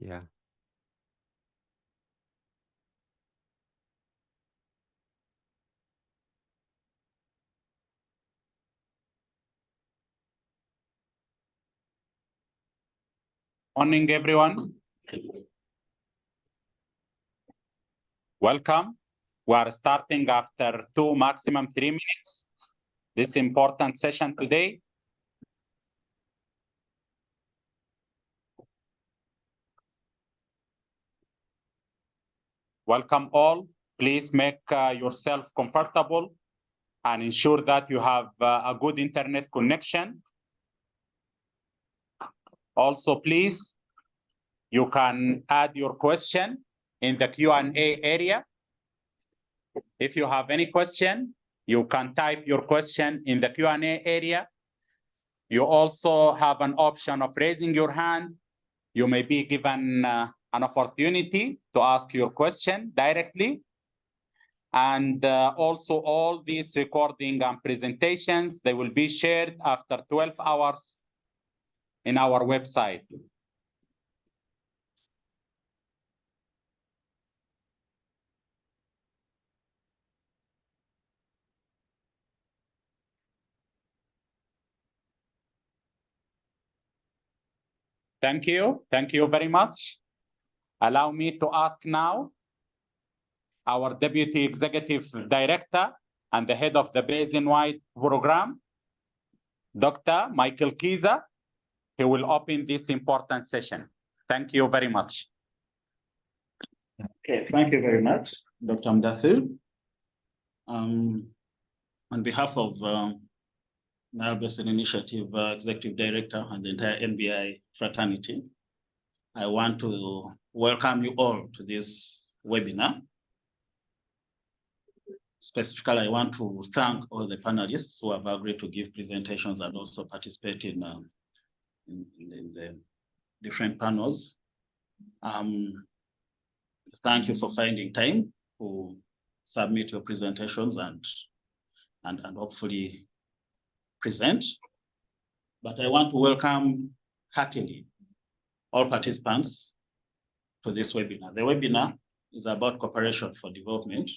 Yeah. Morning, everyone. Welcome. We are starting after 2, maximum 3 minutes. This important session today. Welcome all. Please make yourself comfortable and ensure that you have a good internet connection. Also, please, you can add your question in the Q&A area. If you have any question, you can type your question in the Q&A area. You also have an option of raising your hand. You may be given an opportunity to ask your question directly. And also all these recording and presentations, they will be shared after 12 hours in our website. Thank you. Thank you very much. Allow me to ask now our Deputy Executive Director and the head of the Basin-wide program, Dr. Michael Kiza. He will open this important session. Thank you very much. Okay, thank you very much, Dr. Mdathir. On behalf of Nile Basin Initiative Executive Director and the entire NBI fraternity, I want to welcome you all to this webinar. Specifically, I want to thank all the panelists who have agreed to give presentations and also participate in the different panels. Thank you for finding time to submit your presentations and hopefully present. But I want to welcome heartily all participants to this webinar. The webinar is about cooperation for development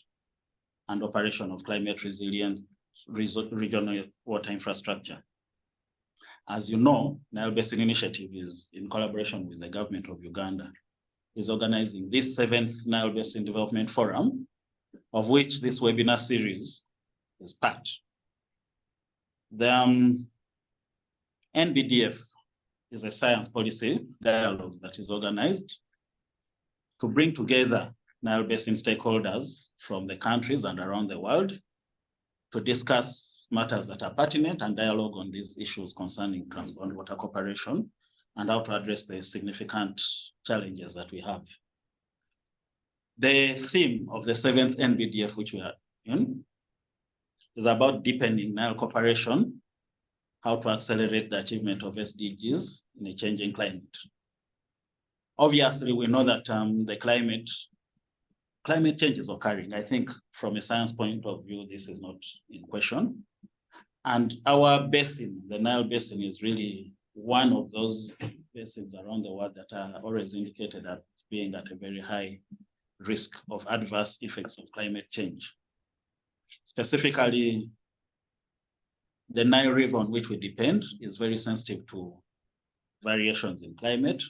and operation of climate resilient regional water infrastructure. As you know, Nile Basin Initiative is in collaboration with the government of Uganda, is organizing this 7th Nile Basin Development Forum, of which this webinar series is part. The NBDF is a science policy dialogue that is organized to bring together Nile Basin stakeholders from the countries and around the world to discuss matters that are pertinent and dialogue on these issues concerning transboundary water cooperation and how to address the significant challenges that we have. The theme of the 7th NBDF, which we are in, is about deepening Nile cooperation, how to accelerate the achievement of SDGs in a changing climate. Obviously, we know that the climate change is occurring. I think from a science point of view, this is not in question. And our basin, the Nile Basin, is really one of those basins around the world that are always indicated as being at a very high risk of adverse effects of climate change. Specifically, the Nile River on which we depend is very sensitive to variations in climate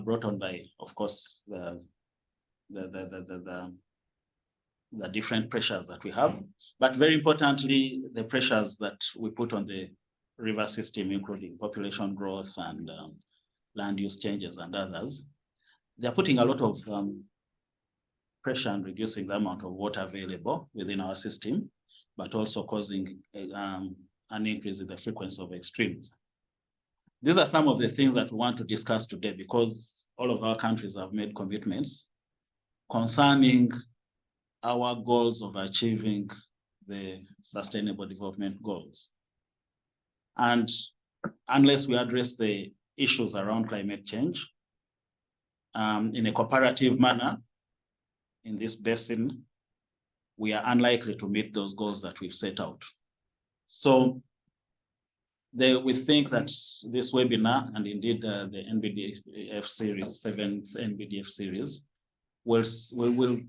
brought on by, of course, the different pressures that we have, but very importantly, the pressures that we put on the river system, including population growth and land use changes and others. They're putting a lot of pressure and reducing the amount of water available within our system, but also causing an increase in the frequency of extremes. These are some of the things that we want to discuss today because all of our countries have made commitments concerning our goals of achieving the Sustainable Development Goals. And unless we address the issues around climate change in a cooperative manner in this basin, we are unlikely to meet those goals that we've set out. So we think that this webinar, and indeed the NBDF series, 7th NBDF series, will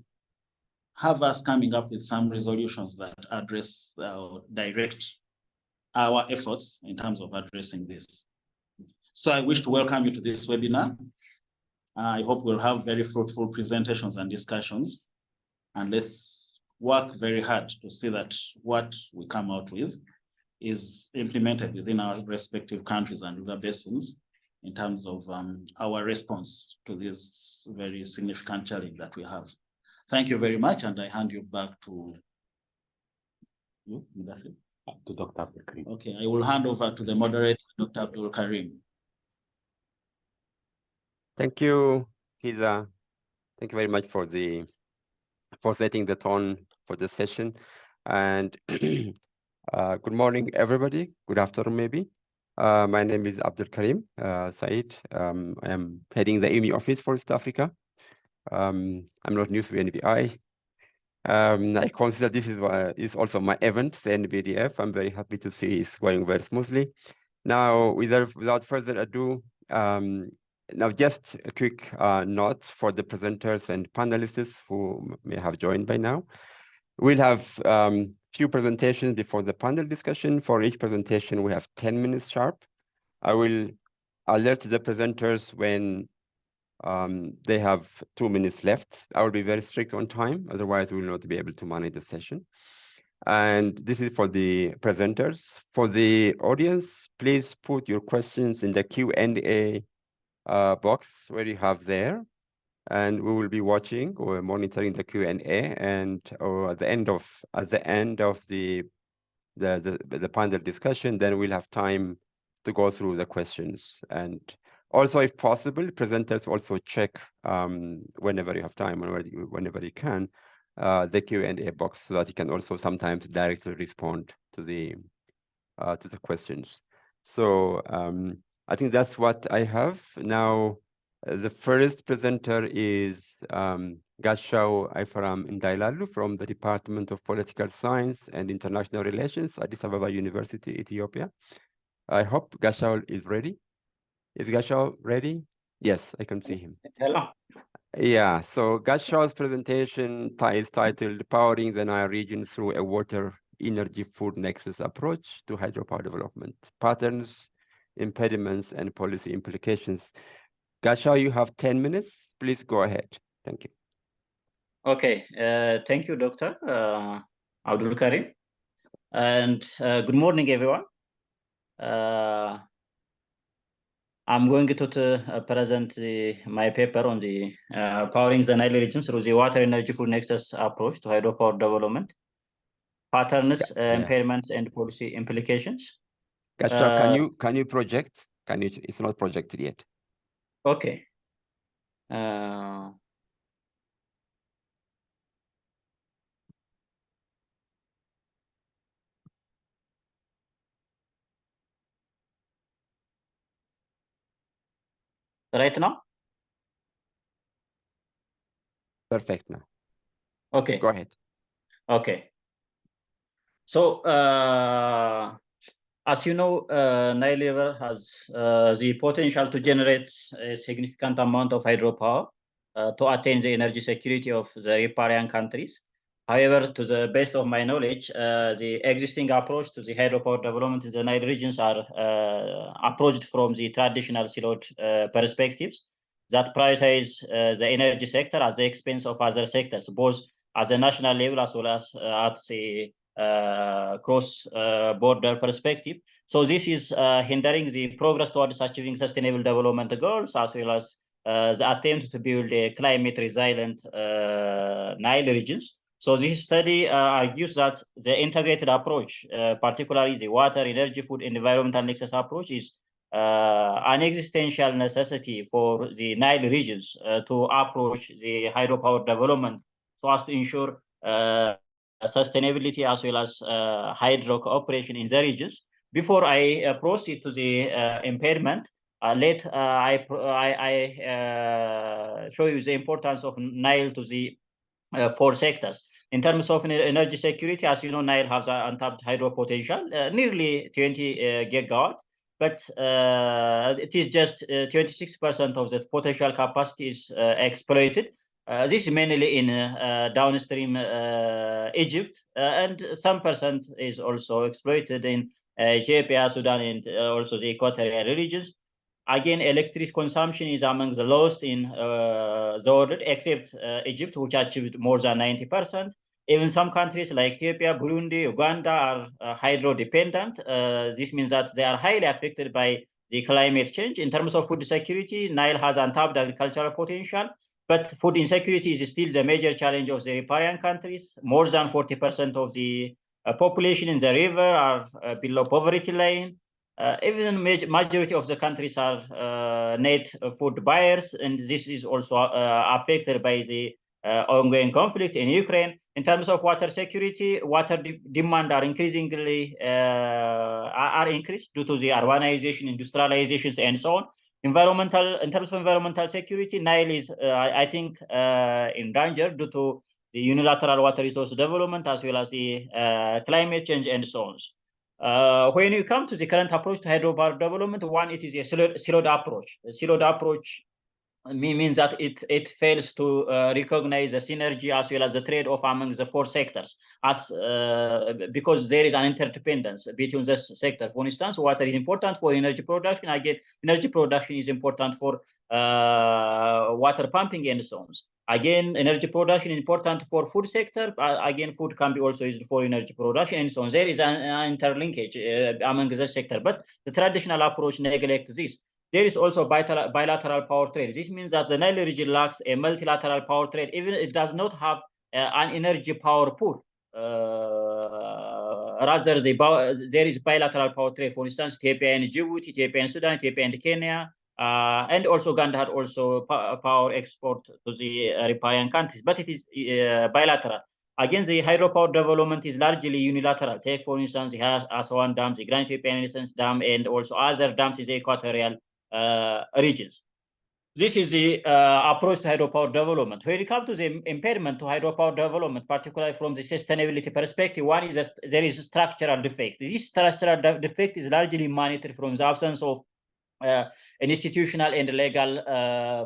have us coming up with some resolutions that address direct our efforts in terms of addressing this. So I wish to welcome you to this webinar. I hope we'll have very fruitful presentations and discussions, and let's work very hard to see that what we come out with is implemented within our respective countries and river basins in terms of our response to this very significant challenge that we have. Thank you very much, and I hand you back to you, to Dr. Abdul Karim. Okay, I will hand over to the moderator, Dr. Abdul Karim. Thank you, Kiza. Thank you very much for setting the tone for the session. And good morning, everybody. Good afternoon, maybe. My name is Abdul Karim Said. I am heading the EMI office for East Africa. I'm not new to NBI. I consider this is also my event, the NBDF. I'm very happy to see it's going very smoothly. Now, without further ado, now just a quick note for the presenters and panelists who may have joined by now. We'll have few presentations before the panel discussion. For each presentation, we have 10 minutes sharp. I will alert the presenters when they have 2 minutes left. I will be very strict on time, otherwise we will not be able to manage the session. And this is for the presenters. For the audience, please put your questions in the Q&A box where you have there, and we will be watching or monitoring the Q&A. And at the end of the panel discussion, then we'll have time to go through the questions. And also, if possible, presenters also check whenever you have time, whenever you can, the Q&A box, so that you can also sometimes directly respond to the questions. So I think that's what I have now. The first presenter is Gashau Aifaram Ndailalu from the Department of Political Science and International Relations, Addis Ababa University, Ethiopia. I hope Gashau is ready. Is Gashau ready? Yes, I can see him. Hello. Yeah, so Gashau's presentation is titled Powering the Nile Region Through a Water Energy Food Nexus Approach to Hydropower Development, Patterns, Impediments, and Policy Implications. Gashau, you have 10 minutes. Please go ahead. Thank you. Okay, thank you, Dr. Abdul Karim. And good morning, everyone. I'm going to present my paper on the powering the Nile region through the water energy food nexus approach to hydropower development, patterns, impairments, and policy implications. Gashau, can you project? It's not projected yet. Okay. Right now? Perfect now. Okay. Go ahead. Okay. So, as you know, Nile River has the potential to generate a significant amount of hydropower to attain the energy security of the riparian countries. However, to the best of my knowledge, the existing approach to the hydropower development in the Nile regions are approached from the traditional siloed perspectives that prioritize the energy sector at the expense of other sectors, both at the national level as well as at the cross-border perspective. So this is hindering the progress towards achieving sustainable development goals, as well as the attempt to build a climate resilient Nile regions. So this study argues that the integrated approach, particularly the water, energy, food, and environmental nexus approach, is an existential necessity for the Nile regions to approach the hydropower development so as to ensure sustainability as well as hydro cooperation in the regions. Before I proceed to the impairment, let I show you the importance of Nile to the four sectors. In terms of energy security, as you know, Nile has untapped hydro potential, nearly 20 gigawatt, but it is just 26% of the potential capacity is exploited. This is mainly in downstream Egypt, and some percent is also exploited in Ethiopia, Sudan, and also the equatorial regions. Again, electricity consumption is among the lowest in the world, except Egypt, which achieved more than 90%. Even some countries like Ethiopia, Burundi, Uganda are hydro dependent. This means that they are highly affected by the climate change. In terms of food security, Nile has untapped agricultural potential, but food insecurity is still the major challenge of the riparian countries. More than 40% of the population in the river are below poverty line. Even majority of the countries are net food buyers, and this is also affected by the ongoing conflict in Ukraine. In terms of water security, water demand are increasingly increased due to the urbanization, industrializations, and so on. In terms of environmental security, Nile is, I think, in danger due to the unilateral water resource development as well as the climate change and so on. When you come to the current approach to hydropower development, one, it is a siloed approach. A siloed approach means that it fails to recognize the synergy as well as the trade-off among the four sectors, as because there is an interdependence between the sector. For instance, water is important for energy production. Again, energy production is important for water pumping and so on. Again, energy production is important for food sector. Again, food can be also used for energy production and so on. There is an interlinkage among the sector, but the traditional approach neglects this. There is also bilateral power trade. This means that the Nile region lacks a multilateral power trade, even it does not have an energy power pool. Rather, there is bilateral power trade. For instance, Ethiopia and Djibouti, Ethiopia and Sudan, Ethiopia and Kenya, and also Uganda had also power export to the riparian countries, but it is bilateral. Again, the hydropower development is largely unilateral. Take, for instance, the Aswan Dam, the Grand Ethiopian Renaissance Dam, and also other dams in the equatorial regions. This is the approach to hydropower development. When it comes to the impairment to hydropower development, particularly from the sustainability perspective, one is there is a structural defect. This structural defect is largely emanated from the absence of an institutional and legal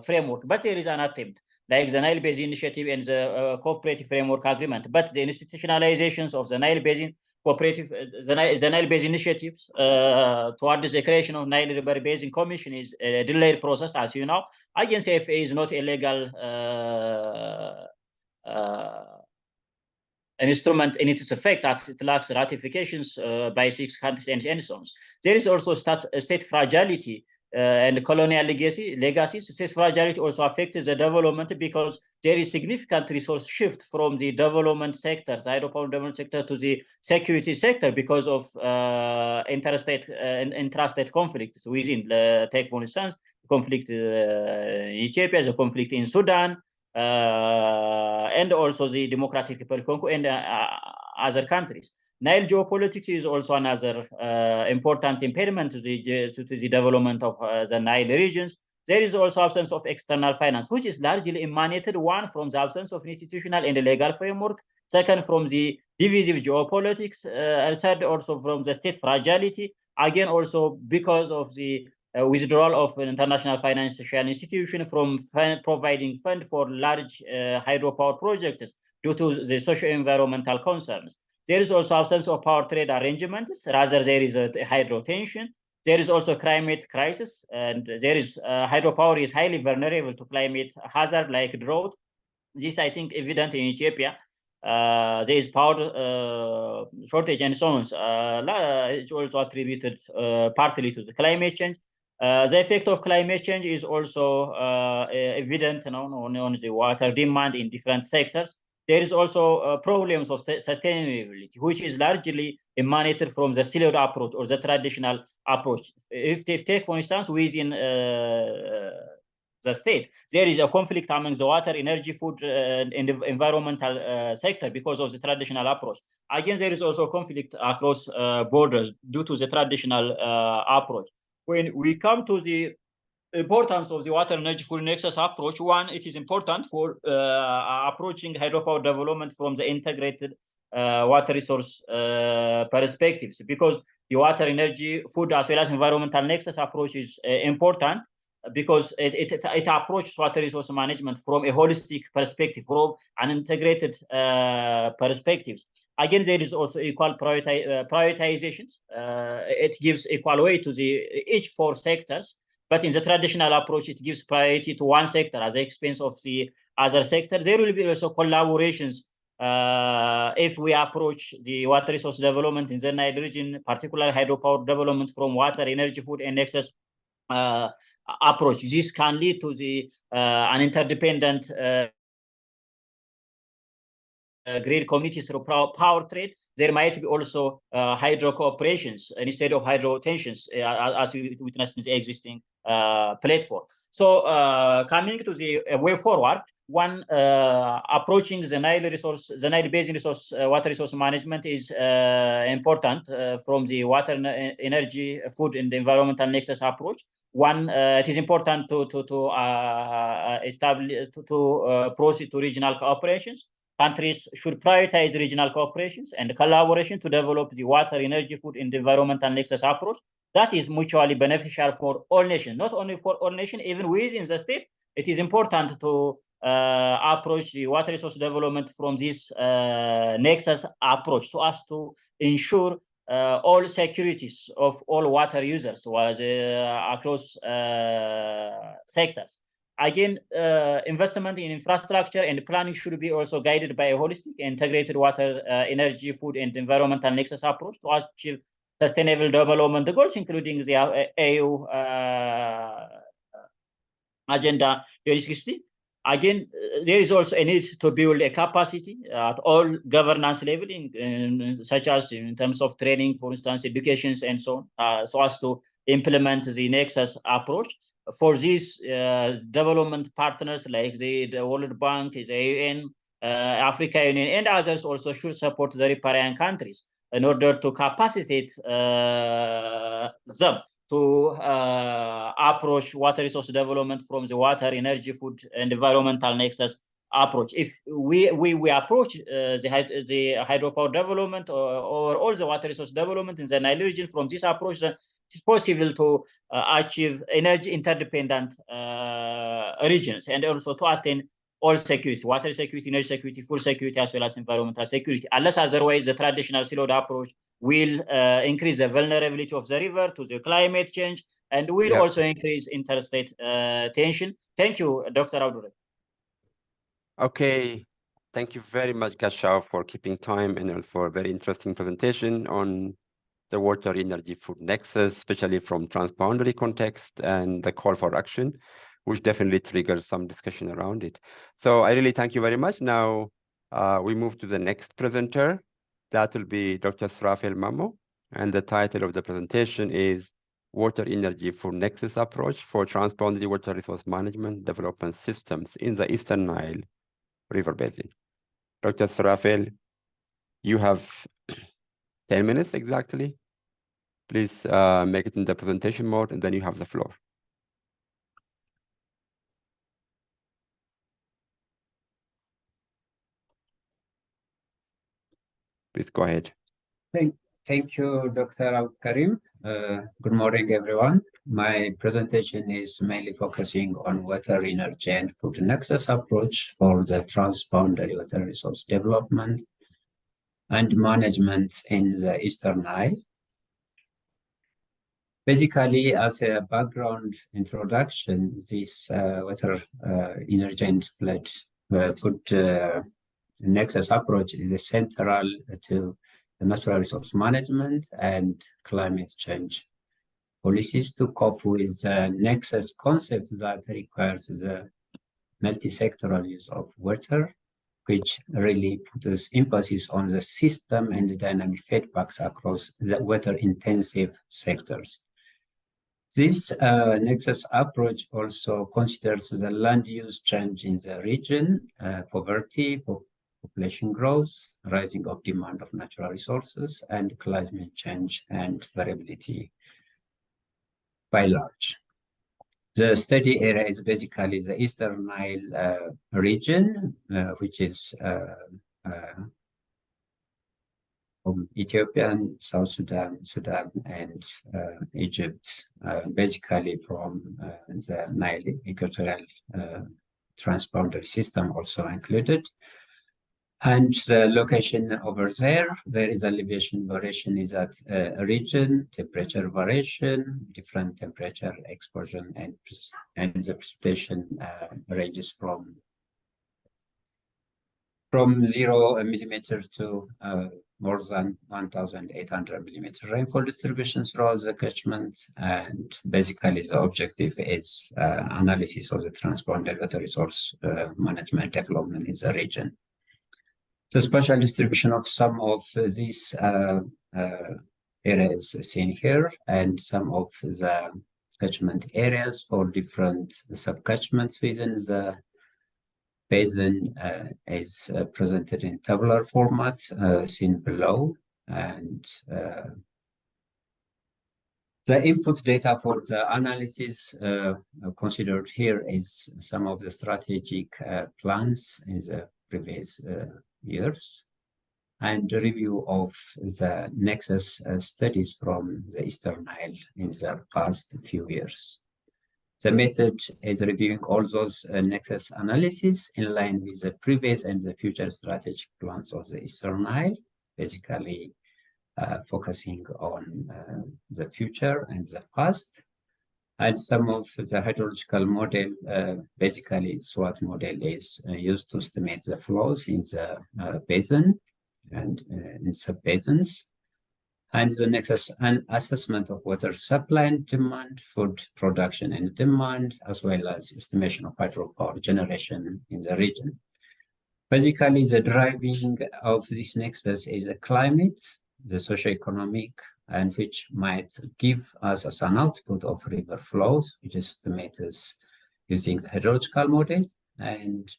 framework, but there is an attempt, like the Nile Basin Initiative and the Cooperative Framework Agreement. But the institutionalizations of the Nile Basin Cooperative, the Nile Basin initiatives towards the creation of Nile River Basin Commission is a delayed process, as you know. Again, CFA is not a legal an instrument in its effect that it lacks ratifications by 6 countries and so on. There is also state fragility and colonial legacies. State fragility also affects the development because there is significant resource shift from the development sector, the hydropower development sector, to the security sector because of intrastate conflicts within. Take, for instance, conflict in Ethiopia, the conflict in Sudan, and also the Democratic Republic of Congo and other countries. Nile geopolitics is also another important impairment to the development of the Nile regions. There is also absence of external finance, which is largely emanated, one, from the absence of institutional and legal framework, second, from the divisive geopolitics, and third, also from the state fragility, again, also because of the withdrawal of an international financial institution from providing fund for large hydropower projects due to the socio-environmental concerns. There is also absence of power trade arrangements. Rather, there is a hydro tension. There is also climate crisis, and there is hydropower is highly vulnerable to climate hazard like drought. This, I think, evident in Ethiopia. There is power shortage and so on. It's also attributed partly to the climate change. The effect of climate change is also evident on the water demand in different sectors. There is also problems of sustainability, which is largely emanated from the siloed approach or the traditional approach. If they take, for instance, within the state, there is a conflict among the water, energy, food, and the environmental sector because of the traditional approach. Again, there is also conflict across borders due to the traditional approach. When we come to the importance of the water energy full nexus approach. One, it is important for approaching hydropower development from the integrated water resource perspectives, because the water energy food as well as environmental nexus approach is important because it approaches water resource management from a holistic perspective, from an integrated perspectives. Again, there is also equal prioritizations. It gives equal weight to each 4 sectors, but in the traditional approach, it gives priority to one sector at the expense of the other sector. There will be also collaborations if we approach the water resource development in the Nile region, particularly hydropower development from water, energy, food, and nexus approach. This can lead to an interdependent grid community through power trade. There might be also hydro cooperations instead of hydro tensions, as we witnessed in the existing platform. So coming to the way forward, one, approaching the Nile Basin resource, water resource management is important from the water, energy, food, and the environmental nexus approach. One, it is important to establish, proceed to regional cooperations. Countries should prioritize regional cooperations and collaboration to develop the water, energy, food, and environmental nexus approach that is mutually beneficial for all nations, not only for all nations, even within the state. It is important to approach the water resource development from this nexus approach so as to ensure all securities of all water users across sectors. Again, investment in infrastructure and planning should be also guided by a holistic, integrated water, energy, food, and environmental nexus approach to achieve sustainable development goals, including the AU Agenda 2060. Again, there is also a need to build a capacity at all governance level, such as in terms of training, for instance, education, and so on, so as to implement the nexus approach. For these development partners like the World Bank, the UN, Africa Union, and others also should support the riparian countries in order to capacitate them to approach water resource development from the water, energy, food, and environmental nexus approach. If we approach the hydropower development or all the water resource development in the Nile region from this approach, then it's possible to achieve energy interdependent regions and also to attain all security, water security, energy security, food security, as well as environmental security. Unless otherwise, the traditional siloed approach will increase the vulnerability of the river to the climate change and will also increase interstate tension. Thank you, Dr. Abdullah. Okay, thank you very much, Gashao, for keeping time and for a very interesting presentation on the water, energy, food nexus, especially from transboundary context and the call for action, which definitely triggers some discussion around it. So I really thank you very much. Now we move to the next presenter. That will be Dr. Srafil Mamo, and the title of the presentation is Water, Energy, Food Nexus Approach for Transboundary Water Resource Management Development Systems in the Eastern Nile River Basin. Dr. Srafil, you have 10 minutes exactly. Please make it in the presentation mode, and then you have the floor. Please go ahead. Thank you, Dr. Karim. Good morning, everyone. My presentation is mainly focusing on water, energy, and food nexus approach for the transboundary water resource development and management in the Eastern Nile. Basically, as a background introduction, this water, energy, and food nexus approach is central to the natural resource management and climate change policies to cope with the nexus concept that requires the multi-sectoral use of water, which really puts emphasis on the system and the dynamic feedbacks across the water-intensive sectors. This nexus approach also considers the land use change in the region, poverty, population growth, rising of demand of natural resources, and climate change and variability by large. The study area is basically the Eastern Nile region, which is from Ethiopia, South Sudan, and Egypt, basically from the Nile equatorial transboundary system also included. And the location over there is elevation variation is at region, temperature variation, different temperature exposure, and the precipitation ranges from 0 millimeters to more than 1,800 millimeter rainfall distribution throughout the catchment. And basically the objective is analysis of the transboundary water resource management development in the region. The spatial distribution of some of these areas seen here, and some of the catchment areas for different subcatchments within the basin is presented in tabular format, seen below. And the input data for the analysis considered here is some of the strategic plans in the previous years, and a review of the nexus studies from the Eastern Nile in the past few years. The method is reviewing all those nexus analysis in line with the previous and the future strategic plans of the Eastern Nile, basically focusing on the future and the past. And some of the hydrological model, basically SWOT model, is used to estimate the flows in the basin and in sub-basins. And the nexus and assessment of water supply and demand, food production and demand, as well as estimation of hydropower generation in the region. Basically, the driving of this nexus is the climate, the socioeconomic, and which might give us as an output of river flows, which is estimated using the hydrological model. And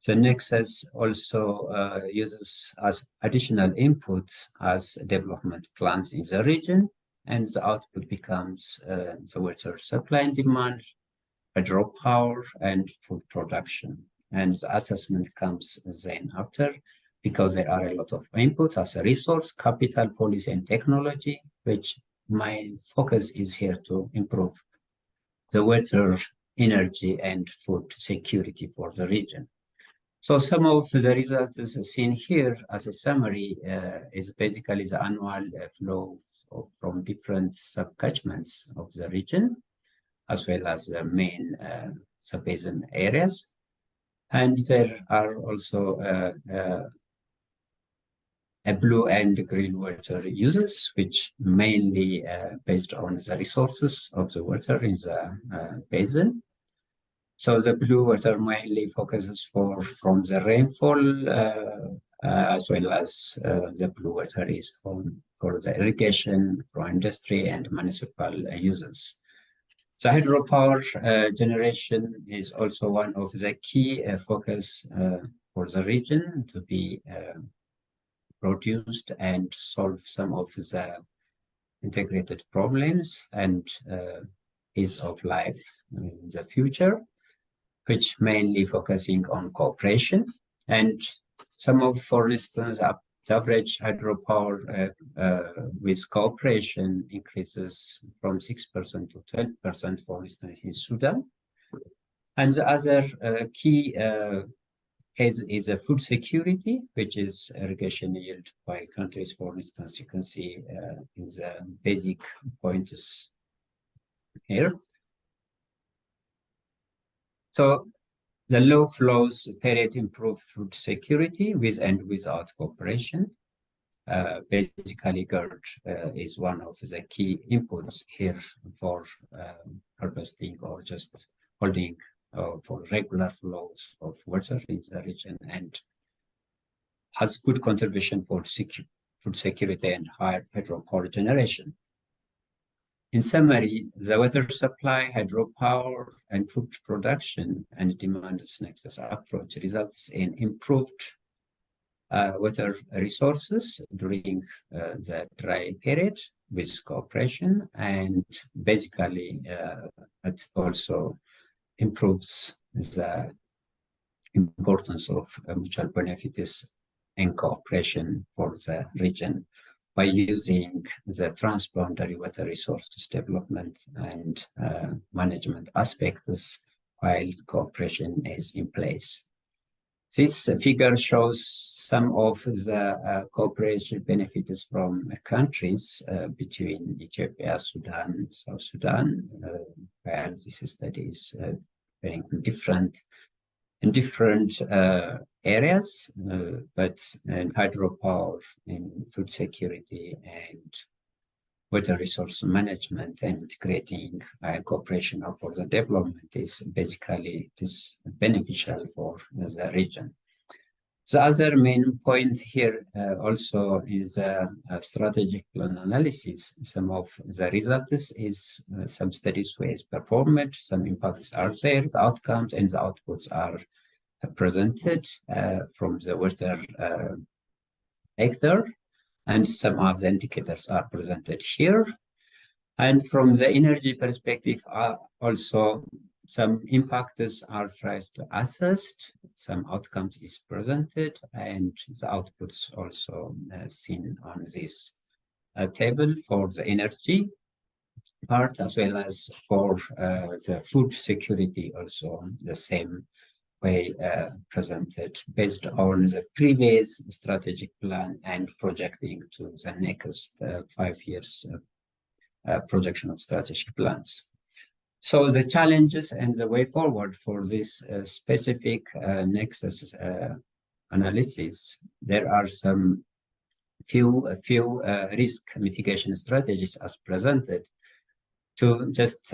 the nexus also uses as additional input as development plans in the region, and the output becomes the water supply and demand, hydropower, and food production. And the assessment comes then after, because there are a lot of inputs as a resource, capital, policy, and technology, which my focus is here to improve the water, energy, and food security for the region. So some of the results seen here as a summary is basically the annual flow from different subcatchments of the region, as well as the main sub-basin areas. And there are also a blue and green water uses, which mainly based on the resources of the water in the basin. So the blue water mainly focuses from the rainfall, as well as the blue water is for the irrigation, for industry and municipal uses. The hydropower generation is also one of the key focus for the region to be produced and solve some of the integrated problems and ease of life in the future, which mainly focusing on cooperation. And some of, for instance, the average hydropower with cooperation increases from 6% to 12%, for instance, in Sudan. And the other key case is a food security, which is irrigation yield by countries. For instance, you can see in the basic points here. So the low flows period improve food security with and without cooperation. Basically, GERD is one of the key inputs here for harvesting or just holding for regular flows of water in the region, and has good contribution for food security and higher hydropower generation. In summary, the water supply, hydropower, and food production and demand nexus approach results in improved water resources during the dry period with cooperation, and basically it also improves the importance of mutual benefits and cooperation for the region by using the transboundary water resources development and management aspects while cooperation is in place. This figure shows some of the cooperation benefits from countries between Ethiopia, Sudan, South Sudan, where this study is very different in different areas, but in hydropower, in food security, and water resource management, and creating cooperation for the development is basically beneficial for the region. The other main point here also is strategic plan analysis. Some of the results is some studies were performed, some impacts are there, the outcomes and the outputs are presented from the water sector, and some of the indicators are presented here. And from the energy perspective, also some impacts are first assessed, some outcomes is presented, and the outputs also seen on this table for the energy part, as well as for the food security, also the same way presented based on the previous strategic plan and projecting to the next 5 years projection of strategic plans. So the challenges and the way forward for this specific nexus analysis, there are some few risk mitigation strategies as presented to just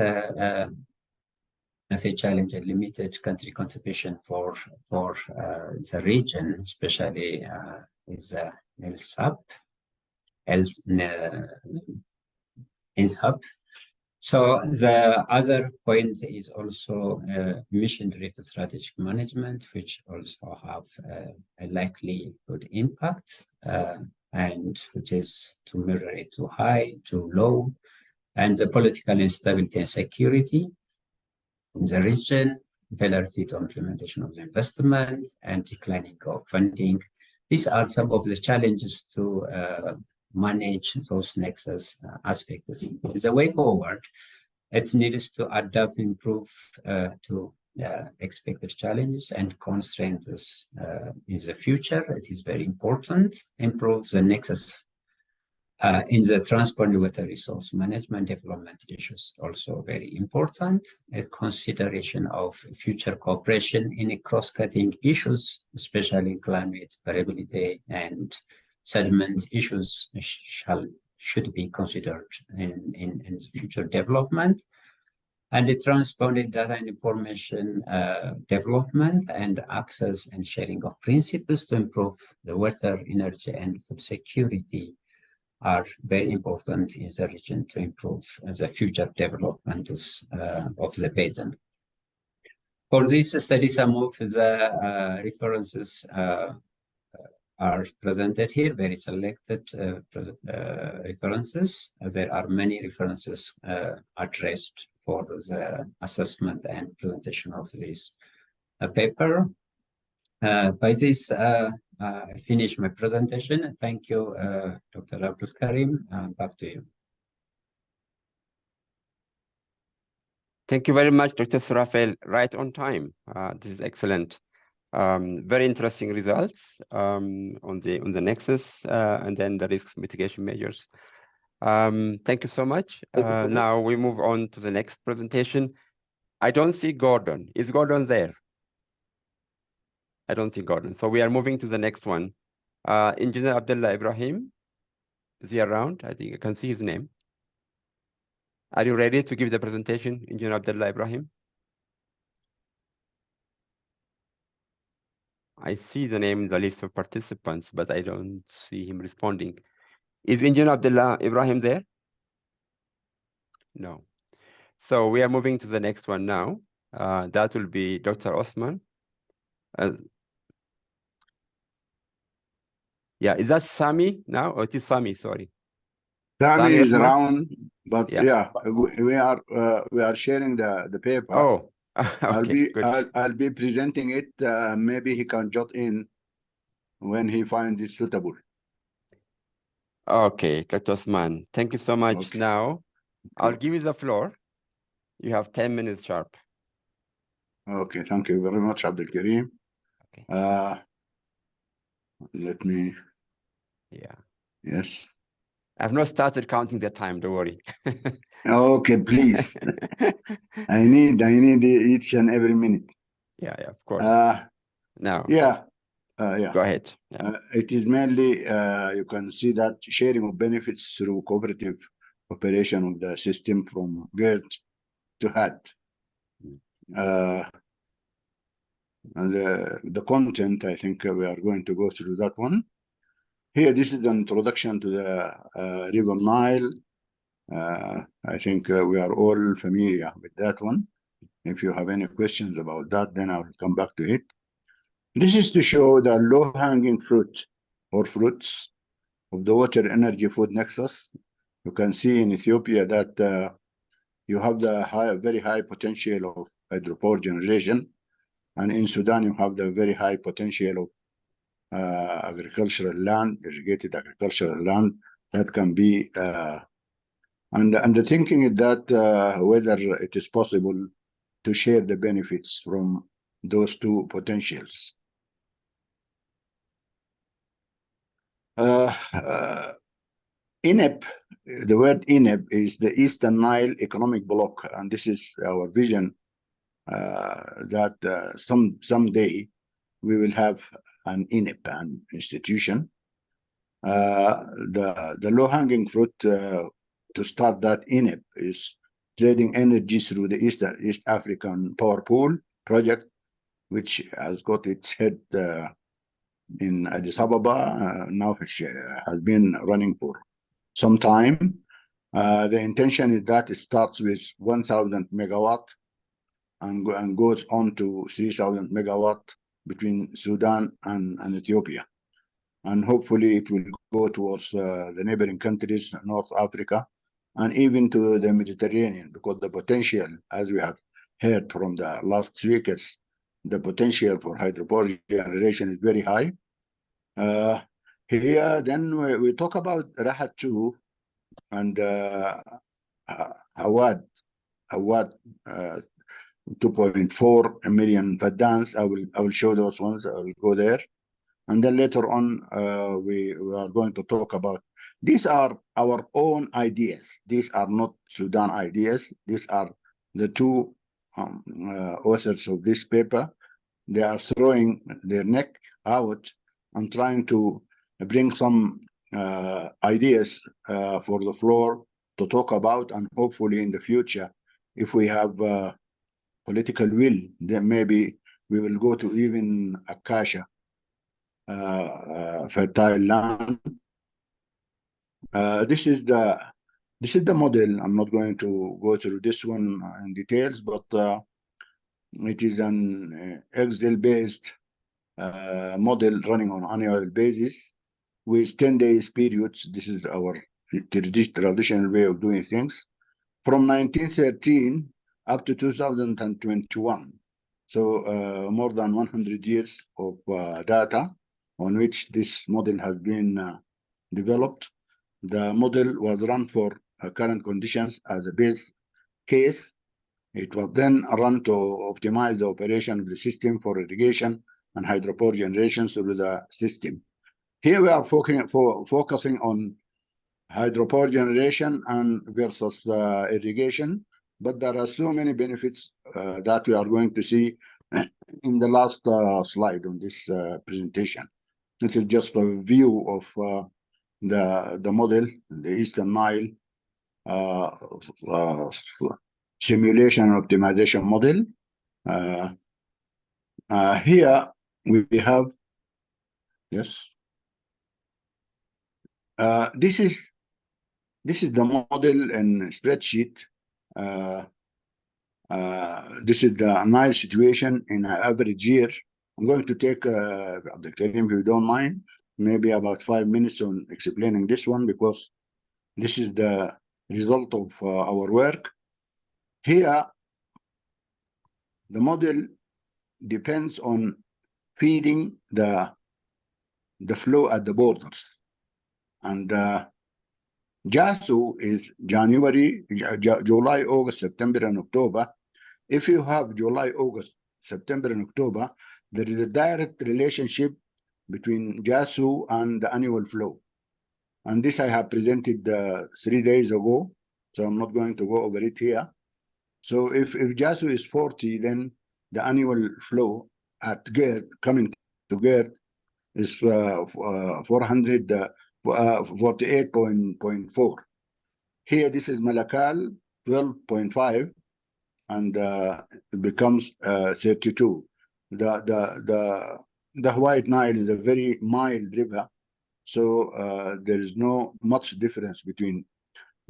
as a challenge, a limited country contribution for the region, especially is INSAP. So the other point is also mission-driven strategic management, which also have a likely good impact, and which is to moderate to high, to low, and the political instability and security in the region, relative to implementation of the investment and declining of funding. These are some of the challenges to manage those nexus aspects. The way forward, it needs to adapt, improve to expected challenges and constraints in the future. It is very important. Improve the nexus in the transport water resource management development issues, also very important. A consideration of future cooperation in cross-cutting issues, especially climate variability and sediment issues should be considered in the future development. And the transponded data and information development and access and sharing of principles to improve the water, energy, and food security are very important in the region to improve the future development of the basin. For this study, some of the references are presented here, very selected references. There are many references addressed for the assessment and presentation of this paper. By this, I finish my presentation. Thank you, Dr. Abdul Karim. Back to you. Thank you very much, Dr. Surafel. Right on time. This is excellent. Very interesting results on the nexus and then the risk mitigation measures. Thank you so much. Now we move on to the next presentation. I don't see Gordon. Is Gordon there? I don't see Gordon. So we are moving to the next one. Engineer Abdullah Ibrahim. Is he around? I think I can see his name. Are you ready to give the presentation, Engineer Abdullah Ibrahim? I see the name in the list of participants, but I don't see him responding. Is Engineer Abdullah Ibrahim there? No. So we are moving to the next one now. That will be Dr. Osman. Yeah, is that Sami now? Or it is Sami, sorry. Sami is Osman? around, but Yeah. yeah, we are sharing the paper. Oh, okay, good. I'll be presenting it. Maybe he can jot in when he finds it suitable. Okay, Dr. Osman, thank you so much. Okay. Now, I'll give you the floor. You have 10 minutes sharp. Okay, thank you very much, Abdul Karim. Okay. Let me. Yeah. Yes. I've not started counting the time, don't worry. Okay, please. I need each and every minute. Yeah, of course. Now, Yeah. go ahead. Yeah. It is mainly, you can see that sharing of benefits through cooperative operation of the system from GERT to HAT. And the content, I think we are going to go through that one. Here, this is an introduction to the River Nile. I think we are all familiar with that one. If you have any questions about that, then I will come back to it. This is to show the low-hanging fruit or fruits of the water energy food nexus. You can see in Ethiopia that you have the very high potential of hydropower generation. And in Sudan, you have the very high potential of agricultural land, irrigated agricultural land that can be. And the thinking is that whether it is possible to share the benefits from those two potentials. INEP, the word INEP is the Eastern Nile Economic Bloc, and this is our vision that someday we will have an INEP, an institution. The low-hanging fruit to start that INEP is trading energy through the East African Power Pool project, which has got its head in Addis Ababa. Now it has been running for some time. The intention is that it starts with 1,000 megawatt and goes on to 3,000 megawatt between Sudan and Ethiopia. And hopefully it will go towards the neighboring countries, North Africa, and even to the Mediterranean, because the potential, as we have heard from the last speakers, the potential for hydropower generation is very high. Here, then we talk about Rahat 2 and Awad 2.4 million faddans. I will show those ones. I will go there. And then later on, we are going to talk about, these are our own ideas. These are not Sudan ideas. These are the two authors of this paper. They are throwing their neck out and trying to bring some ideas for the floor to talk about, and hopefully in the future, if we have political will, then maybe we will go to even Akasha, fertile land. This is the model. I'm not going to go through this one in details, but it is an Excel-based model running on annual basis with 10 days periods. This is our traditional way of doing things from 1913 up to 2021. So more than 100 years of data on which this model has been developed. The model was run for current conditions as a base case. It was then run to optimize the operation of the system for irrigation and hydropower generation through the system. Here we are focusing on hydropower generation and versus irrigation, but there are so many benefits that we are going to see in the last slide on this presentation. This is just a view of the model, the Eastern Nile simulation optimization model. Here we have, yes. This is the model in spreadsheet. This is the Nile situation in an average year. I'm going to take, Abdul Karim, if you don't mind, maybe about 5 minutes on explaining this one, because this is the result of our work. Here, the model depends on feeding the flow at the borders. And JASU is January, July, August, September, and October. If you have July, August, September, and October, there is a direct relationship between JASU and the annual flow. And this I have presented 3 days ago, so I'm not going to go over it here. So if JASU is 40, then the annual flow at GERD, coming to GERD, is 48.4. Here, this is Malakal, 12.5, and it becomes 32. The White Nile is a very mild river, so there is no much difference between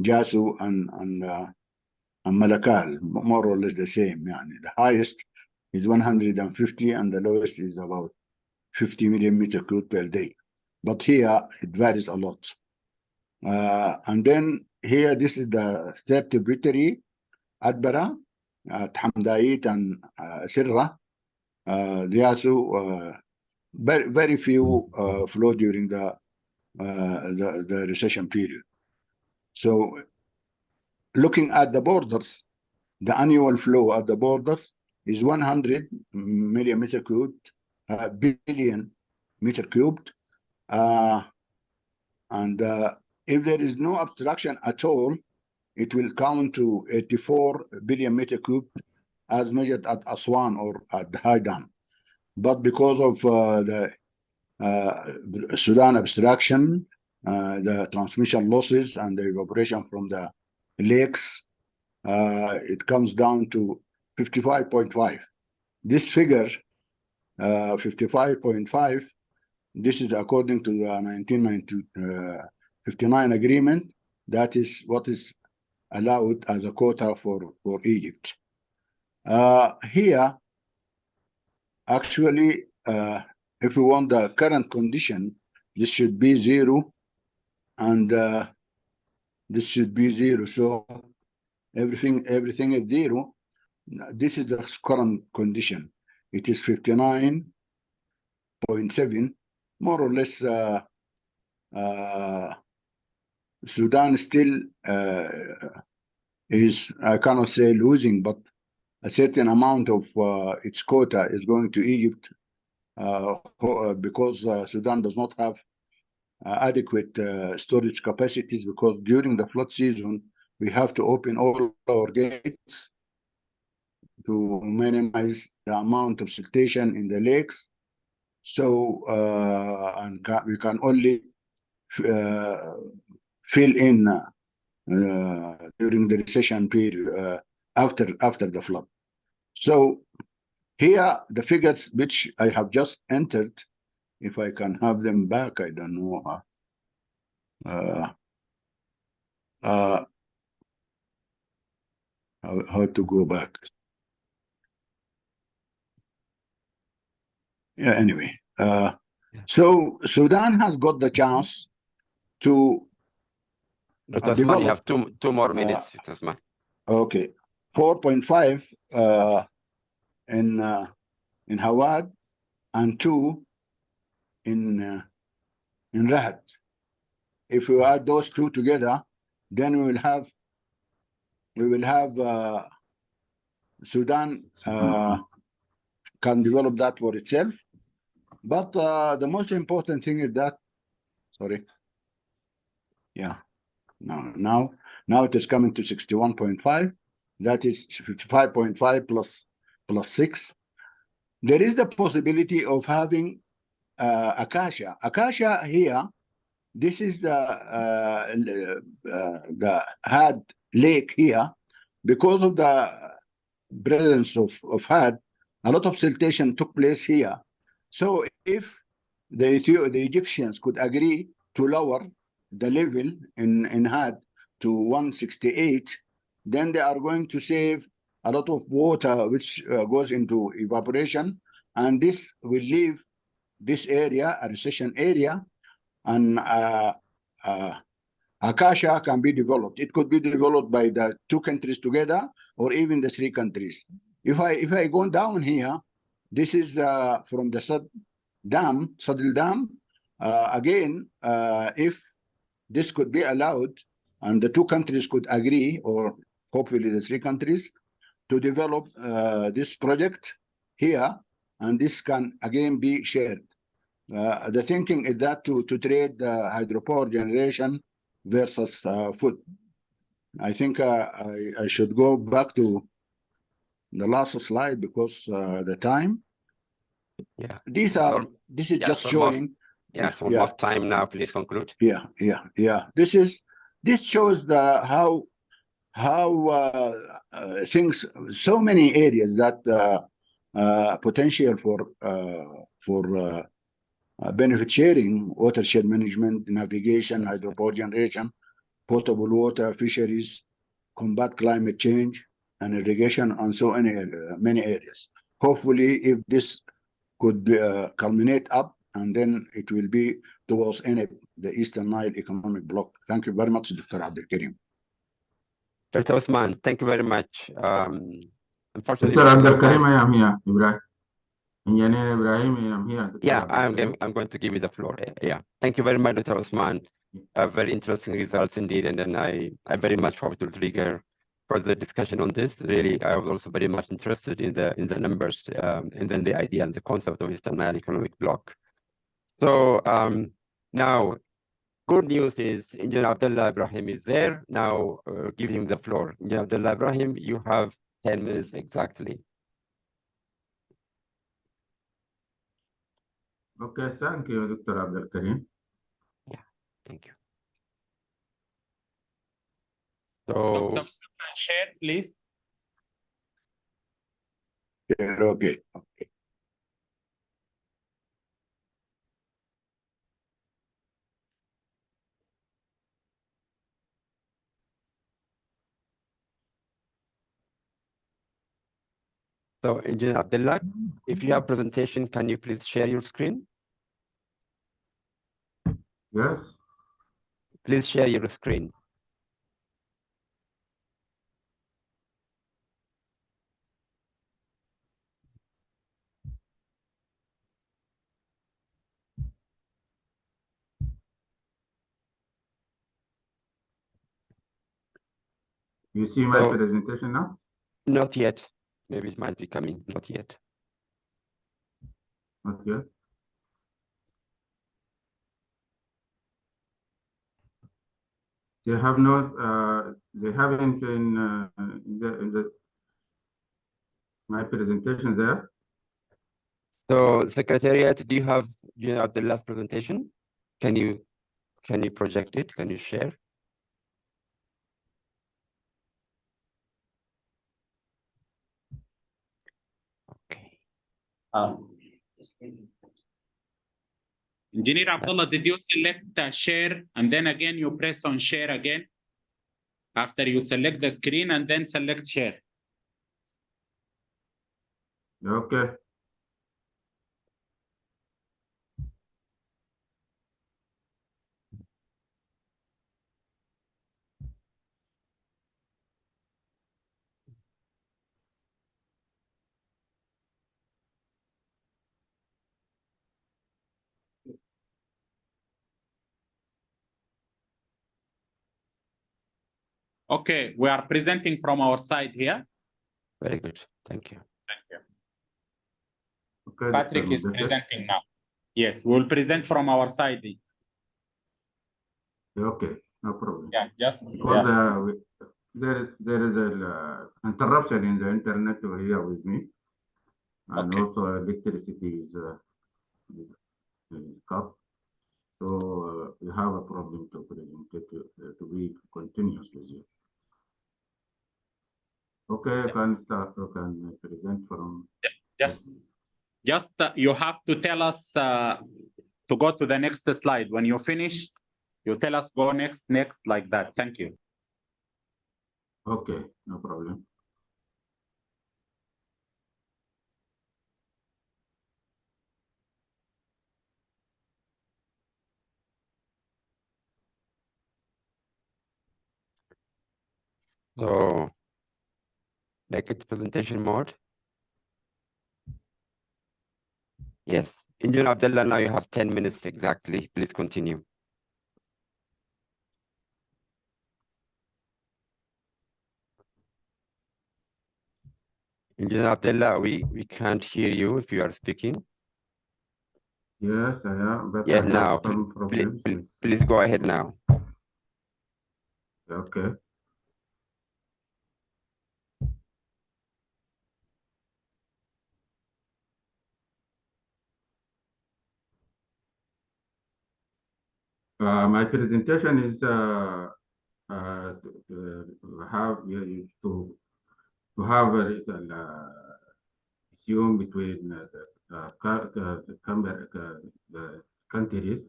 JASU and Malakal, more or less the same. The highest is 150, and the lowest is about 50 millimeter cube per day. But here it varies a lot. And then here, this is the third tributary, Adbara, Hamdayit, and Sirra. JASU, very few flow during the recession period. So looking at the borders, the annual flow at the borders is 100 millimeter cubed, billion meter cubed. And if there is no obstruction at all, it will count to 84 billion meter cubed as measured at Aswan or at the High Dam. But because of the Sudan obstruction, the transmission losses, and the evaporation from the lakes, it comes down to 55.5. This figure, 55.5, this is according to the 1959 agreement. That is what is allowed as a quota for Egypt. Here, actually, if we want the current condition, this should be 0, and this should be 0. So everything is 0. This is the current condition. It is 59.7, more or less. Sudan still is, I cannot say losing, but a certain amount of its quota is going to Egypt, because Sudan does not have adequate storage capacities, because during the flood season, we have to open all our gates to minimize the amount of siltation in the lakes. So, and we can only fill in during the recession period, after the flood. So here, the figures which I have just entered, if I can have them back, I don't know how to go back. Yeah, anyway. So Sudan has got the chance to Dr. Osman, you have two more minutes, Dr. Osman. Okay. 4.5 in Hawad, and 2 in Rahat. If we add those two together, then we will have Sudan can develop that for itself. But the most important thing is that, sorry, yeah, now it is coming to 61.5. That is 55.5 plus 6. There is the possibility of having Acacia. Acacia here, this is the Had Lake here. Because of the presence of Had, a lot of siltation took place here. So if the Egyptians could agree to lower the level in Had to 168, then they are going to save a lot of water which goes into evaporation, and this will leave this area a recession area, and Akasha can be developed. It could be developed by the two countries together, or even the three countries. If I go down here, this is from the Sadl Dam. Again, if this could be allowed, and the two countries could agree, or hopefully the three countries, to develop this project here, and this can again be shared. The thinking is that to trade hydropower generation versus food. I think I should go back to the last slide because the time. Yeah. This is yeah, just showing. It's almost time now. Please conclude. Yeah. This shows how things, so many areas that potential for benefit sharing, watershed management, navigation, hydropower generation, potable water, fisheries, combat climate change, and irrigation, and so many areas. Hopefully, if this could culminate up, and then it will be towards the Eastern Nile Economic Bloc. Thank you very much, Dr. Abdul Karim. Dr. Osman, thank you very much. Unfortunately, Dr. Abdul Karim, I am here. Ibrahim. Engineer Ibrahim, I am here. Yeah, I'm going to give you the floor. Yeah, thank you very much, Dr. Osman. Very interesting results indeed, and then I very much hope to trigger further discussion on this. Really, I was also very much interested in the numbers, and then the idea and the concept of Eastern Nile Economic Bloc. So now, good news is Engineer Abdullah Ibrahim is there. Now, give him the floor. Engineer Abdullah Ibrahim, you have 10 minutes exactly. Okay, thank you, Dr. Abdul Karim. Yeah, thank you. So, Dr. share, please. Okay. So, Engineer Abdullah, if you have presentation, can you please share your screen? Yes. Please share your screen. You see my presentation now? Not yet. Maybe it might be coming. Not yet. Not yet. They have not. They haven't in my presentation there. So, Secretariat, do you have the last presentation? Can you project it? Can you share? Okay. Engineer Abdullah, did you select share and then again you press on share again? After you select the screen and then select share. Okay. Okay, we are presenting from our side here. Very good. Thank you. Thank you. Okay, Patrick is presenting now. Yes, we'll present from our side. Okay, no problem. Yeah, just because there is an interruption in the internet here with me, and also electricity is cut. So we have a problem to present it to be continuous with you. Okay, you can start. You can present from. Just you have to tell us to go to the next slide. When you finish, you tell us go next, like that. Thank you. Okay, no problem. So, back into presentation mode. Yes. Engineer Abdullah, now you have 10 minutes exactly. Please continue. Engineer Abdullah, we can't hear you if you are speaking. Yes, I am, but Yes, I have now. some problems with. Please go ahead now. Okay. My presentation is to have assume between the countries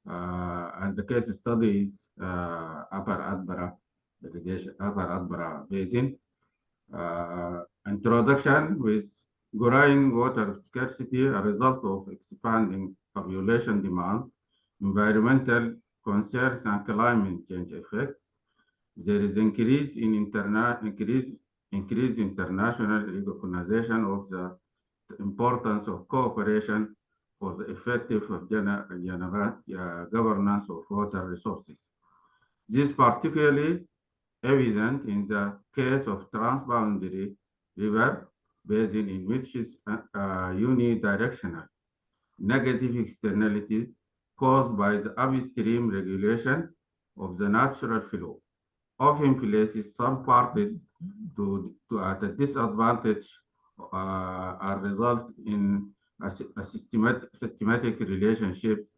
and the case studies Upper Adbara irrigation, Upper Adbara Basin. Introduction with growing water scarcity, a result of expanding population demand, environmental concerns, and climate change effects. There is increase international recognition of the importance of cooperation for the effective governance of water resources. This is particularly evident in the case of transboundary river basin, in which is unidirectional negative externalities caused by the upstream regulation of the natural flow often places some parties at a disadvantage and result in a systematic relationships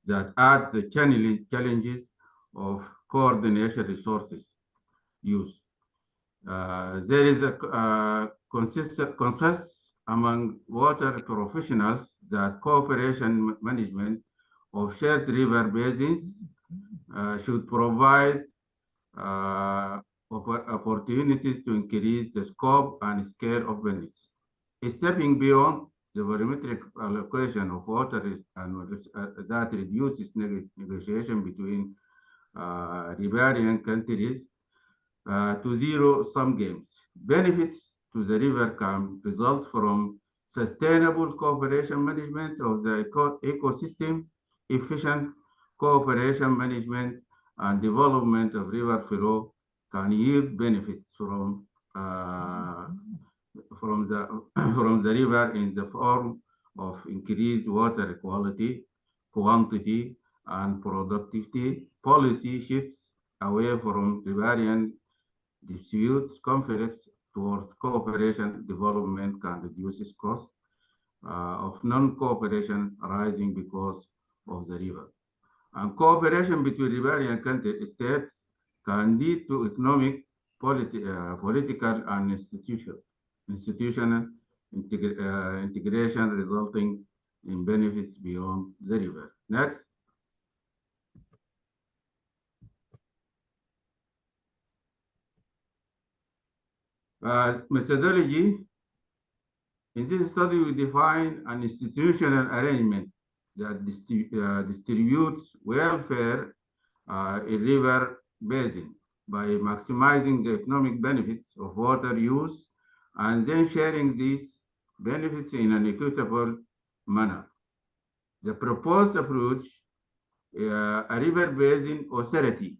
that add the challenges of coordination resources use. There is a consensus among water professionals that cooperation management of shared river basins should provide opportunities to increase the scope and scale of benefits. Stepping beyond the volumetric allocation of water that reduces negotiation between riparian countries to zero-sum games. Benefits to the river can result from sustainable cooperation management of the ecosystem, efficient cooperation management, and development of river flow can yield benefits from the river in the form of increased water quality, quantity, and productivity. Policy shifts away from riparian disputes, conflicts towards cooperation development can reduce costs of non-cooperation arising because of the river. And cooperation between riparian states can lead to economic, political, and institutional integration, resulting in benefits beyond the river. Next. Methodology. In this study, we define an institutional arrangement that distributes welfare in river basin by maximizing the economic benefits of water use and then sharing these benefits in an equitable manner. The proposed approach, a river basin authority,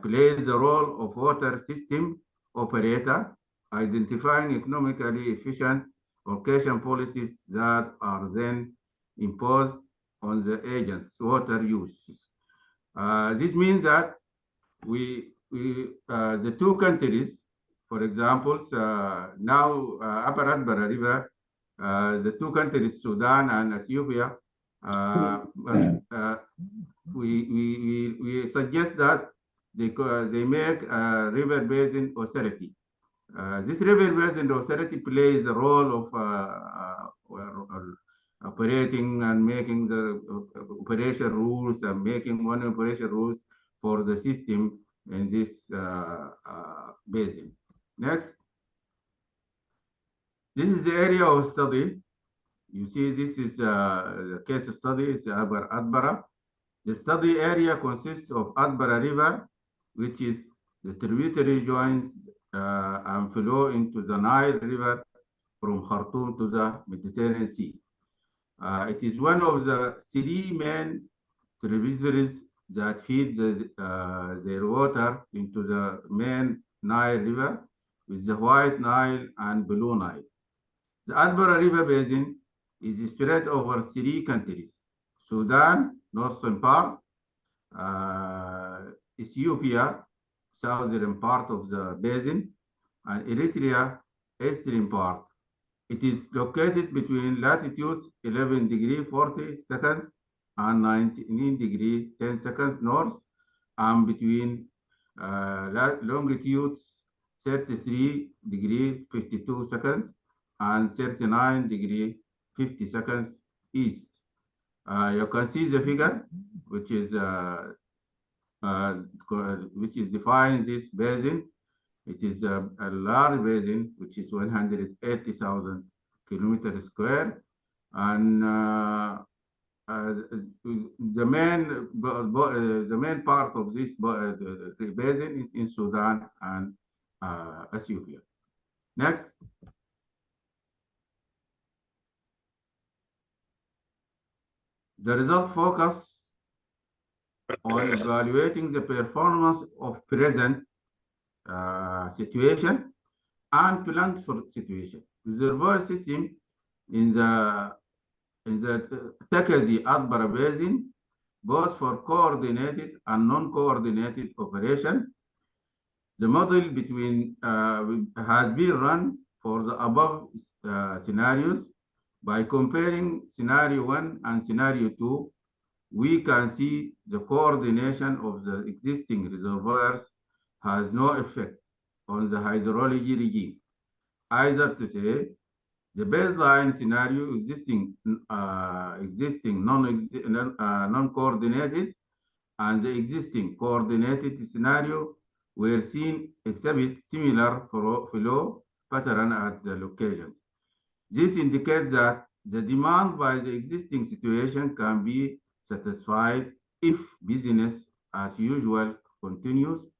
plays the role of water system operator, identifying economically efficient allocation policies that are then imposed on the agent's water use. This means that the two countries, for example, now Upper Adbara River, the two countries, Sudan and Ethiopia, we suggest that they make a river basin authority. This river basin authority plays the role of operating and making the operation rules and making one operation rules for the system in this basin. Next. This is the area of study. You see, this is the case study, it's Upper Adbara. The study area consists of Adbara River, which is The tributary joins and flow into the Nile River from Khartoum to the Mediterranean Sea. It is one of the three main tributaries that feed their water into the main Nile River, with the White Nile and Blue Nile. The Adbara River Basin is spread over three countries: Sudan, northern part, Ethiopia, southern part of the basin, and Eritrea, eastern part. It is located between latitudes 11 degree 40 seconds and 19 degree 10 seconds north, and between longitudes 33 degree 52 seconds and 39 degree 50 seconds east. You can see the figure, which is defines this basin. It is a large basin, which is 180,000 kilometers square, and the main part of this basin is in Sudan and Ethiopia. Next. The result focus on evaluating the performance of present situation and planned for situation. Reservoir system in the Takazi Adbara Basin, both for coordinated and non-coordinated operation. The model has been run for the above scenarios. By comparing scenario 1 and scenario 2, we can see the coordination of the existing reservoirs has no effect on the hydrology regime. Either to say, the baseline scenario existing non-coordinated and the existing coordinated scenario were seen exhibit similar flow pattern at the locations. This indicates that the demand by the existing situation can be satisfied if business as usual continues.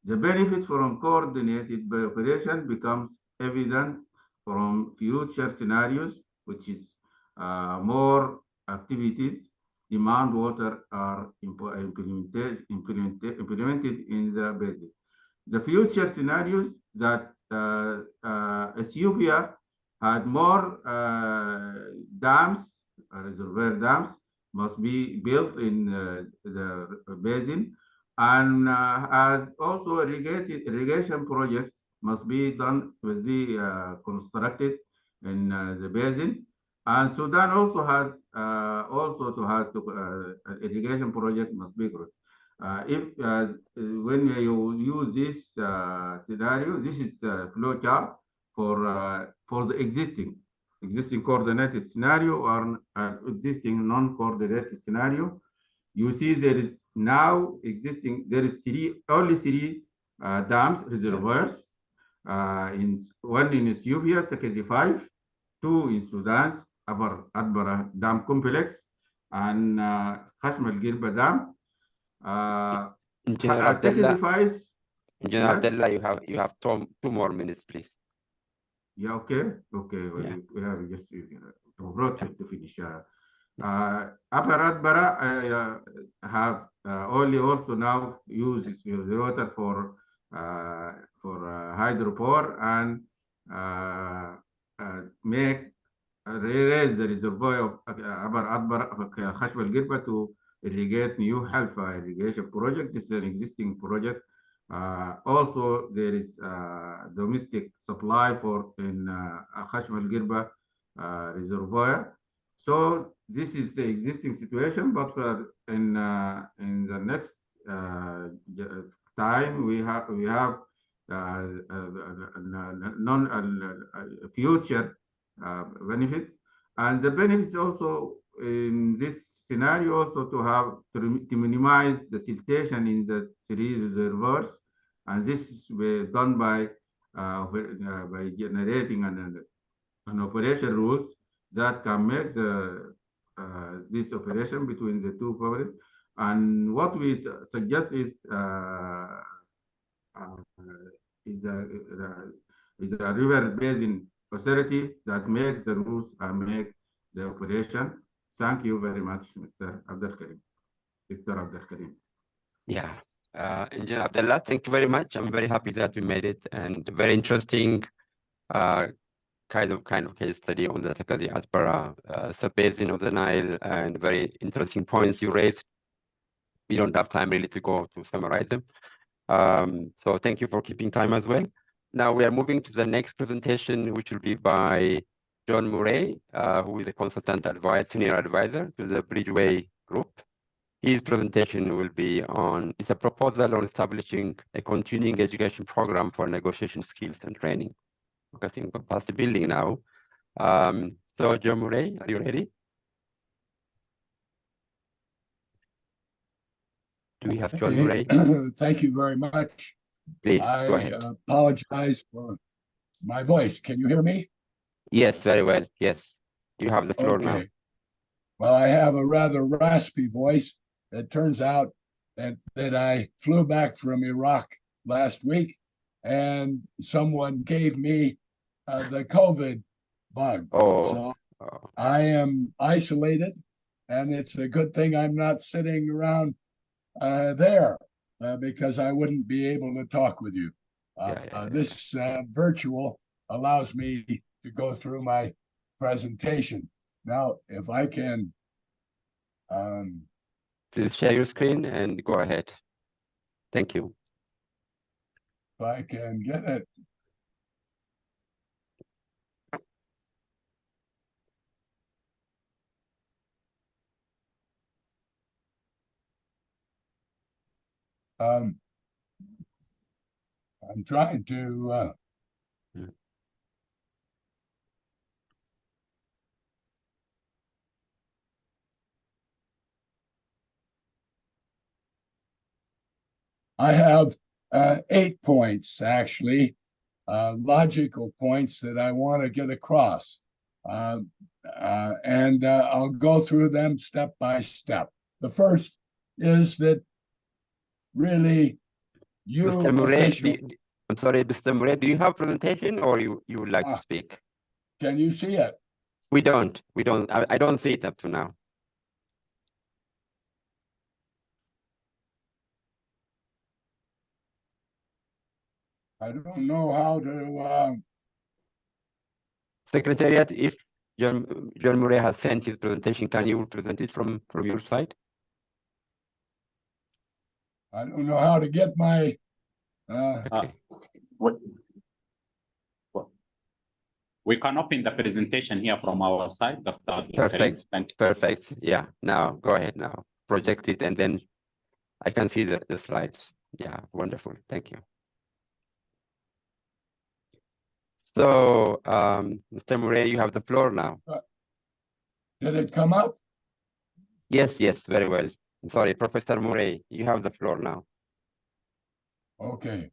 The benefit from coordinated operation becomes evident from future scenarios, which is more activities demand water are implemented in the basin. The future scenarios that Ethiopia had more dams, reservoir dams, must be built in the basin, and as also irrigation projects must be done, must be constructed in the basin. And Sudan also has irrigation project must be grown. When you use this scenario, this is a flow chart for the existing coordinated scenario or existing non-coordinated scenario. You see there is now existing, there is only three dams, reservoirs, one in Ethiopia, Takazi 5, two in Sudan's Upper Adbara Dam Complex, and Khashmal Girba Dam. Engineer Abdullah, yes? Abdullah, you have two more minutes, please. Yeah, okay. Well, Yeah. we have just to finish. Upper Adbara have only also now use the water for hydropower and raise the reservoir of Upper Adbara Khashmal Girba to irrigate new Halfa irrigation project. This is an existing project. Also, there is domestic supply for in Khashmal Girba reservoir. So this is the existing situation, but in the next time we have future benefits, and the benefits also in this scenario also to minimize the siltation in the three reservoirs, and this is done by generating an operation rules that can make this operation between the two powers. And what we suggest is is a river basin facility that makes the rules and make the operation. Thank you very much, Mr. Abdel Karim, Dr. Abdel Karim. Yeah, Engineer Abdullah, thank you very much. I'm very happy that we made it, and very interesting kind of case study on the Takadi Atbara sub-basin of the Nile, and very interesting points you raised. We don't have time really to go to summarize them. So thank you for keeping time as well. Now we are moving to the next presentation, which will be by John Murray, who is a consultant senior advisor to the Bridgeway Group. His presentation will be on, it's a proposal on establishing a continuing education program for negotiation skills and training, focusing on capacity building now. So John Murray, are you ready? Do we have John Murray? Thank you very much. Please, go ahead. I apologize for my voice. Can you hear me? Yes, very well. Yes, you have the floor now. Well, I have a rather raspy voice. It turns out that I flew back from Iraq last week, and someone gave me the COVID bug. So I am isolated, and it's a good thing I'm not sitting around there because I wouldn't be able to talk with you. This virtual allows me to go through my presentation. Now, if I can... Please share your screen and go ahead. Thank you. If I can get it. I'm trying to I have 8 points, actually, logical points that I want to get across. And I'll go through them step by step. The first is that really you Mr. Murray, official... I'm sorry, Mr. Murray, do you have presentation or you would like to speak? Can you see it? We don't. I don't see it up to now. I don't know how to... Secretariat, if John Murray has sent his presentation, can you present it from your side? I don't know how to get my... Okay. We can open the presentation here from our side. Perfect. Perfect. Yeah. Now, go ahead now. Project it, and then I can see the slides. Yeah, wonderful. Thank you. So, Mr. Murray, you have the floor now. Did it come up? Yes, very well. I'm sorry, Professor Murray, you have the floor now. Okay.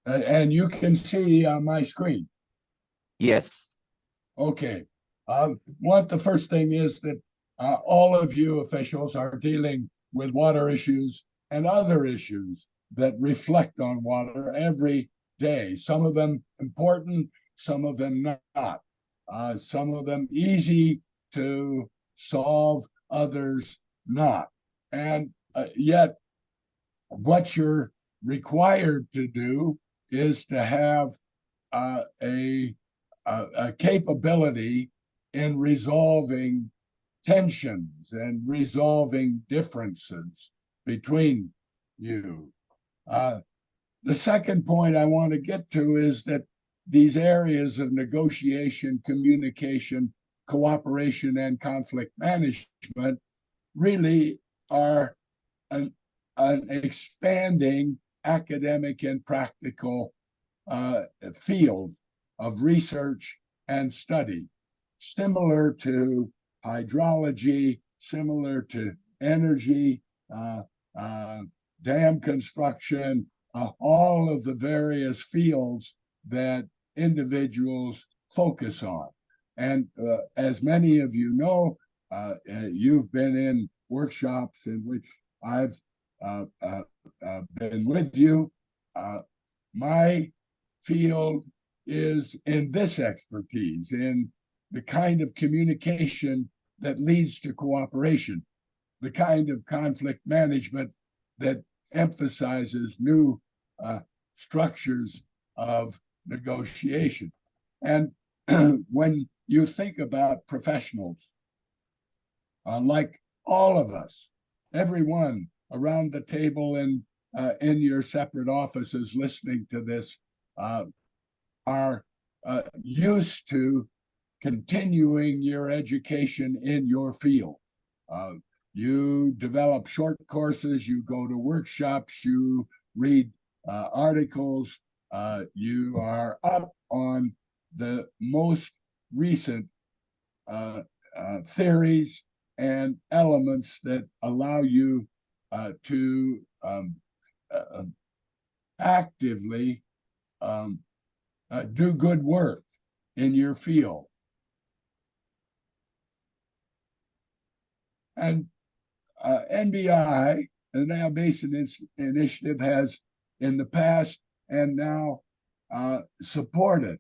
And you can see on my screen. Yes. Okay. What the first thing is that all of you officials are dealing with water issues and other issues that reflect on water every day. Some of them important, some of them not. Some of them easy to solve, others not. And yet, what you're required to do is to have a capability in resolving tensions and resolving differences between you. The second point I want to get to is that these areas of negotiation, communication, cooperation, and conflict management really are an expanding academic and practical field of research and study, similar to hydrology, similar to energy, dam construction, all of the various fields that individuals focus on. And as many of you know, you've been in workshops in which I've been with you. My field is in this expertise, in the kind of communication that leads to cooperation, the kind of conflict management that emphasizes new structures of negotiation. And when you think about professionals, like all of us, everyone around the table in your separate offices listening to this, are used to continuing your education in your field. You develop short courses, you go to workshops, you read articles, you are up on the most recent theories and elements that allow you to actively do good work in your field. And NBI, the Nile Basin Initiative, has in the past and now supported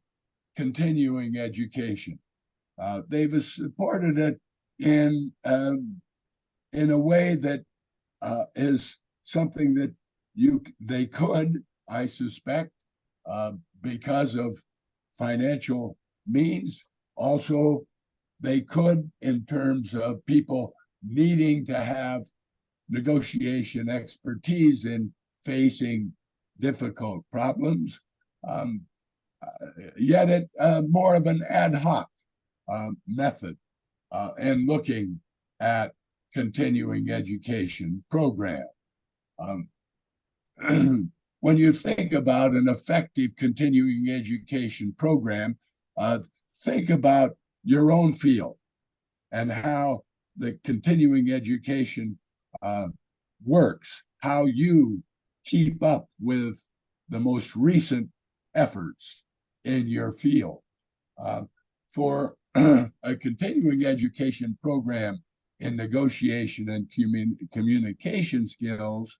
continuing education. They've supported it in a way that is something that they could, I suspect, because of financial means. Also, they could in terms of people needing to have negotiation expertise in facing difficult problems. Yet it more of an ad hoc method in looking at continuing education program. When you think about an effective continuing education program, think about your own field and how the continuing education works, how you keep up with the most recent efforts in your field. For a continuing education program in negotiation and communication skills,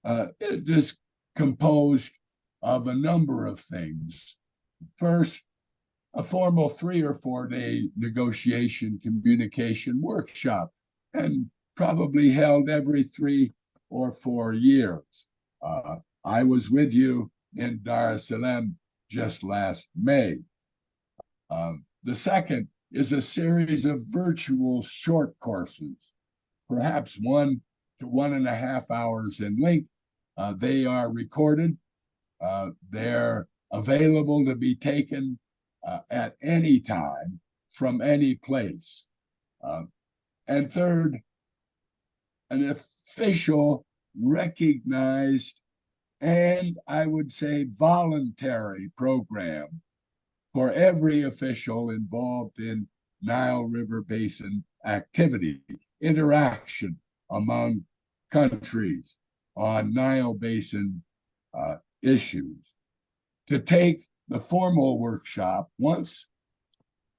it is composed of a number of things. First, a formal 3 or 4 day negotiation communication workshop, and probably held every 3 or 4 years. I was with you in Dar es Salaam just last May. The second is a series of virtual short courses, perhaps 1 to 1.5 hours in length. They are recorded. They're available to be taken at any time from any place. And third, an official, recognized, and I would say voluntary program for every official involved in Nile River Basin activity, interaction among countries on Nile Basin issues, to take the formal workshop once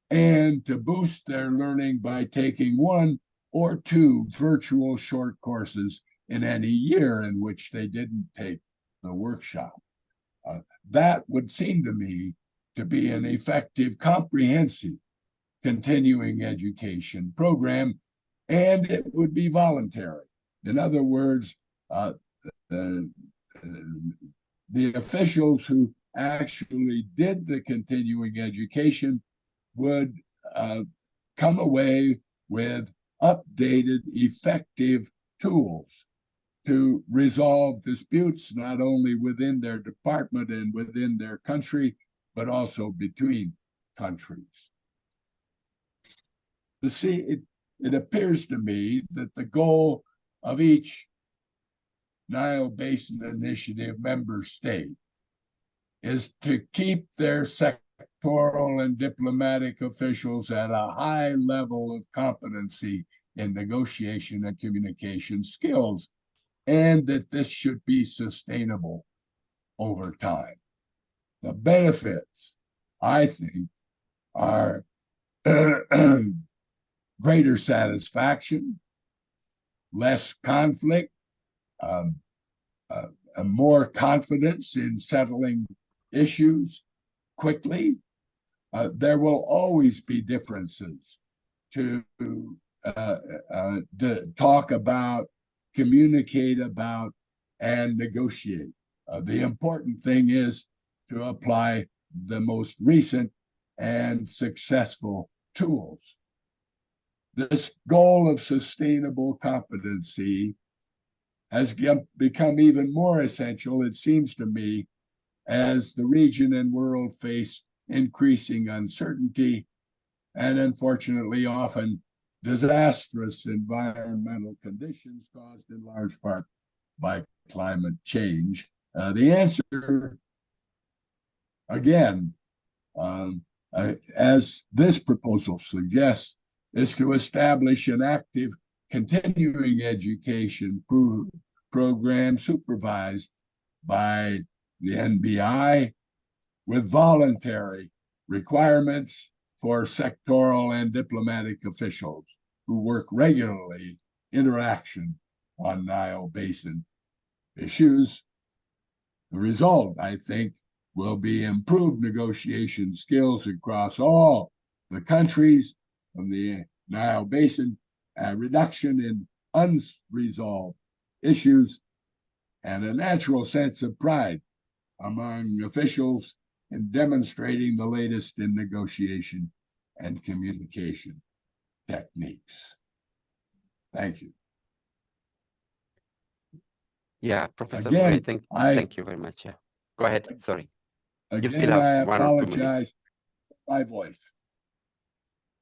and to boost their learning by taking 1 or 2 virtual short courses in any year in which they didn't take the workshop. That would seem to me to be an effective, comprehensive continuing education program, and it would be voluntary. In other words, the officials who actually did the continuing education would come away with updated, effective tools to resolve disputes, not only within their department and within their country, but also between countries. You see, it appears to me that the goal of each Nile Basin Initiative member state is to keep their sectoral and diplomatic officials at a high level of competency in negotiation and communication skills, and that this should be sustainable over time. The benefits, I think, are greater satisfaction, less conflict, more confidence in settling issues quickly. There will always be differences to talk about, communicate about, and negotiate. The important thing is to apply the most recent and successful tools. This goal of sustainable competency has become even more essential, it seems to me, as the region and world face increasing uncertainty and unfortunately often disastrous environmental conditions caused in large part by climate change. The answer, again, as this proposal suggests, is to establish an active continuing education program supervised by the NBI with voluntary requirements for sectoral and diplomatic officials who work regularly interaction on Nile Basin issues. The result, I think, will be improved negotiation skills across all the countries from the Nile Basin, a reduction in unresolved issues, and a natural sense of pride among officials in demonstrating the latest in negotiation and communication techniques. Thank you. Yeah, Professor Again, Murray, thank you very much. Yeah. Go ahead. Sorry. You still Again, I have 1 or 2 minutes. apologize for my voice.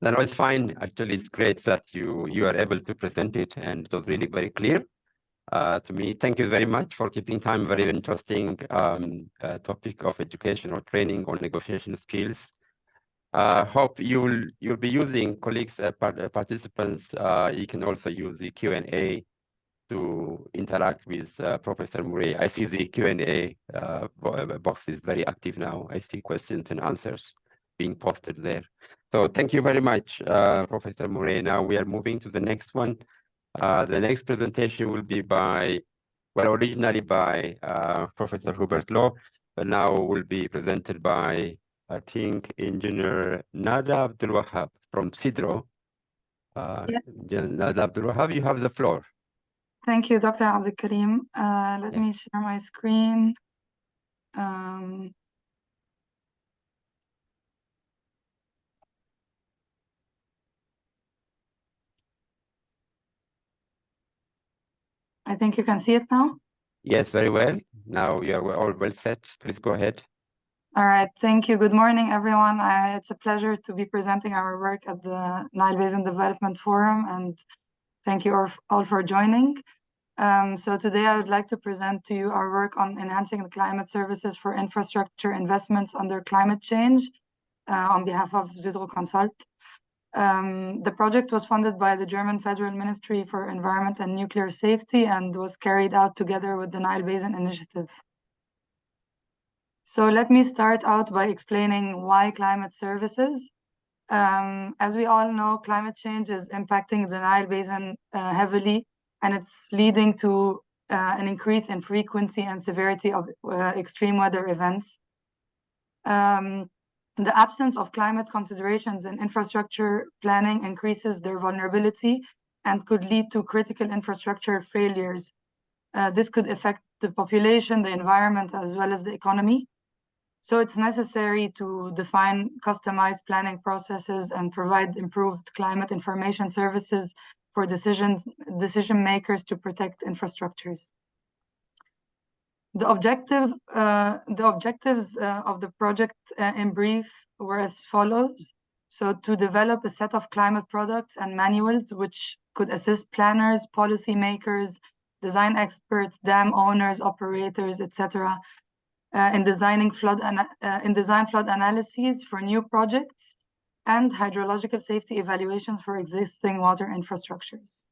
No, it's fine. Actually, it's great that you are able to present it, and it was really very clear to me. Thank you very much for keeping time. Very interesting topic of education or training on negotiation skills. Hope you'll be using, colleagues, participants. You can also use the Q&A to interact with Professor Murray. I see the Q&A box is very active now. I see questions and answers being posted there. So thank you very much, Professor Murray. Now we are moving to the next one. The next presentation will be originally by Professor Hubert Law, but now will be presented by, I think, Engineer Nada Abdul Wahab from CIDRO. Yes. Nada Abdul Wahab, you have the floor. Thank you, Dr. Abdul Karim. Let Yeah. me share my screen. I think you can see it now. Yes, very well. Now you are all well set. Please go ahead. All right, thank you. Good morning, everyone. It's a pleasure to be presenting our work at the Nile Basin Development Forum, and thank you all for joining. So today I would like to present to you our work on enhancing the climate services for infrastructure investments under climate change on behalf of Zudro Consult. The project was funded by the German Federal Ministry for Environment and Nuclear Safety and was carried out together with the Nile Basin Initiative. So let me start out by explaining why climate services. As we all know, climate change is impacting the Nile Basin heavily, and it's leading to an increase in frequency and severity of extreme weather events. The absence of climate considerations in infrastructure planning increases their vulnerability and could lead to critical infrastructure failures. This could affect the population, the environment, as well as the economy. So it's necessary to define customized planning processes and provide improved climate information services for decision makers to protect infrastructures. The objectives of the project in brief were as follows. So to develop a set of climate products and manuals which could assist planners, policymakers, design experts, dam owners, operators, etc. In design flood analyses for new projects and hydrological safety evaluations for existing water infrastructures.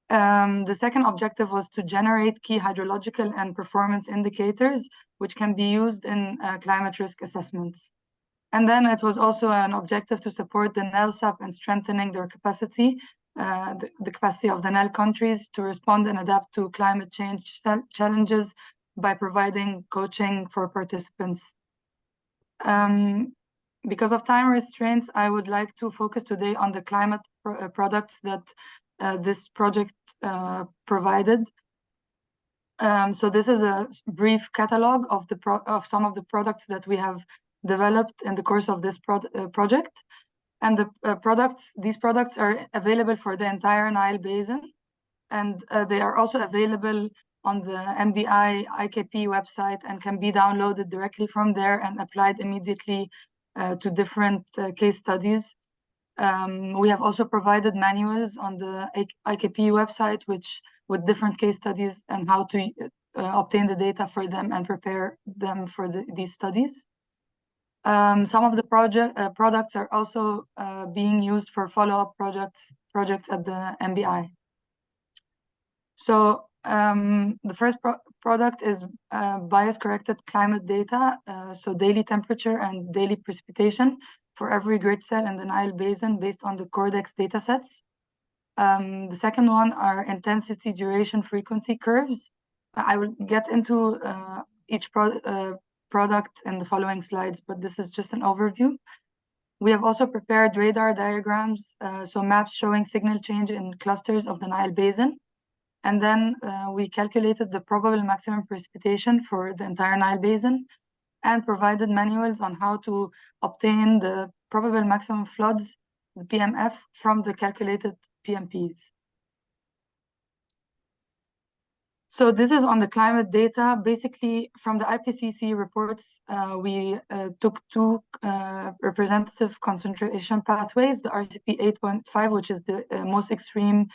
The second objective was to generate key hydrological and performance indicators, which can be used in climate risk assessments. And then it was also an objective to support the NELSAP in strengthening their capacity the capacity of the Nile countries to respond and adapt to climate change challenges by providing coaching for participants. Because of time restraints, I would like to focus today on the climate products that this project provided. So this is a brief catalog of some of the products that we have developed in the course of this project. And these products are available for the entire Nile Basin. And they are also available on the NBI IKP website and can be downloaded directly from there and applied immediately to different case studies. We have also provided manuals on the IKP website, with different case studies and how to obtain the data for them and prepare them for these studies. Some of the products are also being used for follow-up projects at the NBI. So the first product is bias-corrected climate data, so daily temperature and daily precipitation for every grid cell in the Nile Basin based on the Cordex datasets. The second one are intensity, duration, frequency curves. I will get into each product in the following slides, but this is just an overview. We have also prepared radar diagrams, so maps showing signal change in clusters of the Nile Basin. And then we calculated the probable maximum precipitation for the entire Nile Basin and provided manuals on how to obtain the probable maximum floods, the PMF, from the calculated PMPs. So this is on the climate data. Basically, from the IPCC reports, we took two representative concentration pathways, the RCP 8.5, which is the most extreme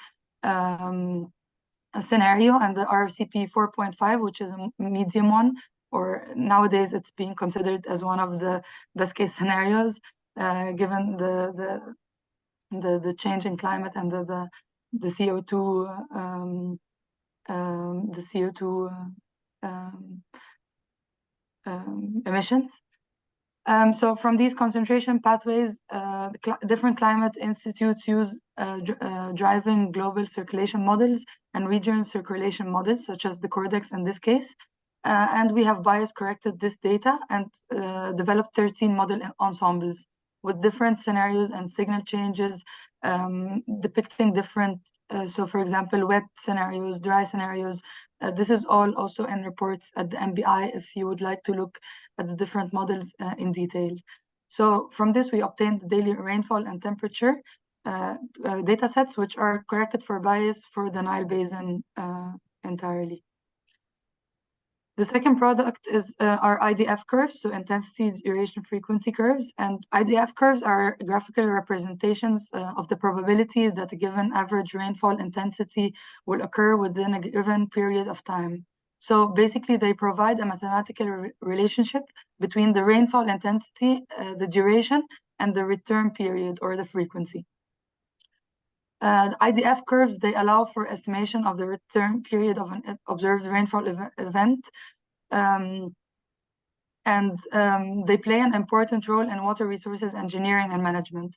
scenario, and the RCP 4.5, which is a medium one, or nowadays it's being considered as one of the best case scenarios, given the change in climate and the CO2 emissions. So from these concentration pathways, different climate institutes use driving global circulation models and regional circulation models, such as the Cordex in this case. And we have bias corrected this data and developed 13 model ensembles with different scenarios and signal changes depicting different, so for example, wet scenarios, dry scenarios. This is all also in reports at the NBI if you would like to look at the different models in detail. So from this, we obtained the daily rainfall and temperature data sets, which are corrected for bias for the Nile Basin entirely. The second product is our IDF curves, so intensity, duration, frequency curves. And IDF curves are graphical representations of the probability that a given average rainfall intensity will occur within a given period of time. So basically, they provide a mathematical relationship between the rainfall intensity, the duration, and the return period or the frequency. The IDF curves, they allow for estimation of the return period of an observed rainfall event. They play an important role in water resources engineering and management.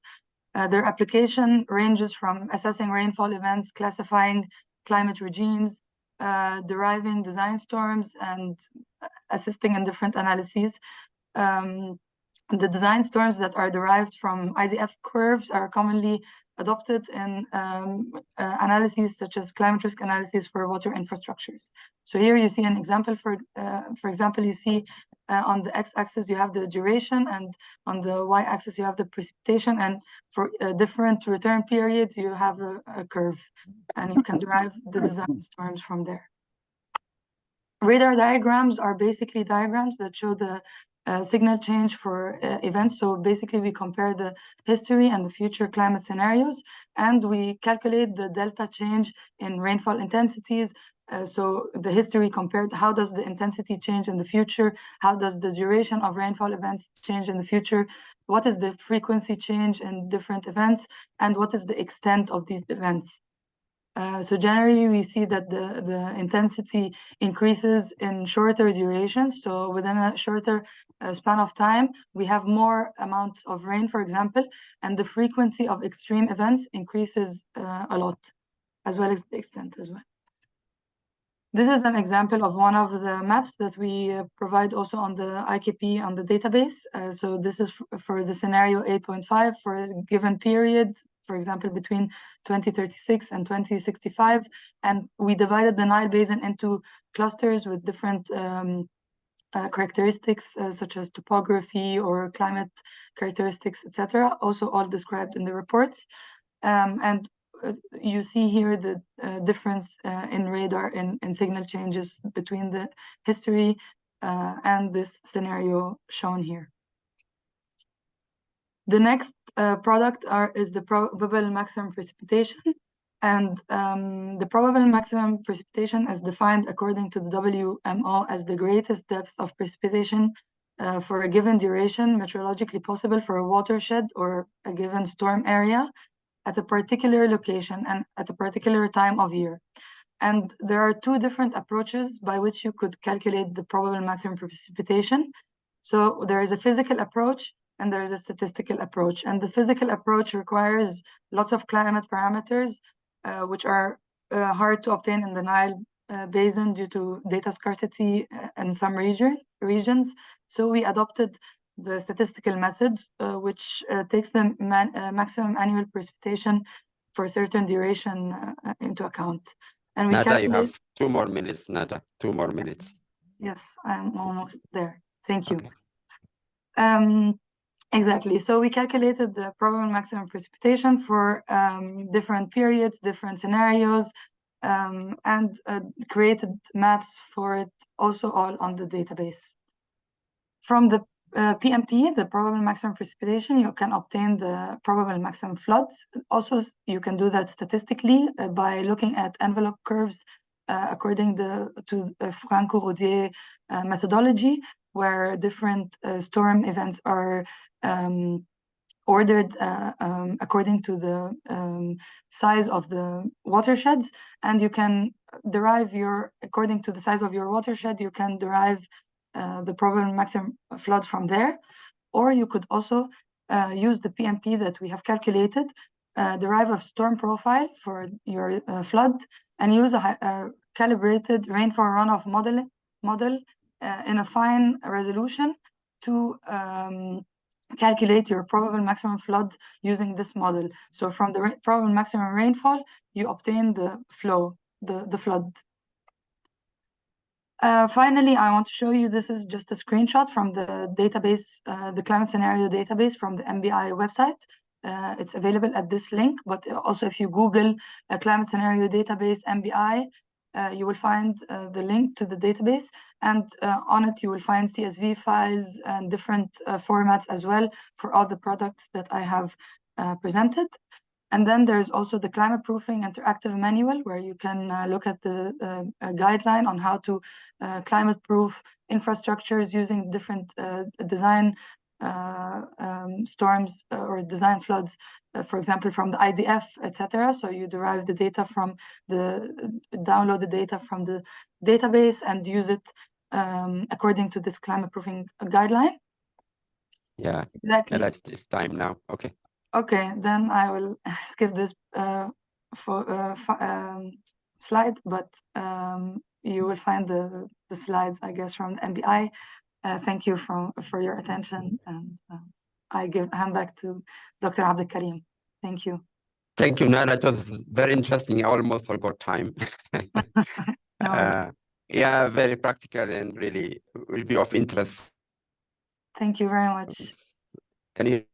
Their application ranges from assessing rainfall events, classifying climate regimes, deriving design storms, and assisting in different analyses. The design storms that are derived from IDF curves are commonly adopted in analyses such as climate risk analysis for water infrastructures. So here you see an example. For example, you see on the x-axis you have the duration, and on the y-axis you have the precipitation, and for different return periods you have a curve, and you can derive the design storms from there. Radar diagrams are basically diagrams that show the signal change for events. So basically we compare the history and the future climate scenarios, and we calculate the delta change in rainfall intensities. So the history compared, how does the intensity change in the future? How does the duration of rainfall events change in the future? What is the frequency change in different events? And what is the extent of these events? So generally, we see that the intensity increases in shorter durations. So within a shorter span of time, we have more amounts of rain, for example, and the frequency of extreme events increases a lot, as well as the extent as well. This is an example of one of the maps that we provide also on the IKP on the database. So this is for the scenario 8.5 for a given period, for example, between 2036 and 2065. And we divided the Nile Basin into clusters with different characteristics such as topography or climate characteristics, etc. Also all described in the reports. And you see here the difference in radar and signal changes between the history and this scenario shown here. The next product is the probable maximum precipitation. And the probable maximum precipitation is defined according to the WMO as the greatest depth of precipitation for a given duration meteorologically possible for a watershed or a given storm area at a particular location and at a particular time of year. And there are two different approaches by which you could calculate the probable maximum precipitation. So there is a physical approach and there is a statistical approach. And the physical approach requires lots of climate parameters, which are hard to obtain in the Nile Basin due to data scarcity in some regions. So we adopted the statistical method, which takes the maximum annual precipitation for a certain duration into account. And we Nada, you have 2 more minutes, Nada, 2 more minutes. Yes, I'm almost there. Thank you. Okay. Exactly. So we calculated the probable maximum precipitation for different periods, different scenarios, and created maps for it also all on the database. From the PMP, the probable maximum precipitation, you can obtain the probable maximum floods. Also, you can do that statistically by looking at envelope curves according to Franco-Rodier methodology, where different storm events are ordered according to the size of the watersheds, and you can derive according to the size of your watershed, you can derive the probable maximum flood from there. Or you could also use the PMP that we have calculated, derive a storm profile for your flood, and use a calibrated rainfall runoff model in a fine resolution to calculate your probable maximum flood using this model. So from the probable maximum rainfall, you obtain the flow, the flood. Finally, I want to show you, this is just a screenshot from the database, the climate scenario database from the NBI website. It's available at this link, but also if you Google a climate scenario database NBI, you will find the link to the database, and on it you will find CSV files and different formats as well for all the products that I have presented. And then there's also the climate proofing interactive manual, where you can look at the guideline on how to climate proof infrastructures using different design storms or design floods, for example, from the IDF, etc. So you derive the data from download the data from the database and use it according to this climate proofing guideline. Yeah, exactly. Yeah, it's time now. Okay. Okay, then I will skip this slide, but you will find the slides, I guess, from the NBI. Thank you for your attention, and I hand back to Dr. Abdul Karim. Thank you. Thank you, Nara. It was very interesting. I almost forgot time. Yeah, very practical and really will be of interest. Thank you very much. Can you?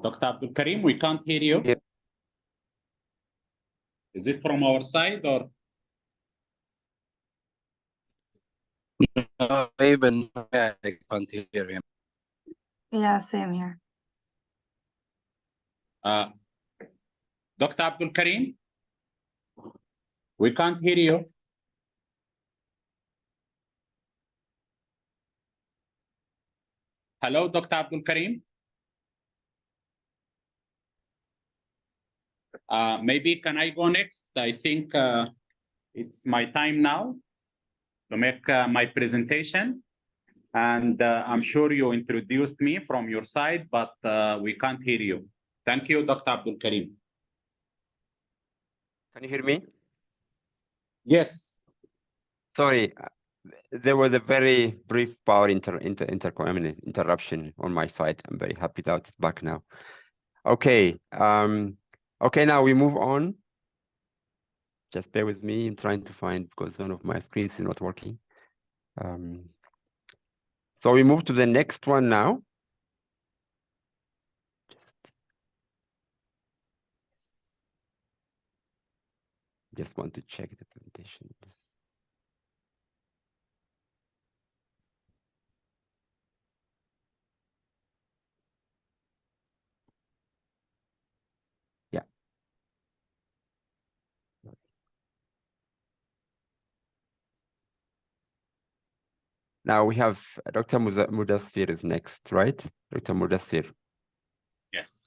Dr. Abdul Karim, we can't hear you. Yeah. Is it from our side or? Even I can't hear him. Yeah, same here. Dr. Abdul Karim, we can't hear you. Hello, Dr. Abdul Karim. Maybe can I go next? I think it's my time now to make my presentation. And I'm sure you introduced me from your side, but we can't hear you. Thank you, Dr. Abdul Karim. Can you hear me? Yes. Sorry, there was a very brief power interruption on my side. I'm very happy that it's back now. Okay. Okay, now we move on. Just bear with me. I'm trying to find because one of my screens is not working. So we move to the next one now. Just want to check the presentation. Yeah. Now we have Dr. Mudassir is next, right? Dr. Mudassir. Yes.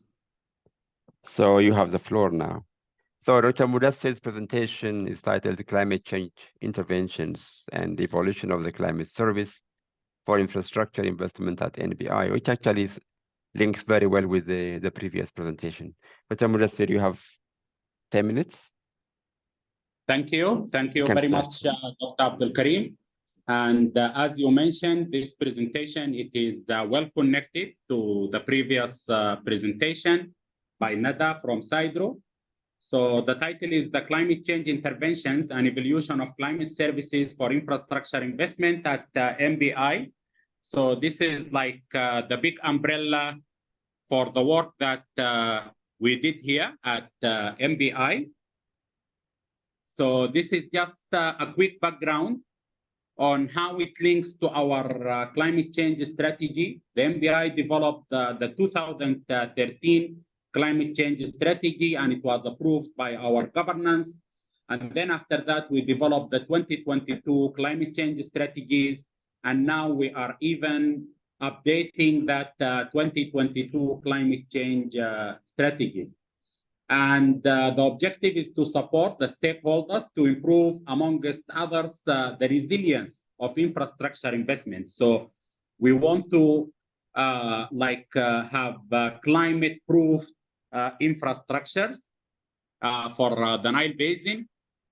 So you have the floor now. So Dr. Mudassir's presentation is titled Climate Change Interventions and Evolution of the Climate Service for Infrastructure Investment at NBI, which actually links very well with the previous presentation. Dr. Mudassir, you have 10 minutes. Thank you. Thank you very much, Dr. Abdul Karim. And as you mentioned, this presentation, it is well connected to the previous presentation by Nada from Sidro. So the title is the Climate Change Interventions and Evolution of Climate Services for Infrastructure Investment at NBI. So this is like the big umbrella for the work that we did here at NBI. So this is just a quick background on how it links to our climate change strategy. The NBI developed the 2013 climate change strategy, and it was approved by our governance. And then after that, we developed the 2022 climate change strategies. And now we are even updating that 2022 climate change strategies. And the objective is to support the stakeholders to improve, amongst others, the resilience of infrastructure investment. So we want to have climate-proof infrastructures for the Nile Basin.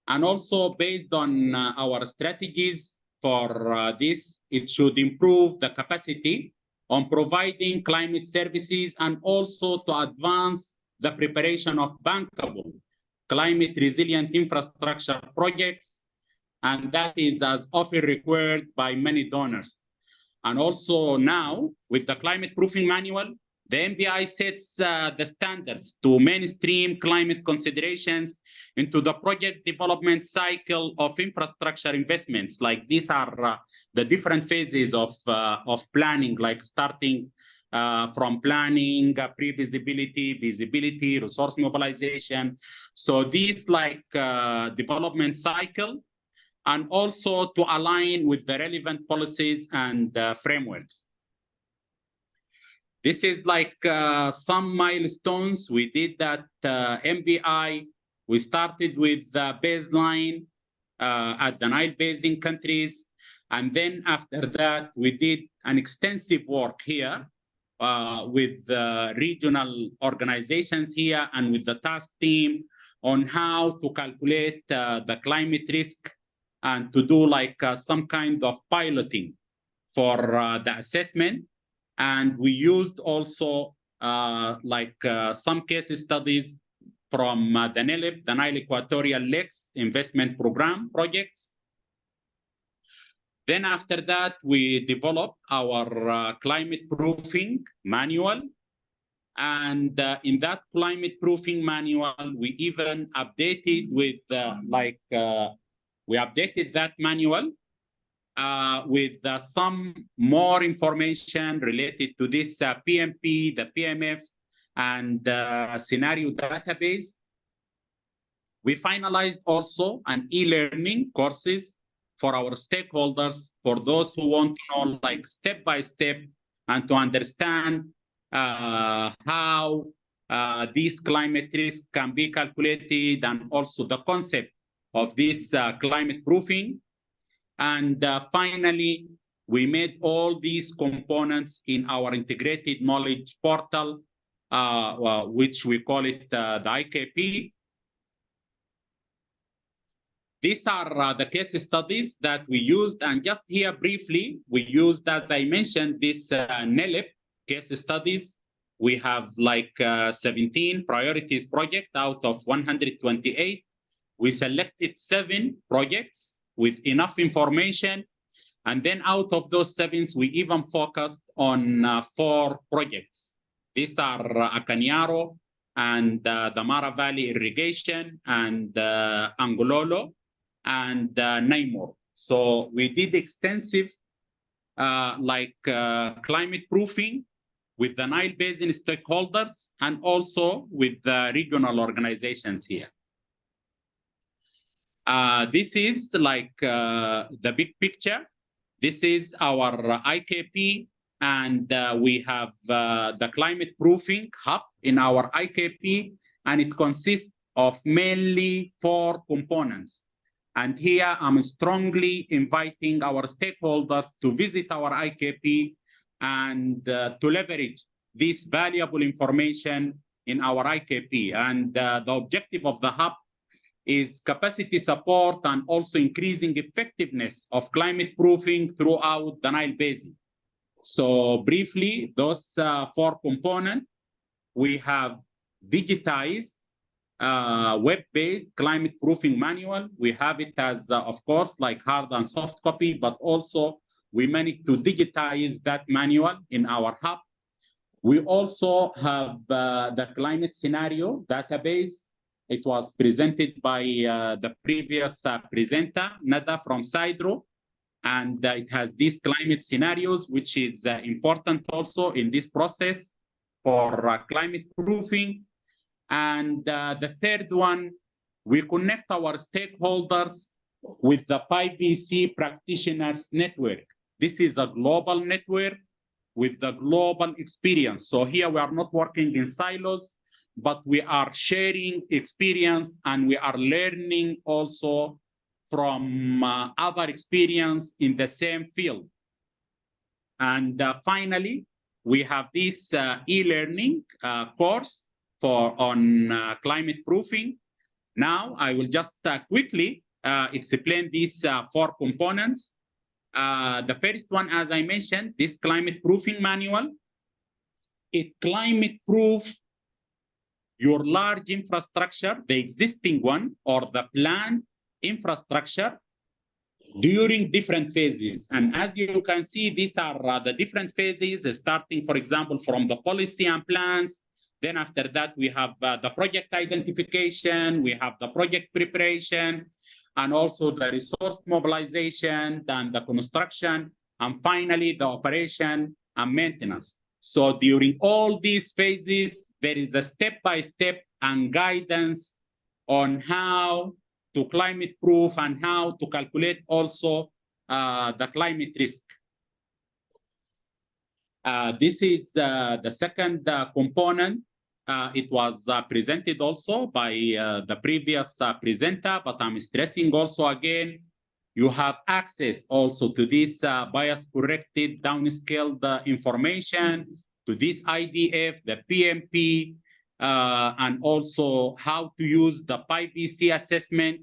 And also based on our strategies for this, it should improve the capacity on providing climate services and also to advance the preparation of bankable climate resilient infrastructure projects. And that is as often required by many donors. And also now with the climate proofing manual, the NBI sets the standards to mainstream climate considerations into the project development cycle of infrastructure investments. Like these are the different phases of planning, like starting from planning, pre-visibility, visibility, resource mobilization. So these development cycle, and also to align with the relevant policies and frameworks. This is some milestones we did at NBI. We started with the baseline at the Nile Basin countries. And then after that, we did an extensive work here with the regional organizations here and with the task team on how to calculate the climate risk and to do some kind of piloting for the assessment. And we used also some case studies from the NELIP, the Nile Equatorial Lakes Investment Program projects. Then after that, we developed our climate proofing manual. And in that climate proofing manual, we even updated with we updated that manual with some more information related to this PMP, the PMF, and scenario database. We finalized also an e-learning courses for our stakeholders, for those who want to know like step by step and to understand how these climate risks can be calculated, and also the concept of this climate proofing. And finally, we made all these components in our integrated knowledge portal, which we call it the IKP. These are the case studies that we used, and just here briefly, we used, as I mentioned, this NELIP case studies. We have like 17 priorities project out of 128. We selected 7 projects with enough information, and then out of those 7, we even focused on 4 projects. These are Acaniaro and the Mara Valley Irrigation and Angololo and Naimor. So we did extensive climate proofing with the Nile Basin stakeholders and also with the regional organizations here. This is like the big picture. This is our IKP, and we have the climate proofing hub in our IKP, and it consists of mainly 4 components. And here I'm strongly inviting our stakeholders to visit our IKP and to leverage this valuable information in our IKP. And the objective of the hub is capacity support and also increasing effectiveness of climate proofing throughout the Nile Basin. So briefly, those 4 components, we have digitized web-based climate proofing manual. We have it as, of course, like hard and soft copy, but also we managed to digitize that manual in our hub. We also have the climate scenario database. It was presented by the previous presenter, Nada from Sidro, and it has these climate scenarios, which is important also in this process for climate proofing. And the third one, we connect our stakeholders with the PIVC practitioners network. This is a global network with the global experience. So here we are not working in silos, but we are sharing experience and we are learning also from other experience in the same field. And finally, we have this e-learning course on climate proofing. Now I will just quickly explain these 4 components. The first one, as I mentioned, this climate proofing manual. It climate proof your large infrastructure, the existing one or the planned infrastructure during different phases. And as you can see, these are the different phases, starting, for example, from the policy and plans. Then after that, we have the project identification, we have the project preparation, and also the resource mobilization, then the construction, and finally the operation and maintenance. So during all these phases, there is a step-by-step and guidance on how to climate proof and how to calculate also the climate risk. This is the second component. It was presented also by the previous presenter, but I'm stressing also again, you have access also to this bias-corrected downscaled information, to this IDF, the PMP, and also how to use the PIVC assessment.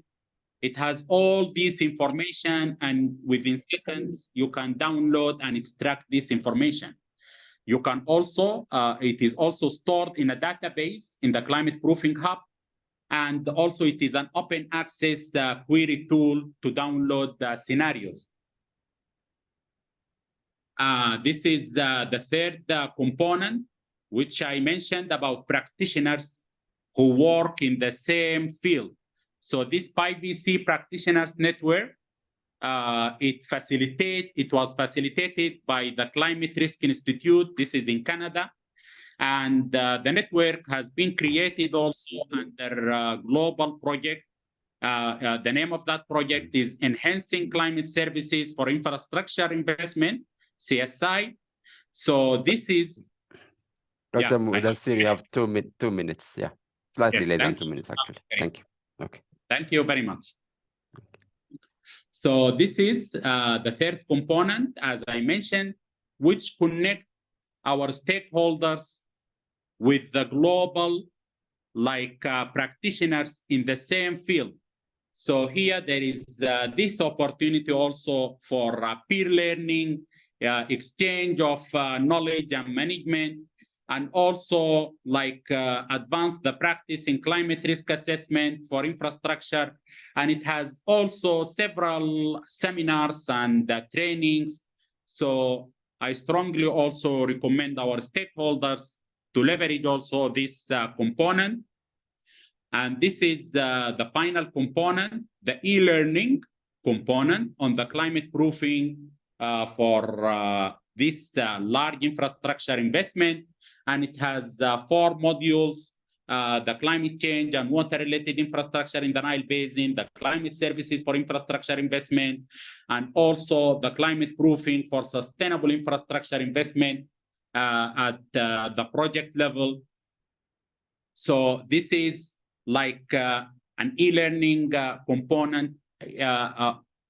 It has all this information, and within seconds, you can download and extract this information. You can also, it is also stored in a database in the Climate Proofing Hub, and also it is an open access query tool to download the scenarios. This is the third component, which I mentioned about practitioners who work in the same field. So this PIVC practitioners network, it was facilitated by the Climate Risk Institute. This is in Canada. And the network has been created also under a global project. The name of that project is Enhancing Climate Services for Infrastructure Investment, CSI. So this is... Dr. Mudassir, you have 2 minutes. Yeah, slightly Yes, less than thank 2 minutes, actually. Okay. Thank you. Okay. Thank you very much. So this is the third component, as I mentioned, which connect our stakeholders with the global, practitioners in the same field. So here there is this opportunity also for peer learning, exchange of knowledge and management, and also advance the practice in climate risk assessment for infrastructure. And it has also several seminars and trainings. So I strongly also recommend our stakeholders to leverage also this component. And this is the final component, the e-learning component on the climate proofing for this large infrastructure investment. And it has 4 modules, the climate change and water-related infrastructure in the Nile Basin, the climate services for infrastructure investment, and also the climate proofing for sustainable infrastructure investment at the project level. So this is an e-learning component.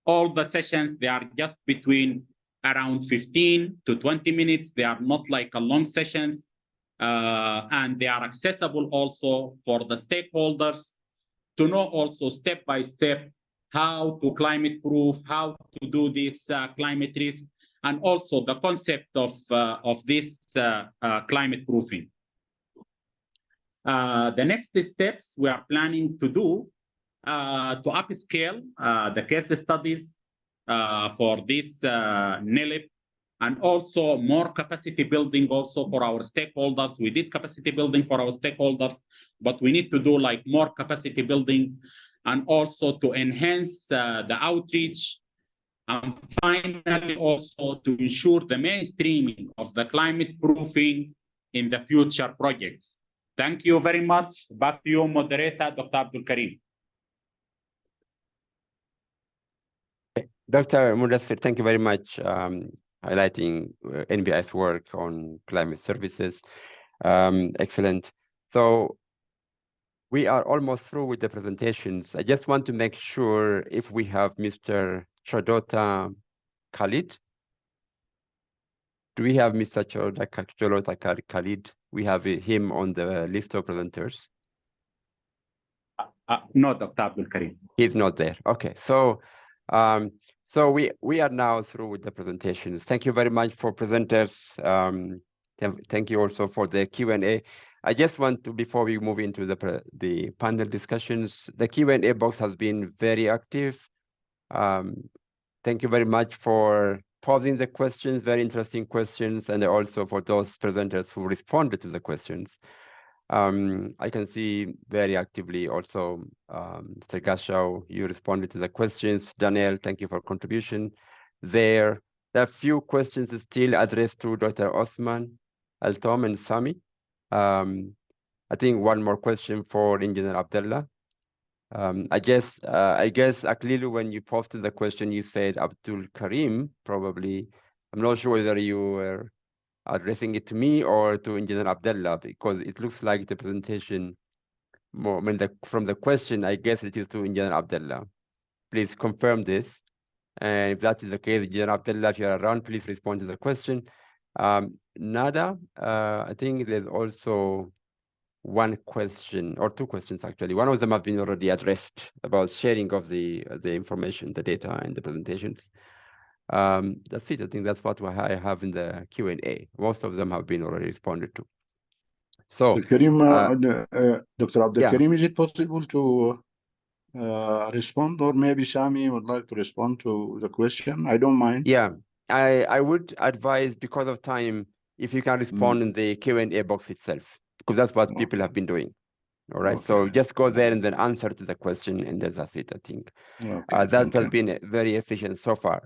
All the sessions, they are just between around 15 to 20 minutes. They are not long sessions. And they are accessible also for the stakeholders to know also step by step how to climate proof, how to do this climate risk, and also the concept of this climate proofing. The next steps we are planning to do to upscale the case studies for this NELIP, and also more capacity building also for our stakeholders. We did capacity building for our stakeholders, but we need to do more capacity building, and also to enhance the outreach, and finally also to ensure the mainstreaming of the climate proofing in the future projects. Thank you very much. Back to you, moderator, Dr. Abdul Karim. Dr. Mudassir, thank you very much, highlighting NBI's work on climate services. Excellent. So we are almost through with the presentations. I just want to make sure if we have Mr. Chodota Khalid. Do we have Mr. Chodota Khalid? We have him on the list of presenters. No, Dr. Abdul Karim. He's not there. Okay, so so we are now through with the presentations. Thank you very much for presenters. Thank you also for the Q&A. I just want to, before we move into the panel discussions, the Q&A box has been very active. Thank you very much for posing the questions, very interesting questions, and also for those presenters who responded to the questions. I can see very actively also, Mr. Gashaw, you responded to the questions. Daniel, thank you for contribution there. There are a few questions still addressed to Dr. Osman, Altom, and Sami. I think one more question for Engineer Abdullah. I guess Aklilu, when you posted the question, you said Abdul Karim, probably. I'm not sure whether you were addressing it to me or to Engineer Abdullah, because it looks like the presentation more, from the question, I guess it is to Engineer Abdullah. Please confirm this. And if that is the case, Engineer Abdullah, if you're around, please respond to the question. Nada, I think there's also one question or 2 questions actually. One of them have been already addressed about sharing of the information, the data, and the presentations. That's it. I think that's what I have in the Q&A. Most of them have been already responded to. So, Karim, Dr. Abdul yeah. Karim, is it possible to respond, or maybe Sami would like to respond to the question? I don't mind. Yeah, I would advise, because of time, if you can respond in the Q&A box itself, because that's what people have been doing. All right, so just go there and then answer to the question, and then that's it, I think. That has been very efficient so far.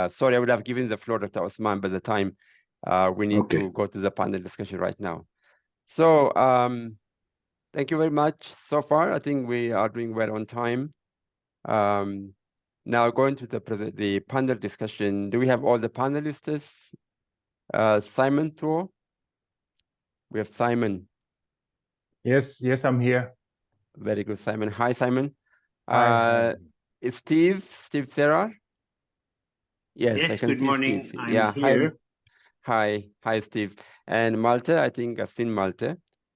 Sorry, I would have given the floor to Dr. Osman by the time we need to go to the panel discussion right now. So thank you very much so far. I think we are doing well on time. Now going to the panel discussion. Do we have all the panelists? Simon too? We have Simon. Yes, I'm here. Very good, Simon. Hi, Simon. Hi. Is Steve Serrar? Yes, I Yes, can good see morning. Steve. I'm Yeah, here. hi, Steve. And Malte, I think I've seen Malte.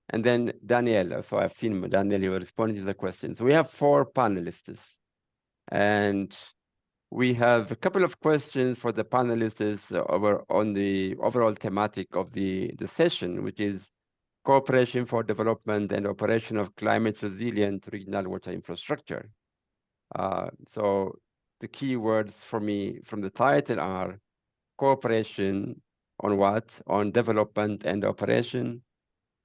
And then Daniel, so I've seen Daniel, you were responding to the questions. We have 4 panelists. And we have a couple of questions for the panelists on the overall thematic of the session, which is cooperation for development and operation of climate resilient regional water infrastructure. So the key words for me from the title are cooperation on what? On development and operation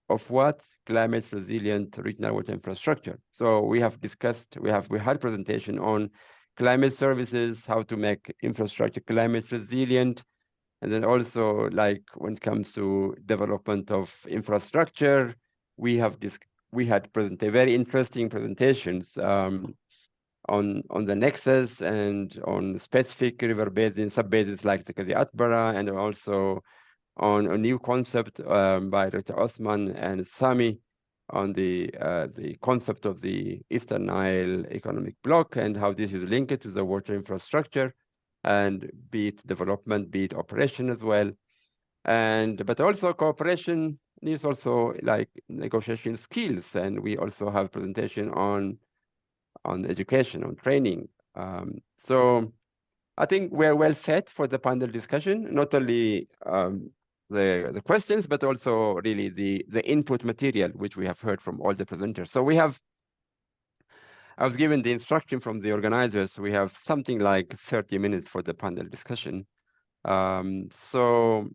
of what? Climate resilient regional water infrastructure. So we have discussed, we had presentation on climate services, how to make infrastructure climate resilient, and then also like when it comes to development of infrastructure, we had very interesting presentations on the nexus and on specific river basins, sub-basins like the Atbara, and also on a new concept by Dr. Osman and Sami on the concept of the Eastern Nile economic bloc and how this is linked to the water infrastructure, and be it development, be it operation as well. But also cooperation needs also like negotiation skills, and we also have presentation on education, on training. So I think we're well set for the panel discussion, not only the questions, but also really the input material, which we have heard from all the presenters. So I was given the instruction from the organizers, we have something like 30 minutes for the panel discussion. So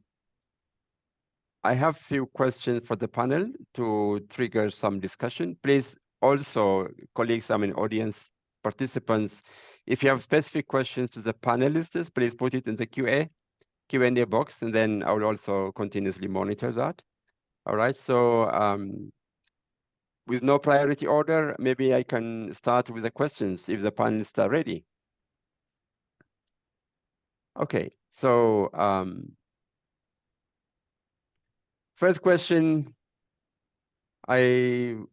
I have few questions for the panel to trigger some discussion. Please also, colleagues, audience participants, if you have specific questions to the panelists, please put it in the Q&A box, and then I will also continuously monitor that. All right, so with no priority order, maybe I can start with the questions if the panelists are ready. Okay, so first question, I'm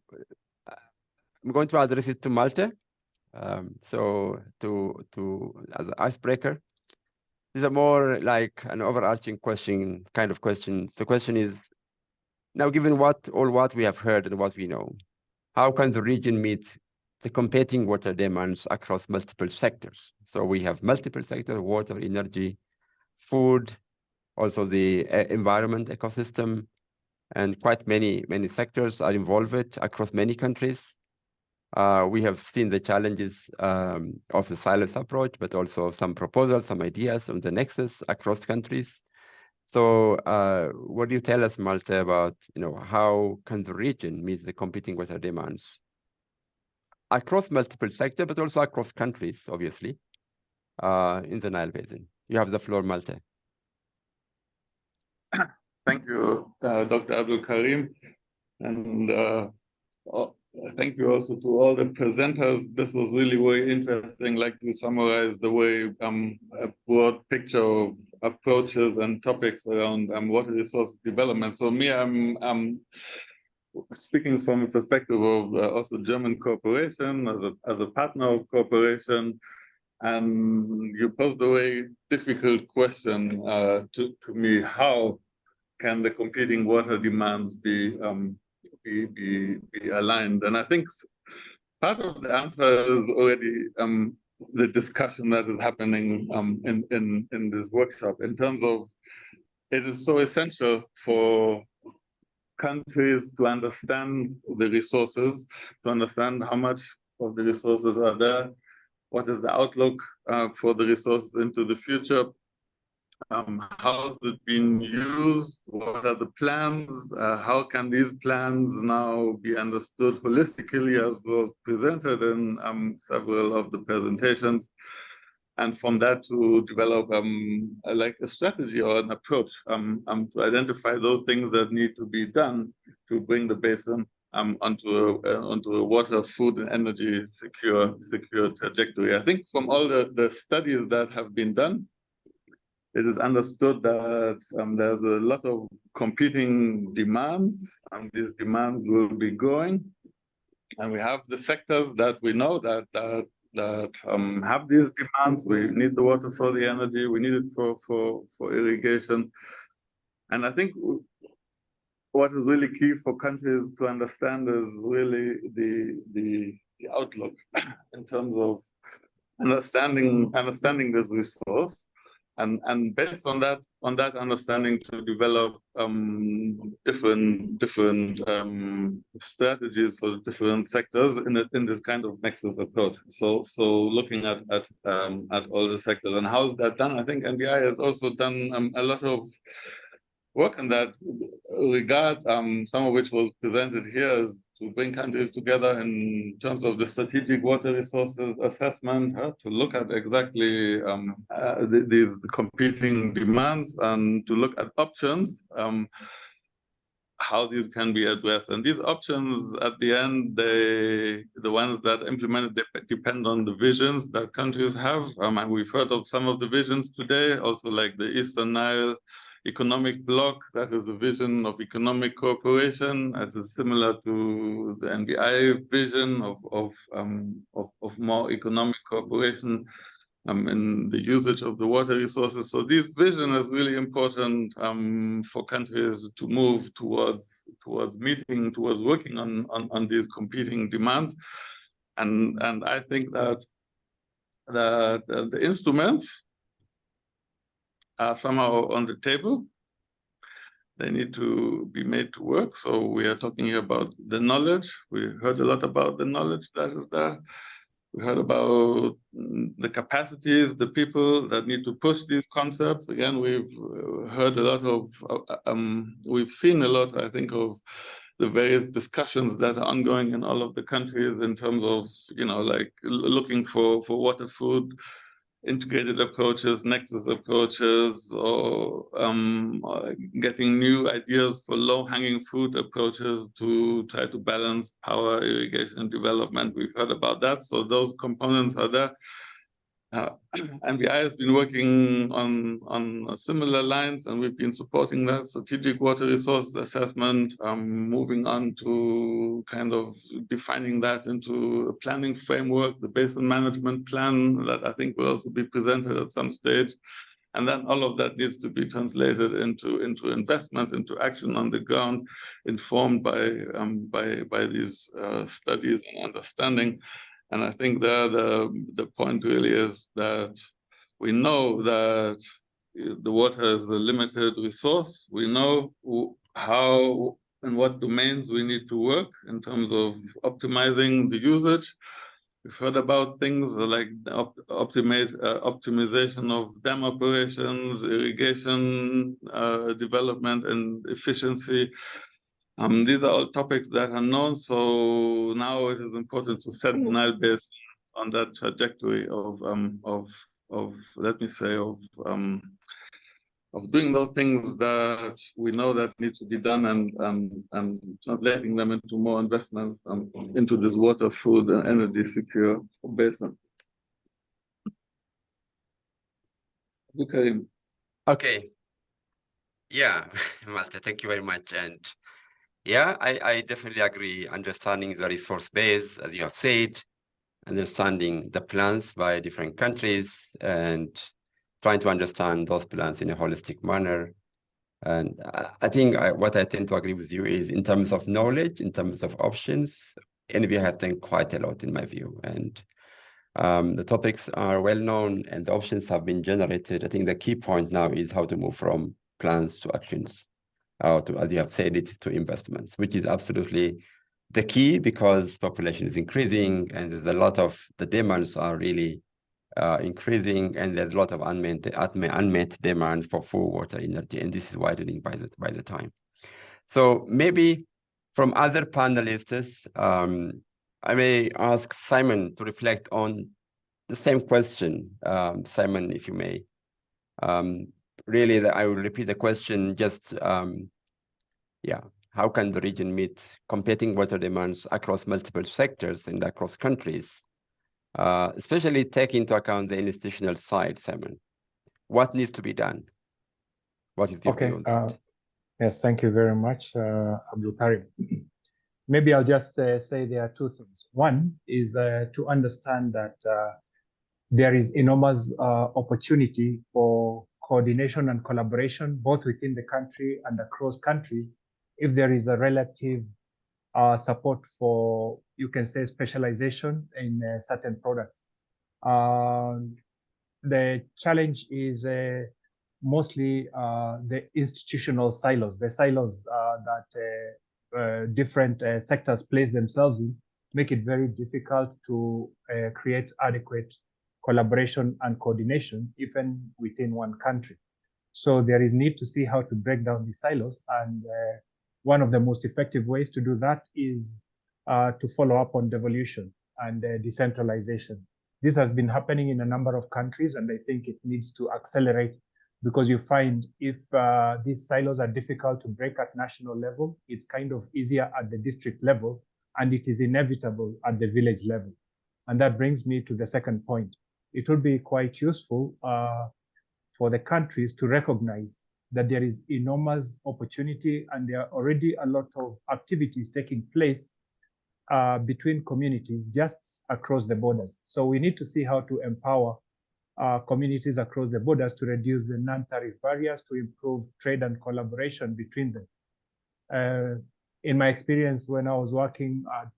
going to address it to Malte. So as an icebreaker, these are more like an overarching question, kind of question. The question is, now given what we have heard and what we know, how can the region meet the competing water demands across multiple sectors? So we have multiple sectors: water, energy, food, also the environment, ecosystem, and quite many sectors are involved across many countries. We have seen the challenges of the silence approach, but also some proposals, some ideas on the nexus across countries. So what do you tell us, Malte, about how can the region meet the competing water demands across multiple sectors, but also across countries, obviously, in the Nile Basin? You have the floor, Malte. Thank you, Dr. Abdul Karim, and thank you also to all the presenters. This was really very interesting, like you summarized the way a broad picture of approaches and topics around water resource development. So me, I'm speaking from a perspective of also German cooperation as a partner of cooperation. And you posed a very difficult question to me: how can the competing water demands be aligned? And I think part of the answer is already the discussion that is happening in this workshop, in terms of it is so essential for countries to understand the resources, to understand how much of the resources are there, what is the outlook for the resources into the future, how is it being used, what are the plans, how can these plans now be understood holistically, as was presented in several of the presentations, and from that to develop like a strategy or an approach to identify those things that need to be done bring the basin onto a water, food, and energy secure trajectory. I think from all the studies that have been done, it is understood that there's a lot of competing demands, and these demands will be growing. And we have the sectors that we know that have these demands. We need the water for the energy. We need it for irrigation. And I think what is really key for countries to understand is really the outlook in terms of understanding this resource, and based on that understanding to develop different strategies for different sectors in this kind of nexus approach. So looking at all the sectors, and how is that done? I think NBI has also done a lot of work in that regard, some of which was presented here, is to bring countries together in terms of the strategic water resources assessment, to look at exactly these competing demands, and to look at options, how these can be addressed. And these options, at the end, the ones that implement it, depend on the visions that countries have. And we've heard of some of the visions today, also like the Eastern Nile economic bloc. That is a vision of economic cooperation. That is similar to the NBI vision of more economic cooperation in the usage of the water resources. So this vision is really important for countries to move towards working on these competing demands. And I think that the instruments are somehow on the table. They need to be made to work. So we are talking here about the knowledge. We heard a lot about the knowledge that is there. We heard about the capacities, the people that need to push these concepts. Again, we've heard a lot of, we've seen a lot, I think, of the various discussions that are ongoing in all of the countries in terms of, like looking for water, food, integrated approaches, nexus approaches, or getting new ideas for low-hanging fruit approaches to try to balance power, irrigation, development. We've heard about that. So those components are there. NBI has been working on similar lines, and we've been supporting that strategic water resource assessment, moving on to kind of defining that into a planning framework, the basin management plan that I think will also be presented at some stage. And then all of that needs to be translated into investments, into action on the ground, informed by these studies and understanding. And I think the point really is that we know that the water is a limited resource. We know how and what domains we need to work in terms of optimizing the usage. We've heard about things like optimization of dam operations, irrigation development, and efficiency. These are all topics that are known, so now it is important to set the Nile Basin on that trajectory of let me say, of doing those things that we know that need to be done, and translating them into more investments into this water, food, and energy secure basin. Okay. Yeah, Malte, thank you very much. And yeah, I definitely agree. Understanding the resource base, as you have said, understanding the plans by different countries, and trying to understand those plans in a holistic manner. And I think what I tend to agree with you is in terms of knowledge, in terms of options, NBI has done quite a lot in my view. And the topics are well known and the options have been generated. I think the key point now is how to move from plans to actions, to, as you have said it, to investments, which is absolutely the key, because population is increasing and there's a lot of the demands are really increasing, and there's a lot of unmet demands for food, water, energy, and this is widening by the time. So maybe from other panelists, I may ask Simon to reflect on the same question. Simon, if you may. Really, I will repeat the question. Just yeah, how can the region meet competing water demands across multiple sectors and across countries, especially take into account the institutional side, Simon? What needs to be done? What is your view on that? Yes, thank you very much, Abdul Karim. Maybe I'll just say there are two things. One is to understand that there is enormous opportunity for coordination and collaboration, both within the country and across countries, if there is a relative support for, you can say, specialization in certain products. The challenge is mostly the institutional silos, the silos that different sectors place themselves in, make it very difficult to create adequate collaboration and coordination, even within one country. So there is need to see how to break down the silos. And one of the most effective ways to do that is to follow up on devolution and decentralization. This has been happening in a number of countries, and I think it needs to accelerate, because you find if these silos are difficult to break at national level, it's kind of easier at the district level, and it is inevitable at the village level. And that brings me to the second point. It would be quite useful for the countries to recognize that there is enormous opportunity, and there are already a lot of activities taking place between communities just across the borders. So we need to see how to empower communities across the borders to reduce the non-tariff barriers, to improve trade and collaboration between them. In my experience, when I was working at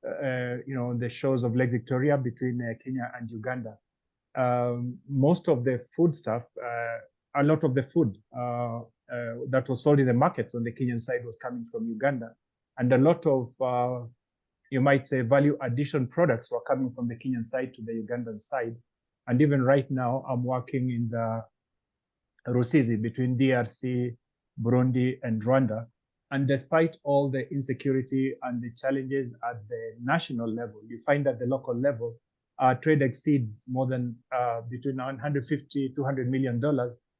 the shores of Lake Victoria between Kenya and Uganda, most of the food stuff, a lot of the food that was sold in the markets on the Kenyan side was coming from Uganda. And a lot of, you might say, value addition products were coming from the Kenyan side to the Ugandan side. And even right now, I'm working in the Rusizi between DRC, Burundi, and Rwanda. And despite all the insecurity and the challenges at the national level, you find at the local level, trade exceeds more than between $150, $200 million,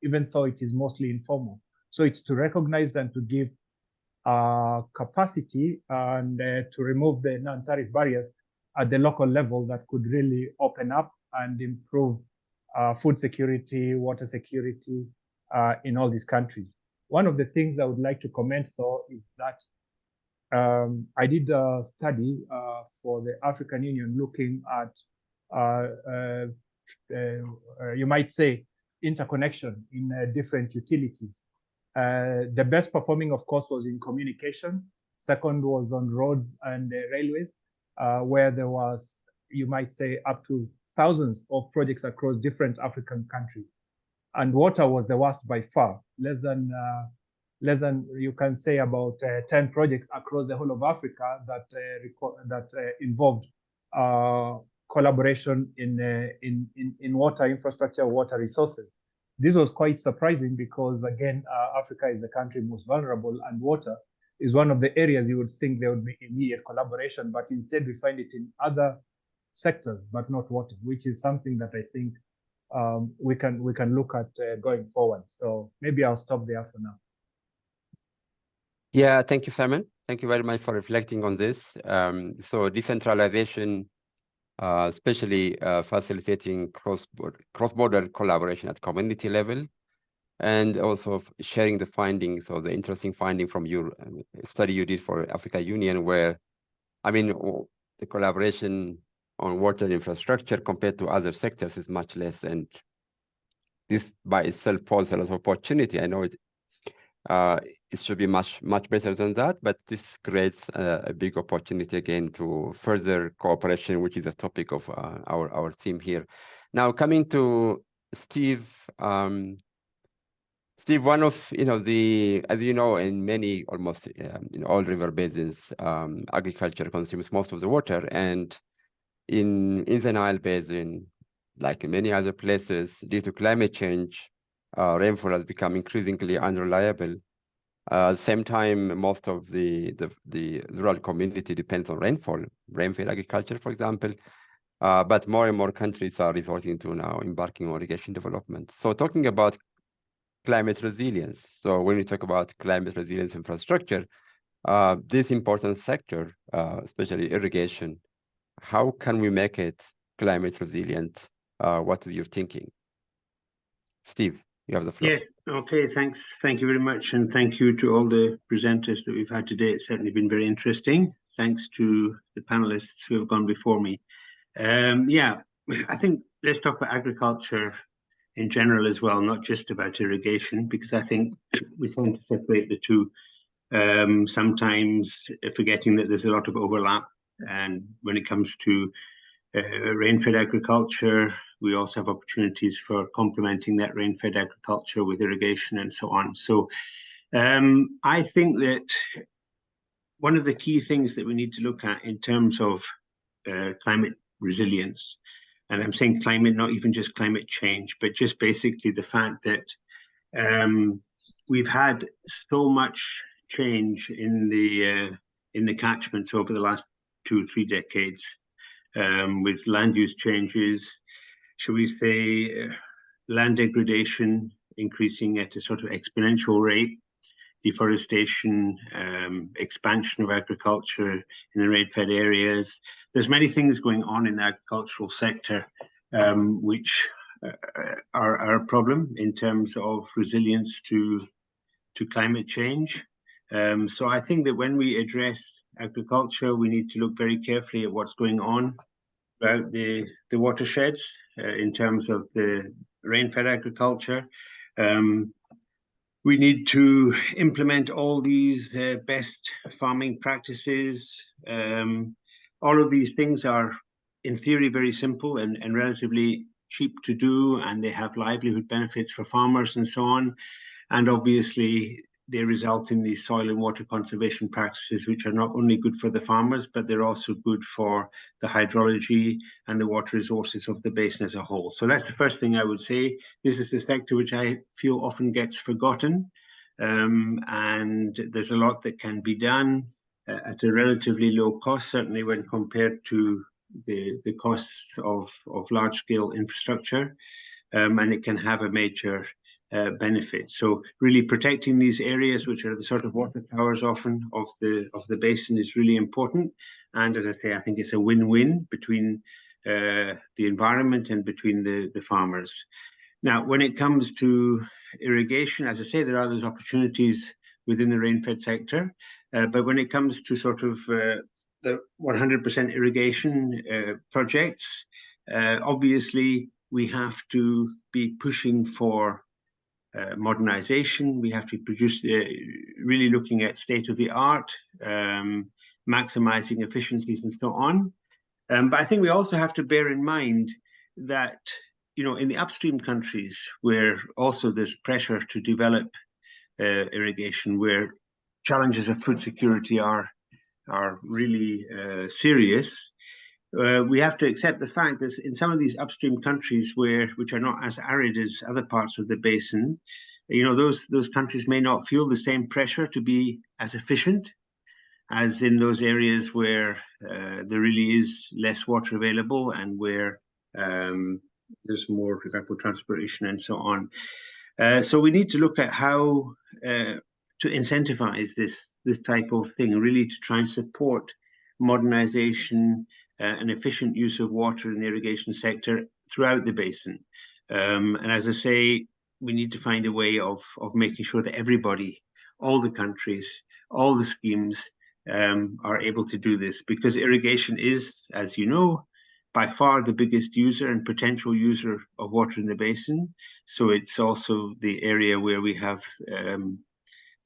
even though it is mostly informal. So it's to recognize and to give capacity and to remove the non-tariff barriers at the local level that could really open up and improve food security, water security in all these countries. One of the things I would like to comment, though, is that I did a study for the African Union looking at, you might say, interconnection in different utilities. The best performing, of course, was in communication. Second was on roads and railways, where there was, you might say, up to thousands of projects across different African countries. And water was the worst by far, less than you can say about 10 projects across the whole of Africa that involved collaboration in water infrastructure, water resources. This was quite surprising because, again, Africa is the country most vulnerable, and water is one of the areas you would think there would be immediate collaboration, but instead we find it in other sectors, but not water, which is something that I think we can look at going forward. So maybe I'll stop there for now. Yeah, thank you, Simon. Thank you very much for reflecting on this. So decentralization, especially facilitating cross-border collaboration at community level, and also sharing the findings, or the interesting finding from your study you did for Africa Union, where, I mean, the collaboration on water infrastructure compared to other sectors is much less, and this by itself poses a lot of opportunity. I know it should be much better than that, but this creates a big opportunity again to further cooperation, which is the topic of our theme here. Now, coming to Steve. Steve, one of as you know, in many, almost in all river basins, agriculture consumes most of the water, and in the Nile Basin, like in many other places, due to climate change, rainfall has become increasingly unreliable. At the same time, most of the rural community depends on rainfall agriculture, for example. But more and more countries are resorting to now embarking on irrigation development. So talking about climate resilience. So when we talk about climate resilience infrastructure, this important sector, especially irrigation, how can we make it climate resilient? What is your thinking? Steve, you have the floor. Yes, okay, thanks. Thank you very much. And thank you to all the presenters that we've had today. It's certainly been very interesting. Thanks to the panelists who have gone before me. Yeah, I think let's talk about agriculture in general as well, not just about irrigation, because I think we tend to separate the two, sometimes forgetting that there's a lot of overlap. And when it comes to rain-fed agriculture, we also have opportunities for complementing that rain-fed agriculture with irrigation and so on. So I think that one of the key things that we need to look at in terms of climate resilience, and I'm saying climate, not even just climate change, but just basically the fact that we've had so much change in the catchments over the last 2 or 3 decades, with land use changes, shall we say, land degradation increasing at a sort of exponential rate, deforestation, expansion of agriculture in the rain-fed areas. There's many things going on in the agricultural sector which are a problem in terms of resilience to climate change. So I think that when we address agriculture, we need to look very carefully at what's going on about the watersheds in terms of the rain-fed agriculture. We need to implement all these best farming practices. All of these things are, in theory, very simple and relatively cheap to do, and they have livelihood benefits for farmers and so on. And obviously, they result in these soil and water conservation practices, which are not only good for the farmers, but they're also good for the hydrology and the water resources of the basin as a whole. So that's the first thing I would say. This is the sector which I feel often gets forgotten. And there's a lot that can be done at a relatively low cost, certainly when compared to the costs of large-scale infrastructure. And it can have a major benefit. So really protecting these areas, which are the sort of water towers often of the basin, is really important. And as I say, I think it's a win-win between the environment and between the farmers. Now, when it comes to irrigation, as I say, there are those opportunities within the rain-fed sector. But when it comes to sort of the 100% irrigation projects, obviously we have to be pushing for modernization. We have to produce, really looking at state-of-the-art, maximizing efficiencies and so on. But I think we also have to bear in mind that, you know, in the upstream countries where also there's pressure to develop irrigation, where challenges of food security are really serious, we have to accept the fact that in some of these upstream countries which are not as arid as other parts of the basin, you know, those countries may not feel the same pressure to be as efficient as in those areas where there really is less water available and where there's more, for example, transpiration and so on. So we need to look at how to incentivize this type of thing, really to try and support modernization and efficient use of water in the irrigation sector throughout the basin. And as I say, we need to find a way of making sure that everybody, all the countries, all the schemes are able to do this, because irrigation is, as you know, by far the biggest user and potential user of water in the basin. So it's also the area where we have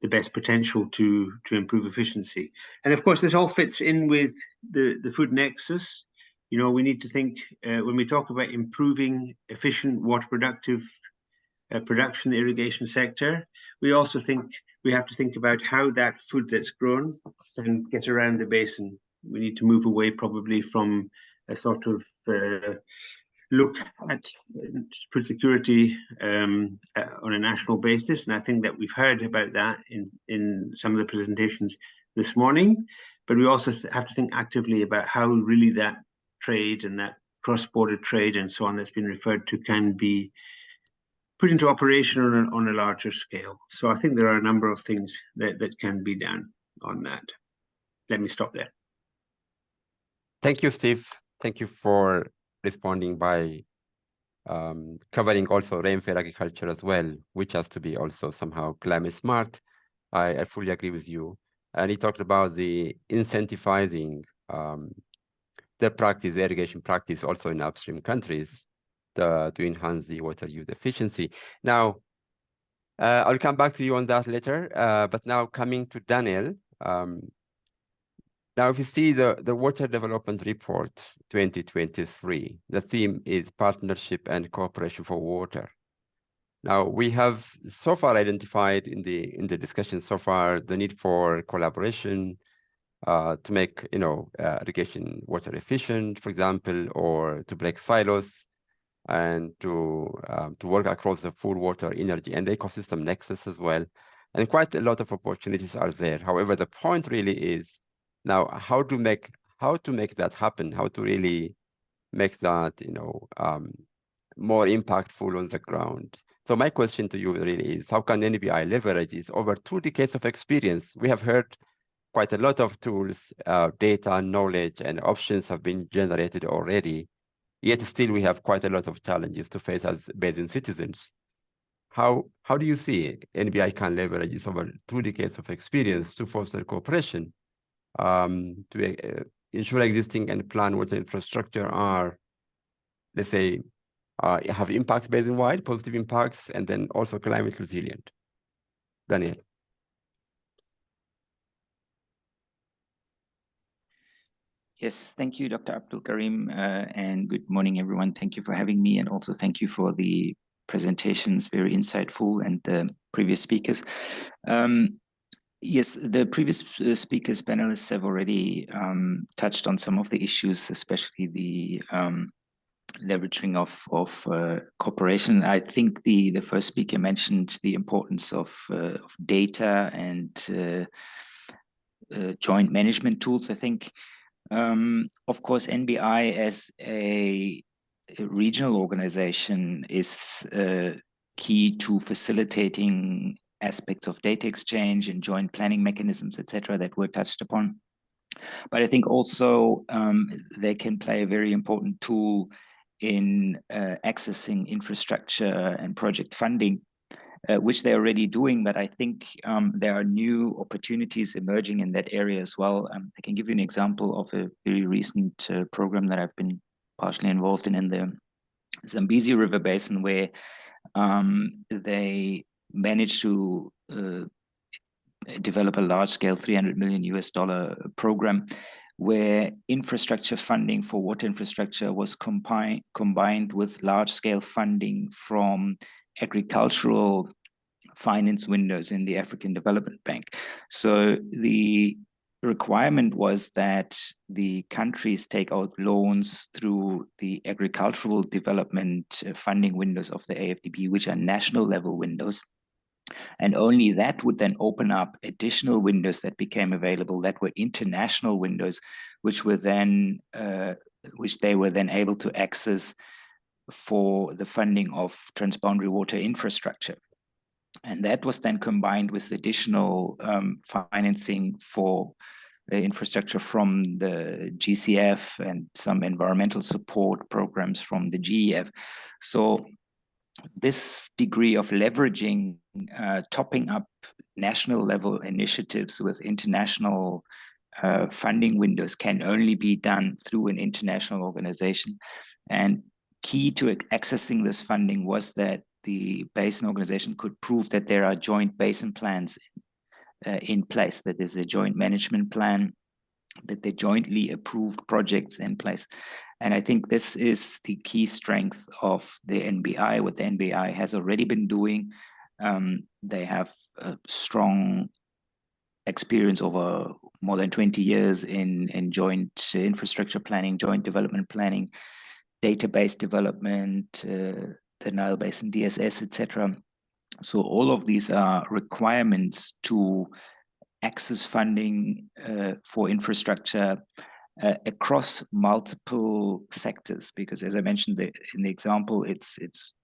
the best potential to improve efficiency. And of course, this all fits in with the food nexus. You know, we need to think, when we talk about improving efficient water productive production in the irrigation sector, we also think we have to think about how that food that's grown can get around the basin. We need to move away probably from a sort of look at food security on a national basis. And I think that we've heard about that in some of the presentations this morning. But we also have to think actively about how really that trade and that cross-border trade and so on that's been referred to can be put into operation on a larger scale. So I think there are a number of things that can be done on that. Let me stop there. Thank you, Steve. Thank you for responding by covering also rainfall agriculture as well, which has to be also somehow climate smart. I fully agree with you. And he talked about the incentivizing the practice, the irrigation practice also in upstream countries to enhance the water use efficiency. Now, I'll come back to you on that later, but now coming to Daniel. Now, if you see the Water Development Report 2023, the theme is Partnership and Cooperation for Water. Now, we have so far identified in the discussion so far the need for collaboration to make irrigation water efficient, for example, or to break silos and to work across the full water, energy, and ecosystem nexus as well. And quite a lot of opportunities are there. However, the point really is now how to make that happen, how to really make that more impactful on the ground. So my question to you really is, how can NBI leverage this over 2 decades of experience? We have heard quite a lot of tools, data, knowledge, and options have been generated already. Yet still we have quite a lot of challenges to face as basin citizens. How do you see NBI can leverage this over 2 decades of experience to foster cooperation, to ensure existing and planned water infrastructure are, let's say, have impacts basin-wide, positive impacts, and then also climate resilient? Daniel. Yes, thank you, Dr. Abdul Karim, and good morning, everyone. Thank you for having me, and also thank you for the presentations, very insightful, and the previous speakers. Yes, the previous speakers, panelists have already touched on some of the issues, especially the leveraging of cooperation. I think the first speaker mentioned the importance of data and joint management tools. I think, of course, NBI as a regional organization is key to facilitating aspects of data exchange and joint planning mechanisms, etc., that were touched upon. But I think also they can play a very important tool in accessing infrastructure and project funding, which they're already doing. But I think there are new opportunities emerging in that area as well. I can give you an example of a very recent program that I've been partially involved in the Zambezi River Basin, where they managed to develop a large-scale $300 million program where infrastructure funding for water infrastructure was combined with large-scale funding from agricultural finance windows in the African Development Bank. So the requirement was that the countries take out loans through the agricultural development funding windows of the AFDB, which are national level windows. And only that would then open up additional windows that became available that were international windows, which were then which they were then able to access for the funding of transboundary water infrastructure. And that was then combined with additional financing for infrastructure from the GCF and some environmental support programs from the GEF. So this degree of leveraging, topping up national level initiatives with international funding windows can only be done through an international organization. And key to accessing this funding was that the basin organization could prove that there are joint basin plans in place, that there's a joint management plan, that they jointly approved projects in place. And I think this is the key strength of the NBI, what the NBI has already been doing. They have a strong experience over more than 20 years in joint infrastructure planning, joint development planning, database development, the Nile Basin DSS, etc. So all of these are requirements to access funding for infrastructure across multiple sectors, because as I mentioned in the example, it's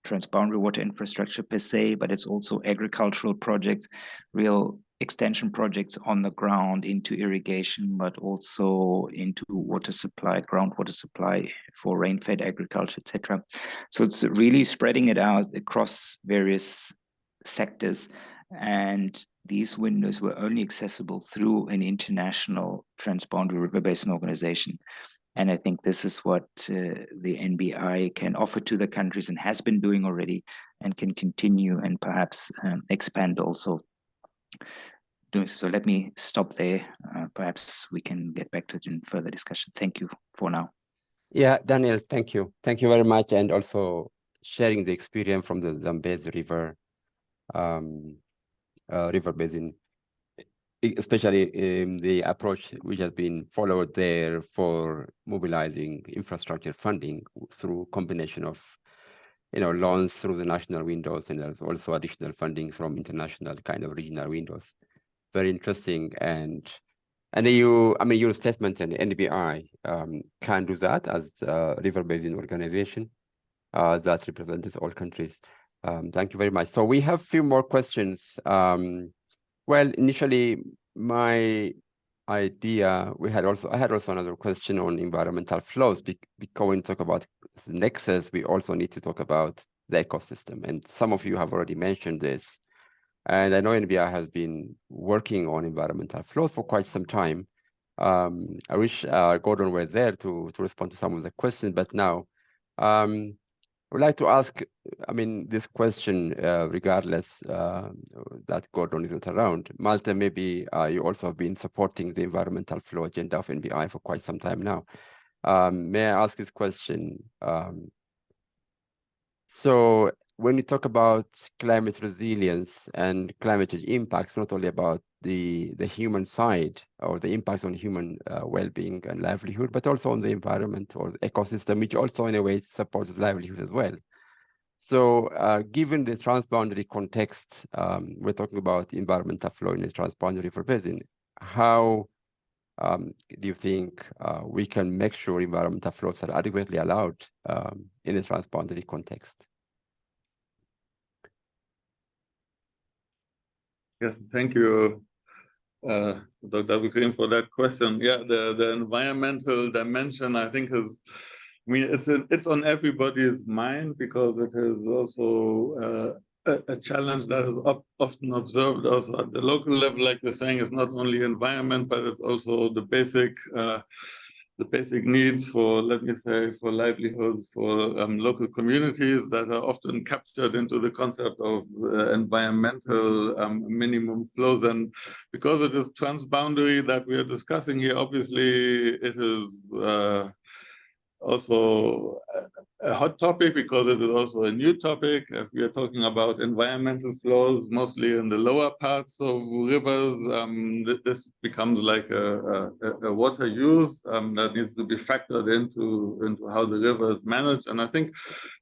transboundary water infrastructure per se, but it's also agricultural projects, real extension projects on the ground into irrigation, but also into water supply, groundwater supply for rain-fed agriculture, etc. So it's really spreading it out across various sectors, and these windows were only accessible through an international transboundary river basin organization. And I think this is what the NBI can offer to the countries and has been doing already, and can continue and perhaps expand also doing so. So let me stop there. Perhaps we can get back to it in further discussion. Thank you for now. Yeah, Daniel, thank you. Thank you very much. And also sharing the experience from the Zambezi River, river basin, especially the approach which has been followed there for mobilizing infrastructure funding through combination of, loans through the national windows, and there's also additional funding from international kind of regional windows. Very interesting. And your statement and NBI can do that as a river basin organization that represents all countries. Thank you very much. So we have a few more questions. Well, initially, my idea, I had also another question on environmental flows. Because when we talk about nexus, we also need to talk about the ecosystem. And some of you have already mentioned this. And I know NBI has been working on environmental flows for quite some time. I wish Gordon were there to respond to some of the questions, but now I would like to ask, this question, regardless that Gordon is not around. Malte, maybe you also have been supporting the environmental flow agenda of NBI for quite some time now. May I ask this question? So when we talk about climate resilience and climate change impacts, not only about the human side or the impacts on human well-being and livelihood, but also on the environment or the ecosystem, which also in a way supports livelihood as well. So given the transboundary context, we're talking about environmental flow in the transboundary river basin. How do you think we can make sure environmental flows are adequately allowed in a transboundary context? Yes, thank you, Dr. Abdulkarim, for that question. Yeah, the environmental dimension, I think, it's on everybody's mind, because it is also a challenge that is often observed also at the local level. Like we're saying, it's not only environment, but it's also the basic needs for, let me say, for livelihoods, for local communities that are often captured into the concept of environmental minimum flows. And because it is transboundary that we are discussing here, obviously it is also a hot topic, because it is also a new topic. If we are talking about environmental flows, mostly in the lower parts of rivers, this becomes like a water use that needs to be factored into how the river is managed. And I think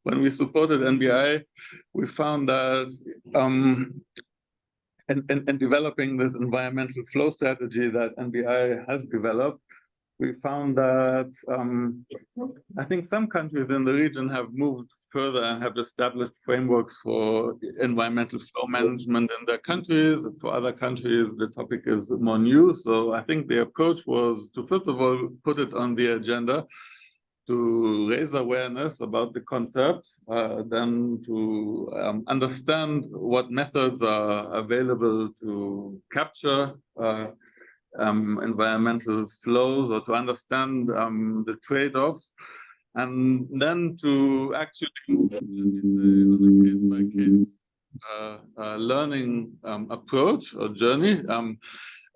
when we supported NBI, we found that in developing this environmental flow strategy that NBI has developed, we found that I think some countries in the region have moved further and have established frameworks for environmental flow management in their countries. For other countries, the topic is more new. So I think the approach was to, first of all, put it on the agenda, to raise awareness about the concept, then to understand what methods are available to capture environmental flows, or to understand the trade-offs, and then to actually move on a case-by-case learning approach or journey.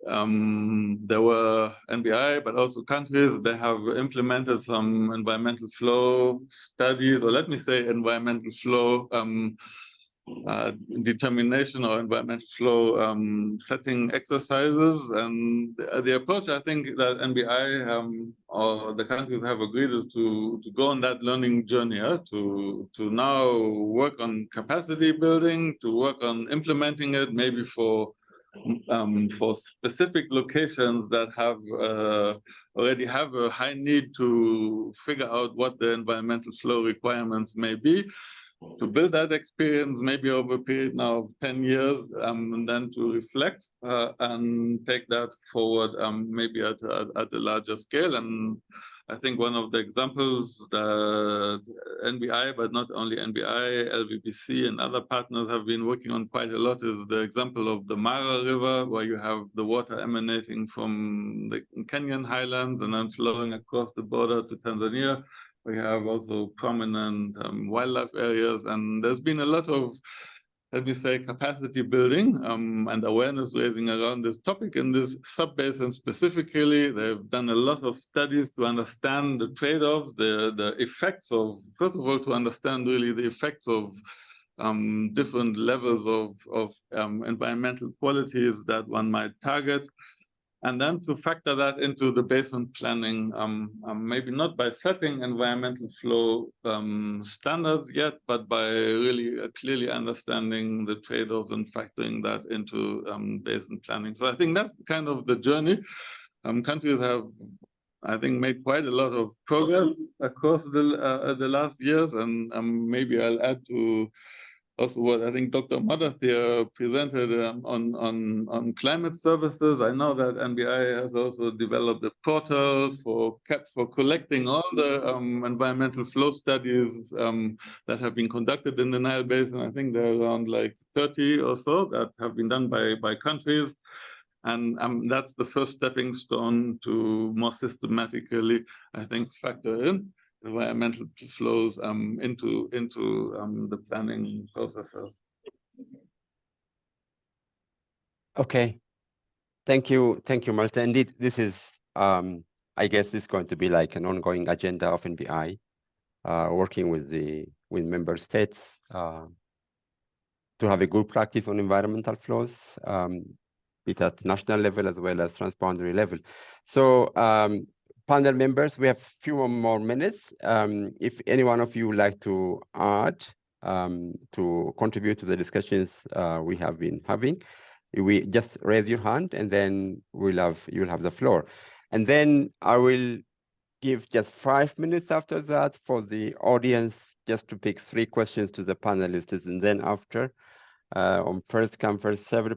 There were NBI, but also countries that have implemented some environmental flow studies, or let me say environmental flow determination or environmental flow setting exercises. And the approach, I think, that NBI or the countries have agreed is to go on that learning journey, to now work on capacity building, to work on implementing it, maybe for for specific locations that have already have a high need to figure out what the environmental flow requirements may be, to build that experience maybe over a period now of 10 years, and then to reflect and take that forward maybe at a larger scale. And I think one of the examples that NBI, but not only NBI, LVBC and other partners have been working on quite a lot is the example of the Mara River, where you have the water emanating from the Kenyan highlands and then flowing across the border to Tanzania. We have also prominent wildlife areas, and there's been a lot of, let me say, capacity building and awareness raising around this topic in this sub-basin specifically. They've done a lot of studies to understand the trade-offs, the effects of, first of all, to understand really the effects of different levels of environmental qualities that one might target. And then to factor that into the basin planning, maybe not by setting environmental flow standards yet, but by really clearly understanding the trade-offs and factoring that into basin planning. So I think that's kind of the journey. Countries have, I think, made quite a lot of progress across the last years, and maybe I'll add to also what I think Dr. Madathir presented on climate services. I know that NBI has also developed a portal for collecting all the environmental flow studies that have been conducted in the Nile Basin. I think there are around like 30 or so that have been done by countries. And that's the first stepping stone to more systematically, I think, factor in environmental flows into the planning processes. Okay, thank you, Malta. Indeed, this is, I guess, this is going to be like an ongoing agenda of NBI, working with member states to have a good practice on environmental flows, be it at national level as well as transboundary level. So. Panel members, we have a few more minutes. If any one of you would like to add, to contribute to the discussions we have been having, we just raise your hand and then you'll have the floor. And then I will give just 5 minutes after that for the audience just to pick 3 questions to the panelists, and then after, on first come first served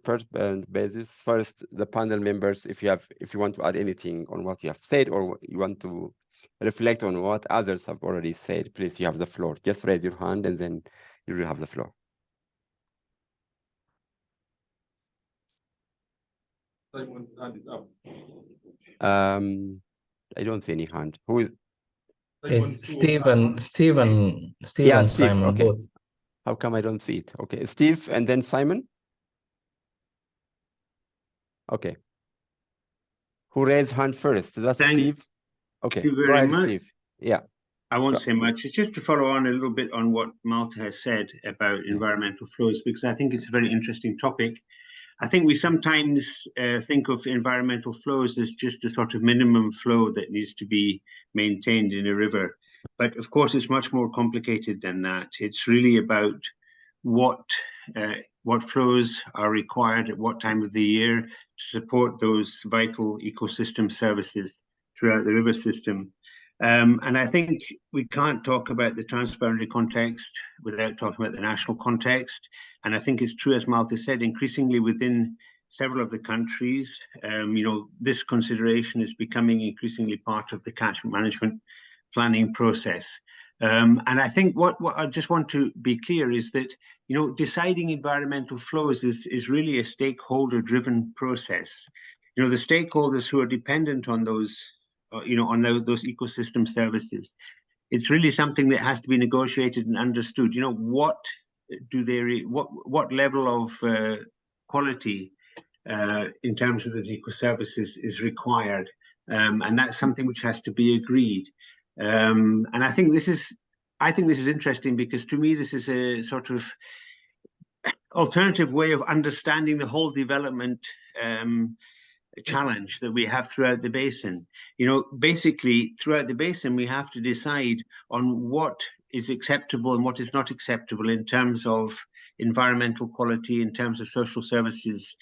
basis. First, the panel members, if you want to add anything on what you have said or you want to reflect on what others have already said, please, you have the floor. Just raise your hand and then you will have the floor. Simon's hand is up. I don't see any hand. Who is? It's Stephen, Yeah, Steve, Simon, okay. both. How come I don't see it? Okay, Steve and then Simon. Okay. Who raised hand first? That's Steve. Okay, Thank you go very ahead, much. Steve. Yeah. I won't say much. It's just to follow on a little bit on what Malta has said about environmental flows, because I think it's a very interesting topic. I think we sometimes think of environmental flows as just a sort of minimum flow that needs to be maintained in a river. But of course, it's much more complicated than that. It's really about what flows are required at what time of the year to support those vital ecosystem services throughout the river system. And I think we can't talk about the transboundary context without talking about the national context. And I think it's true, as Malta said, increasingly within several of the countries, this consideration is becoming increasingly part of the catchment management planning process. And I think what I just want to be clear is that, deciding environmental flows is really a stakeholder-driven process. The stakeholders who are dependent on those those ecosystem services, it's really something that has to be negotiated and understood. What level of quality in terms of those eco services is required, and that's something which has to be agreed. And I think this is interesting, because to me this is a sort of alternative way of understanding the whole development challenge that we have throughout the basin. Basically throughout the basin we have to decide on what is acceptable and what is not acceptable in terms of environmental quality, in terms of social services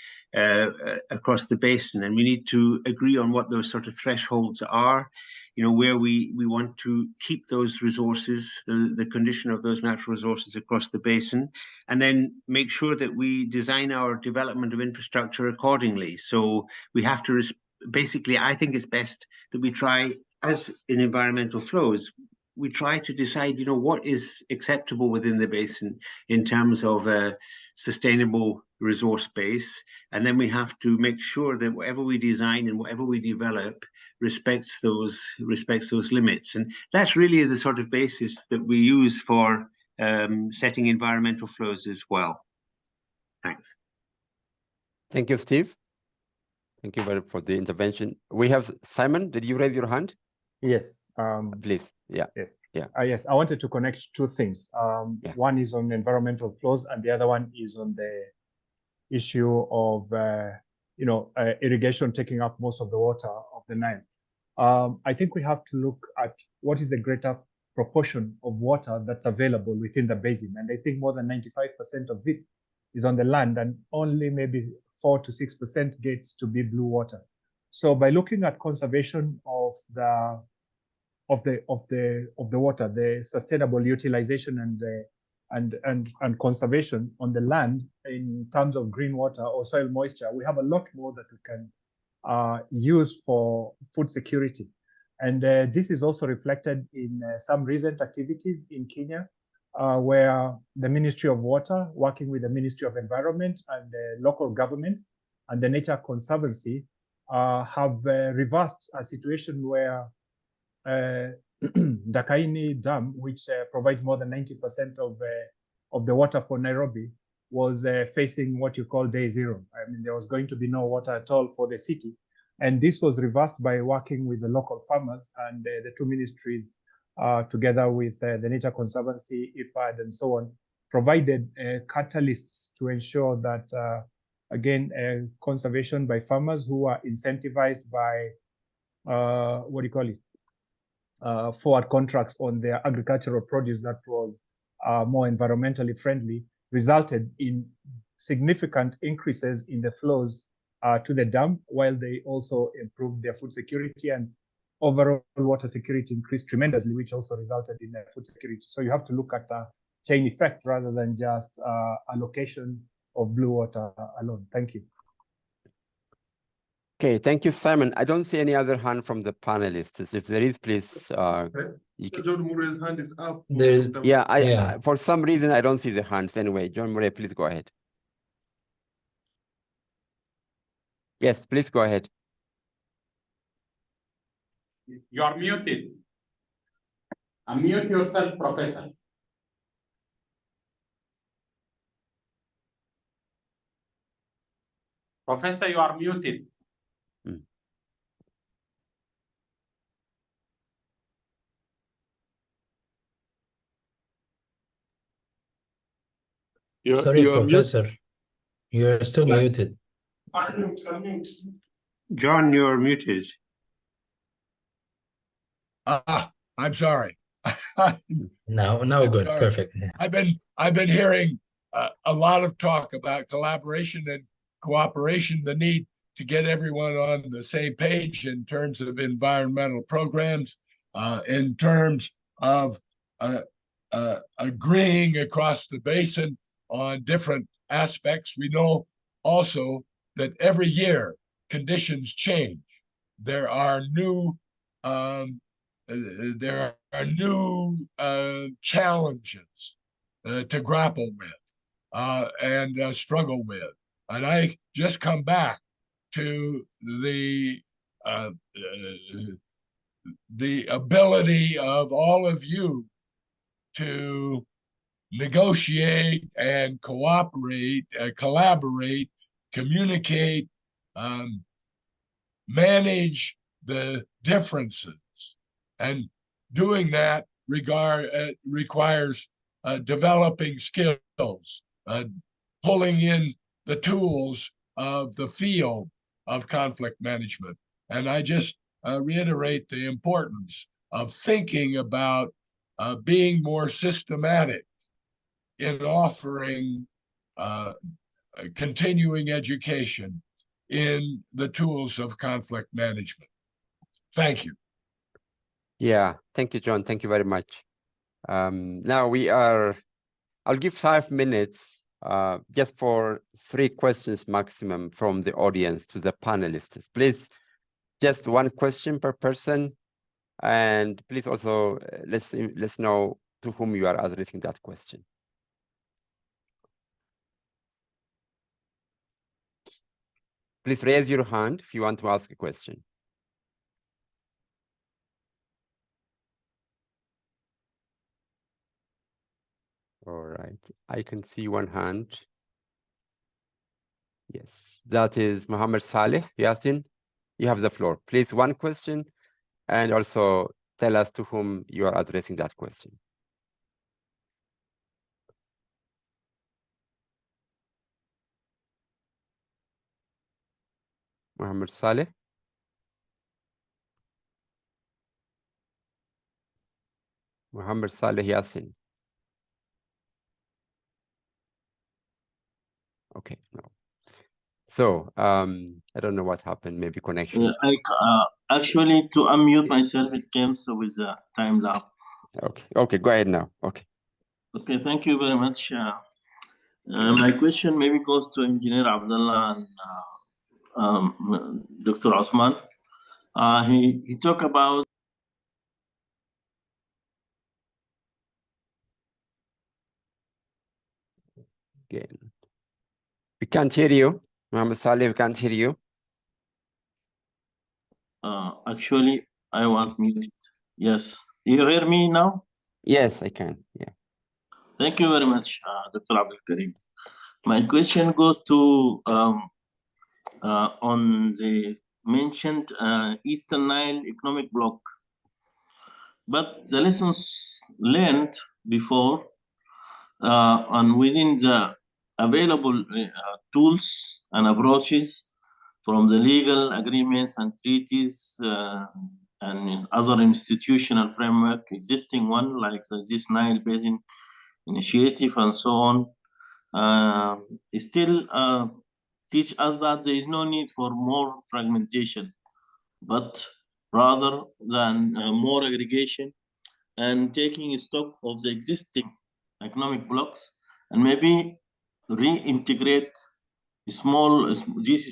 across the basin. And we need to agree on what those sort of thresholds are, you know, where we want to keep those resources, the condition of those natural resources across the basin, and then make sure that we design our development of infrastructure accordingly. So we have to, basically, I think it's best that we try, as in environmental flows, we try to decide, you know, what is acceptable within the basin in terms of a sustainable resource base. And then we have to make sure that whatever we design and whatever we develop respects those limits. And that's really the sort of basis that we use for setting environmental flows as well. Thanks. Thank you, Steve. Thank you very much for the intervention. We have Simon. Did you raise your hand? Yes. Please. Yeah. Yes. Yeah. Yes. I wanted to connect two things. Yeah. One is on environmental flows, and the other one is on the issue of irrigation taking up most of the water of the Nile. I think we have to look at what is the greater proportion of water that's available within the basin, and I think more than 95% of it is on the land, and only maybe 4 to 6% gets to be blue water. So by looking at conservation of the water, the sustainable utilization and conservation on the land in terms of green water or soil moisture, we have a lot more that we can use for food security. And this is also reflected in some recent activities in Kenya, where the Ministry of Water, working with the Ministry of Environment and local governments and the Nature Conservancy, have reversed a situation where Dakaini Dam, which provides more than 90% of the water for Nairobi, was facing what you call day zero. I mean, there was going to be no water at all for the city. And this was reversed by working with the local farmers and the two ministries, together with the Nature Conservancy, IFAD, and so on, provided catalysts to ensure that, again, conservation by farmers who are incentivized by, forward contracts on their agricultural produce that was more environmentally friendly, resulted in significant increases in the flows to the dam, while they also improved their food security, and overall water security increased tremendously, which also resulted in food security. So you have to look at a chain effect rather than just allocation of blue water alone. Thank you. Okay, thank you, Simon. I don't see any other hand from the panelists. If there is, please. So John Murray's hand is up. I for some reason I don't see the hands. Anyway, John Murray, please go ahead. Yes, please go ahead. You are muted. Unmute yourself, Professor. Professor, you are muted. Sorry, Professor. You're still muted. Unmute. John, you're muted. I'm sorry. Now good, sorry. Perfect. I've been hearing a lot of talk about collaboration and cooperation, the need to get everyone on the same page in terms of environmental programs, in terms of agreeing across the basin on different aspects. We know also that every year conditions change. There are new challenges to grapple with and struggle with. And I just come back to the ability of all of you to negotiate and cooperate, collaborate, communicate, manage the differences. And doing that requires developing skills, pulling in the tools of the field of conflict management. And I just reiterate the importance of thinking about being more systematic in offering continuing education in the tools of conflict management. Thank you. Yeah, thank you, John. Thank you very much. Now I'll give 5 minutes just for 3 questions maximum from the audience to the panelists. Please, just 1 question per person. And please also let's know to whom you are addressing that question. Please raise your hand if you want to ask a question. All right, I can see 1 hand. Yes, that is Mohammed Saleh. Yasin, you have the floor. Please, 1 question, and also tell us to whom you are addressing that question. Mohammed Saleh. Mohammed Saleh Yasin. Okay, no. So I don't know what happened, maybe connection. Yeah, actually, to unmute myself, it came so with a time lapse. Okay, go ahead now. Okay. Okay, thank you very much. My question maybe goes to Engineer Abdullah and Dr. Osman. He talked about Again. We can't hear you. Mohammed Saleh, we can't hear you. actually, I was muted. Yes. You hear me now? Yes, I can. Yeah. Thank you very much, Dr. Abdul Karim. My question goes to on the mentioned Eastern Nile economic bloc. But the lessons learned before and within the available tools and approaches from the legal agreements and treaties and other institutional framework, existing one like this Nile Basin Initiative and so on, still teach us that there is no need for more fragmentation, but rather than more aggregation and taking stock of the existing economic blocks and maybe reintegrate these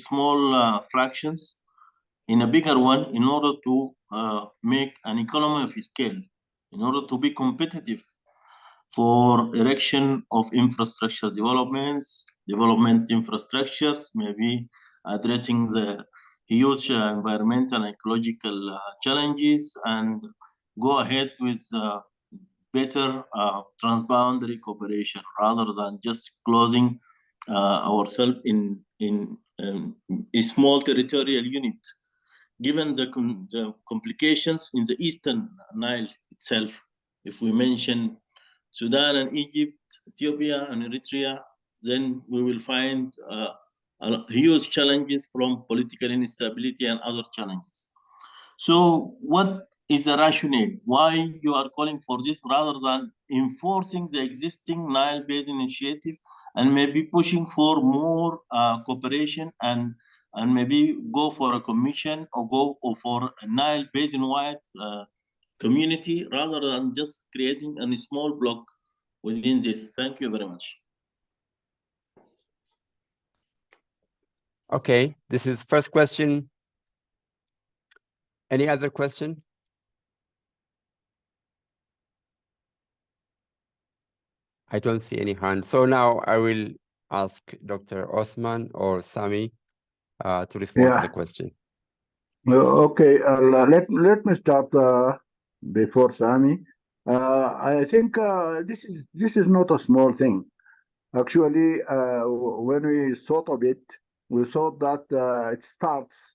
small fractions in a bigger one in order to make an economy of scale, in order to be competitive for erection of infrastructure development infrastructures, maybe addressing the huge environmental and ecological challenges, and go ahead with better transboundary cooperation rather than just closing ourselves in a small territorial unit. Given the complications in the Eastern Nile itself, if we mention Sudan and Egypt, Ethiopia and Eritrea, then we will find huge challenges from political instability and other challenges. So what is the rationale? Why you are calling for this rather than enforcing the existing Nile Basin Initiative and maybe pushing for more cooperation and maybe go for a commission or go for a Nile Basin-wide community rather than just creating a small block within this? Thank you very much. Okay, this is first question. Any other question? I don't see any hand. So now I will ask Dr. Osman or Sami to respond to the question. Okay, let me start before Sami. I think this is not a small thing. Actually, when we thought of it, we thought that it starts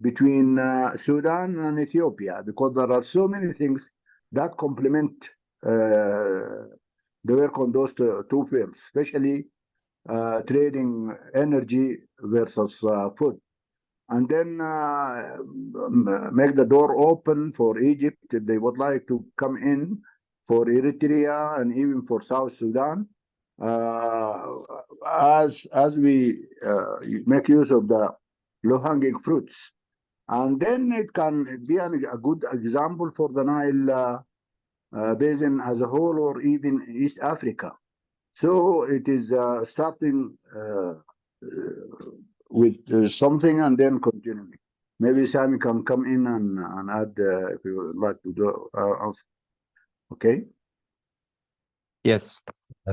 between Sudan and Ethiopia, because there are so many things that complement the work on those two fields, especially trading energy versus food. And then make the door open for Egypt if they would like to come in, for Eritrea and even for South Sudan. as we make use of the low-hanging fruits. And then it can be a good example for the Nile basin as a whole, or even East Africa. So it is starting with something and then continuing. Maybe Sami can come in and add if you would like to do also. Okay. Yes,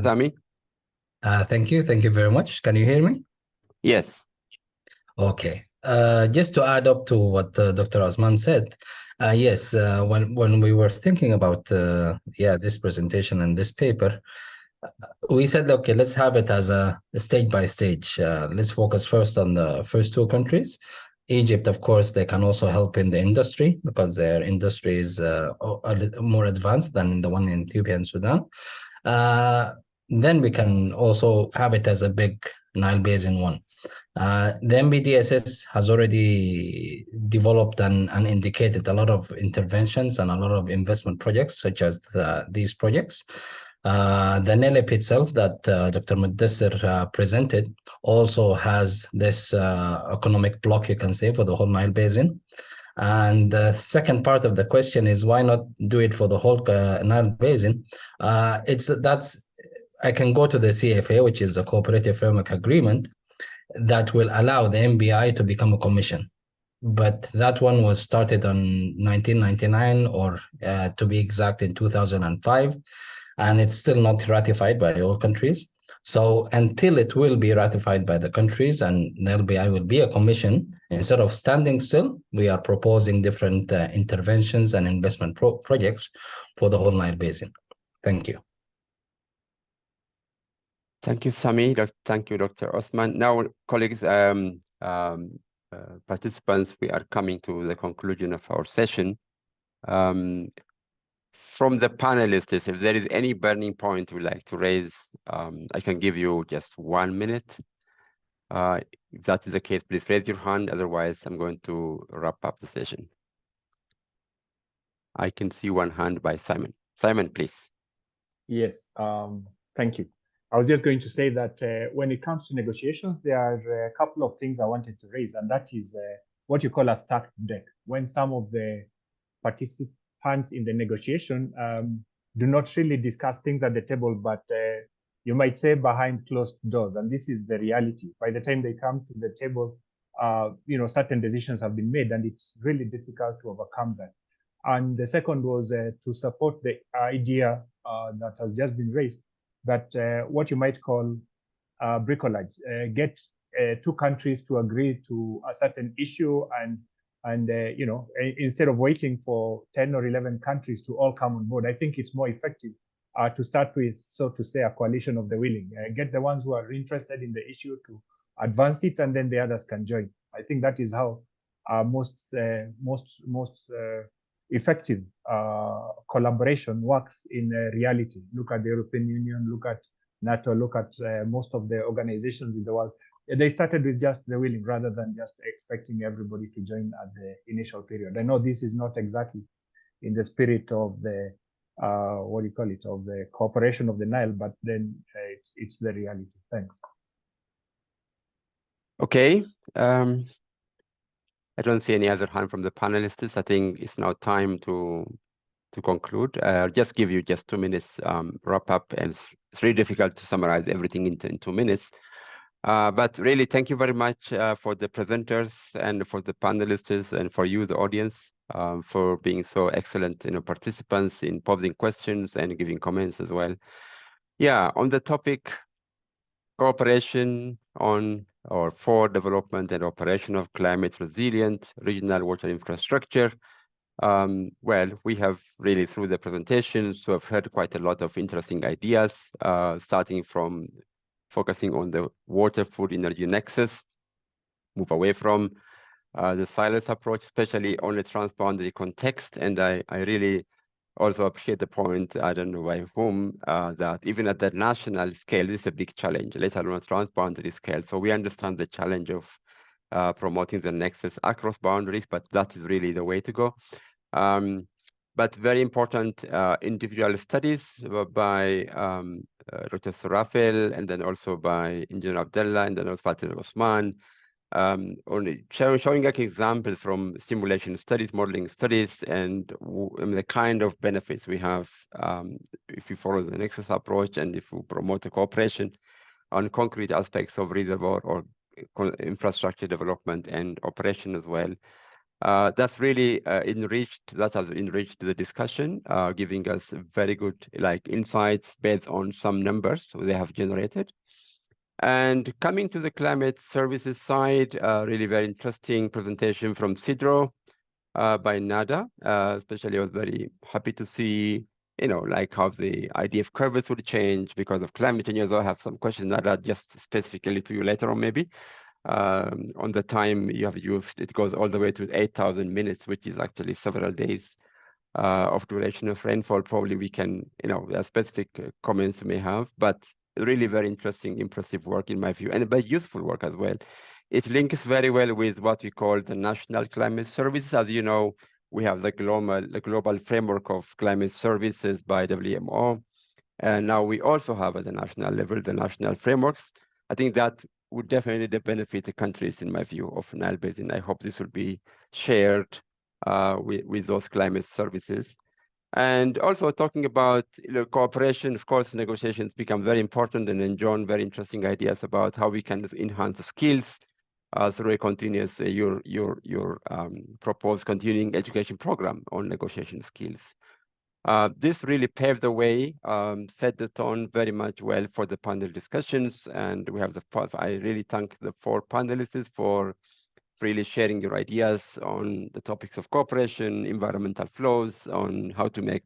Sami. Thank you very much. Can you hear me? Yes. Okay. Just to add up to what Dr. Osman said, yes, when we were thinking about this presentation and this paper, we said, okay, let's have it as a stage by stage. Let's focus first on the first two countries. Egypt, of course, they can also help in the industry because their industry is a little more advanced than the one in Ethiopia and Sudan. Then we can also have it as a big Nile Basin one. The NBDSS has already developed and indicated a lot of interventions and a lot of investment projects, such as these projects. The NELEP itself that Dr. Mudassir presented also has this economic block, you can say, for the whole Nile Basin. And the second part of the question is, why not do it for the whole Nile Basin? I can go to the CFA, which is a Cooperative Framework Agreement, that will allow the NBI to become a commission. But that one was started on 1999, or to be exact, in 2005, and it's still not ratified by all countries. So until it will be ratified by the countries and the NBI will be a commission, instead of standing still, we are proposing different interventions and investment projects for the whole Nile Basin. Thank you. Thank you, Sami. Thank you, Dr. Osman. Now, colleagues, participants, we are coming to the conclusion of our session. From the panelists, if there is any burning point you'd like to raise, I can give you just 1 minute. If that is the case, please raise your hand. Otherwise, I'm going to wrap up the session. I can see one hand by Simon. Simon, please. Yes, thank you. I was just going to say that when it comes to negotiations, there are a couple of things I wanted to raise, and that is what you call a stacked deck. When some of the participants in the negotiation do not really discuss things at the table, but you might say behind closed doors, and this is the reality. By the time they come to the table, certain decisions have been made, and it's really difficult to overcome that. And the second was to support the idea that has just been raised, that what you might call bricolage, get two countries to agree to a certain issue, and instead of waiting for 10 or 11 countries to all come on board, I think it's more effective to start with, so to say, a coalition of the willing. Get the ones who are interested in the issue to advance it, and then the others can join. I think that is how most effective collaboration works in reality. Look at the European Union, look at NATO, look at most of the organizations in the world. They started with just the willing rather than just expecting everybody to join at the initial period. I know this is not exactly in the spirit of the, of the cooperation of the Nile, but then it's the reality. Thanks. Okay. I don't see any other hand from the panelists. I think it's now time to conclude. I'll just give you just 2 minutes wrap up, and it's really difficult to summarize everything in 2 minutes. But really, thank you very much for the presenters and for the panelists and for you, the audience, for being so excellent, participants in posing questions and giving comments as well. Yeah, on the topic, cooperation on or for development and operation of climate resilient regional water infrastructure. Well, we have really, through the presentations, have heard quite a lot of interesting ideas, starting from focusing on the water, food, energy nexus, move away from the silos approach, especially on the transboundary context. And I really also appreciate the point, I don't know by whom, that even at the national scale, this is a big challenge, let alone a transboundary scale. So we understand the challenge of promoting the nexus across boundaries, but that is really the way to go. but very important individual studies by Dr. Surafel, and then also by Engineer Abdullah, and then also Fatih Osman, only showing like examples from simulation studies, modeling studies, and the kind of benefits we have if we follow the Nexus approach and if we promote a cooperation on concrete aspects of reservoir or infrastructure development and operation as well. That's really that has enriched the discussion, giving us very good insights based on some numbers they have generated. And coming to the climate services side, really very interesting presentation from CIDRO by Nada. Especially I was very happy to see, how the IDF curves would change because of climate change. Although I have some questions, Nada, just specifically to you later on maybe. On the time you have used, it goes all the way to 8,000 minutes, which is actually several days of duration of rainfall. Probably we can, specific comments we may have, but really very interesting, impressive work in my view, and very useful work as well. It links very well with what we call the National Climate Services. As you know, we have the global framework of climate services by WMO. And now we also have at the national level, the national frameworks. I think that would definitely benefit the countries, in my view, of Nile Basin. I hope this will be shared with those climate services. And also talking about cooperation, of course, negotiations become very important. And then John, very interesting ideas about how we can enhance the skills through a continuous, your proposed continuing education program on negotiation skills. This really paved the way, set the tone very much well for the panel discussions. And we have I really thank the 4 panelists for really sharing your ideas on the topics of cooperation, environmental flows, on how to make,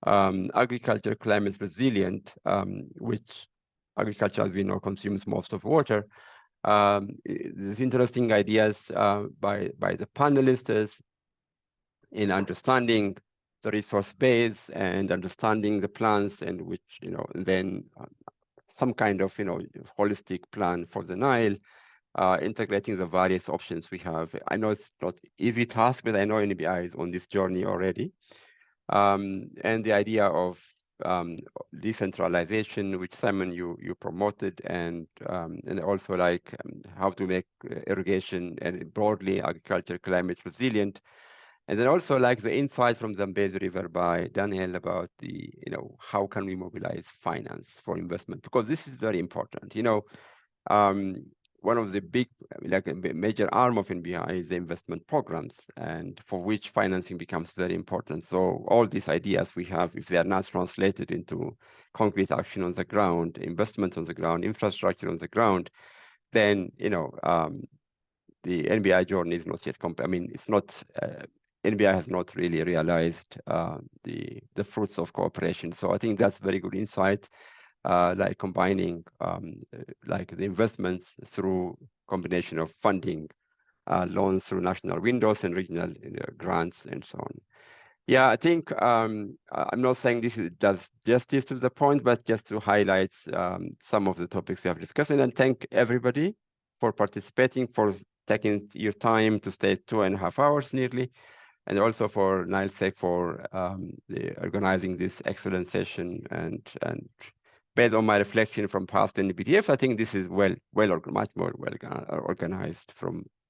agriculture climate resilient, which agriculture, as we know, consumes most of water. There's interesting ideas by the panelists in understanding the resource base and understanding the plans, and which, then some kind of, holistic plan for the Nile, integrating the various options we have. I know it's not easy task, but I know NBI is on this journey already. And the idea of decentralization, which Simon, you promoted, and also how to make irrigation and broadly agriculture climate resilient. And then also the insight from Zambezi River by Daniel about the, how can we mobilize finance for investment? Because this is very important. One of the big, a major arm of NBI is the investment programs, and for which financing becomes very important. So all these ideas we have, if they are not translated into concrete action on the ground, investments on the ground, infrastructure on the ground, then, the NBI journey is not yet complete. I mean, it's not, NBI has not really realized the fruits of cooperation. So I think that's very good insight. Combining the investments through combination of funding, loans through national windows and regional grants and so on. Yeah, I think I'm not saying this does justice to the point, but just to highlight some of the topics we have discussed, and thank everybody for participating, for taking your time to stay 2.5 hours nearly, and also for NILESEC for organizing this excellent session. And based on my reflection from past NBDF, I think this is much more well organized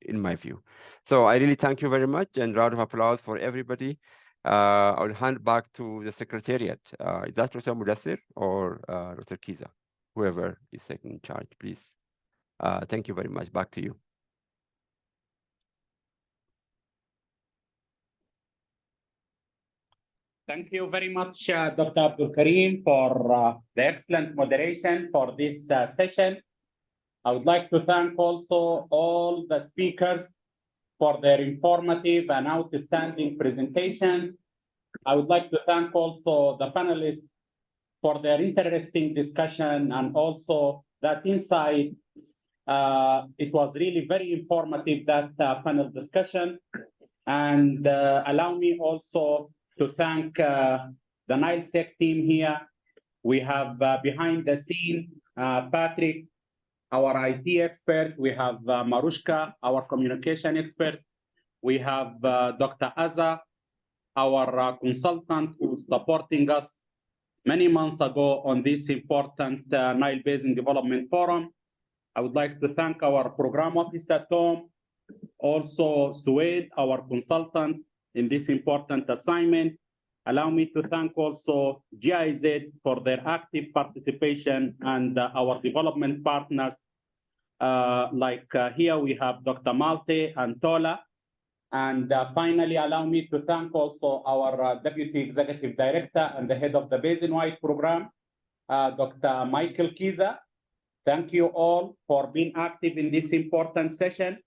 in my view. So I really thank you very much, and round of applause for everybody. I'll hand back to the Secretariat. Is that Dr. Mudassir or Dr. Kiza? Whoever is taking charge, please. Thank you very much. Back to you. Thank you very much, Dr. Abdul Karim, for the excellent moderation for this session. I would like to thank also all the speakers for their informative and outstanding presentations. I would like to thank also the panelists for their interesting discussion and also that insight. It was really very informative, that panel discussion. And allow me also to thank the NILESEC team here. We have behind the scene, Patrick, our IT expert. We have Marushka, our communication expert. We have Dr. Azza, our consultant who's supporting us many months ago on this important Nile Basin Development Forum. I would like to thank our program officer, Tom, also Suede, our consultant in this important assignment. Allow me to thank also GIZ for their active participation and our development partners. Here we have Dr. Malte and Tola. And finally, allow me to thank also our Deputy Executive Director and the head of the Basin-wide program, Dr. Michael Kiza. Thank you all for being active in this important session.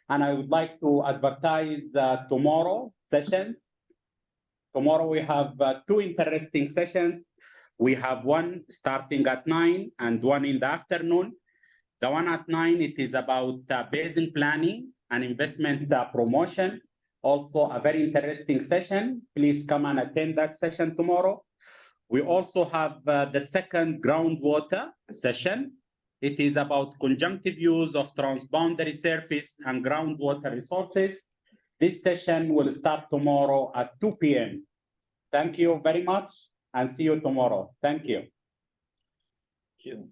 And I would like to advertise tomorrow sessions. Tomorrow we have two interesting sessions. We have one starting at 9 and one in the afternoon. The one at 9, it is about basin planning and investment promotion. Also a very interesting session. Please come and attend that session tomorrow. We also have the second groundwater session. It is about conjunctive use of transboundary surface and groundwater resources. This session will start tomorrow at 2 p.m. Thank you very much and see you tomorrow. Thank you. Thank you.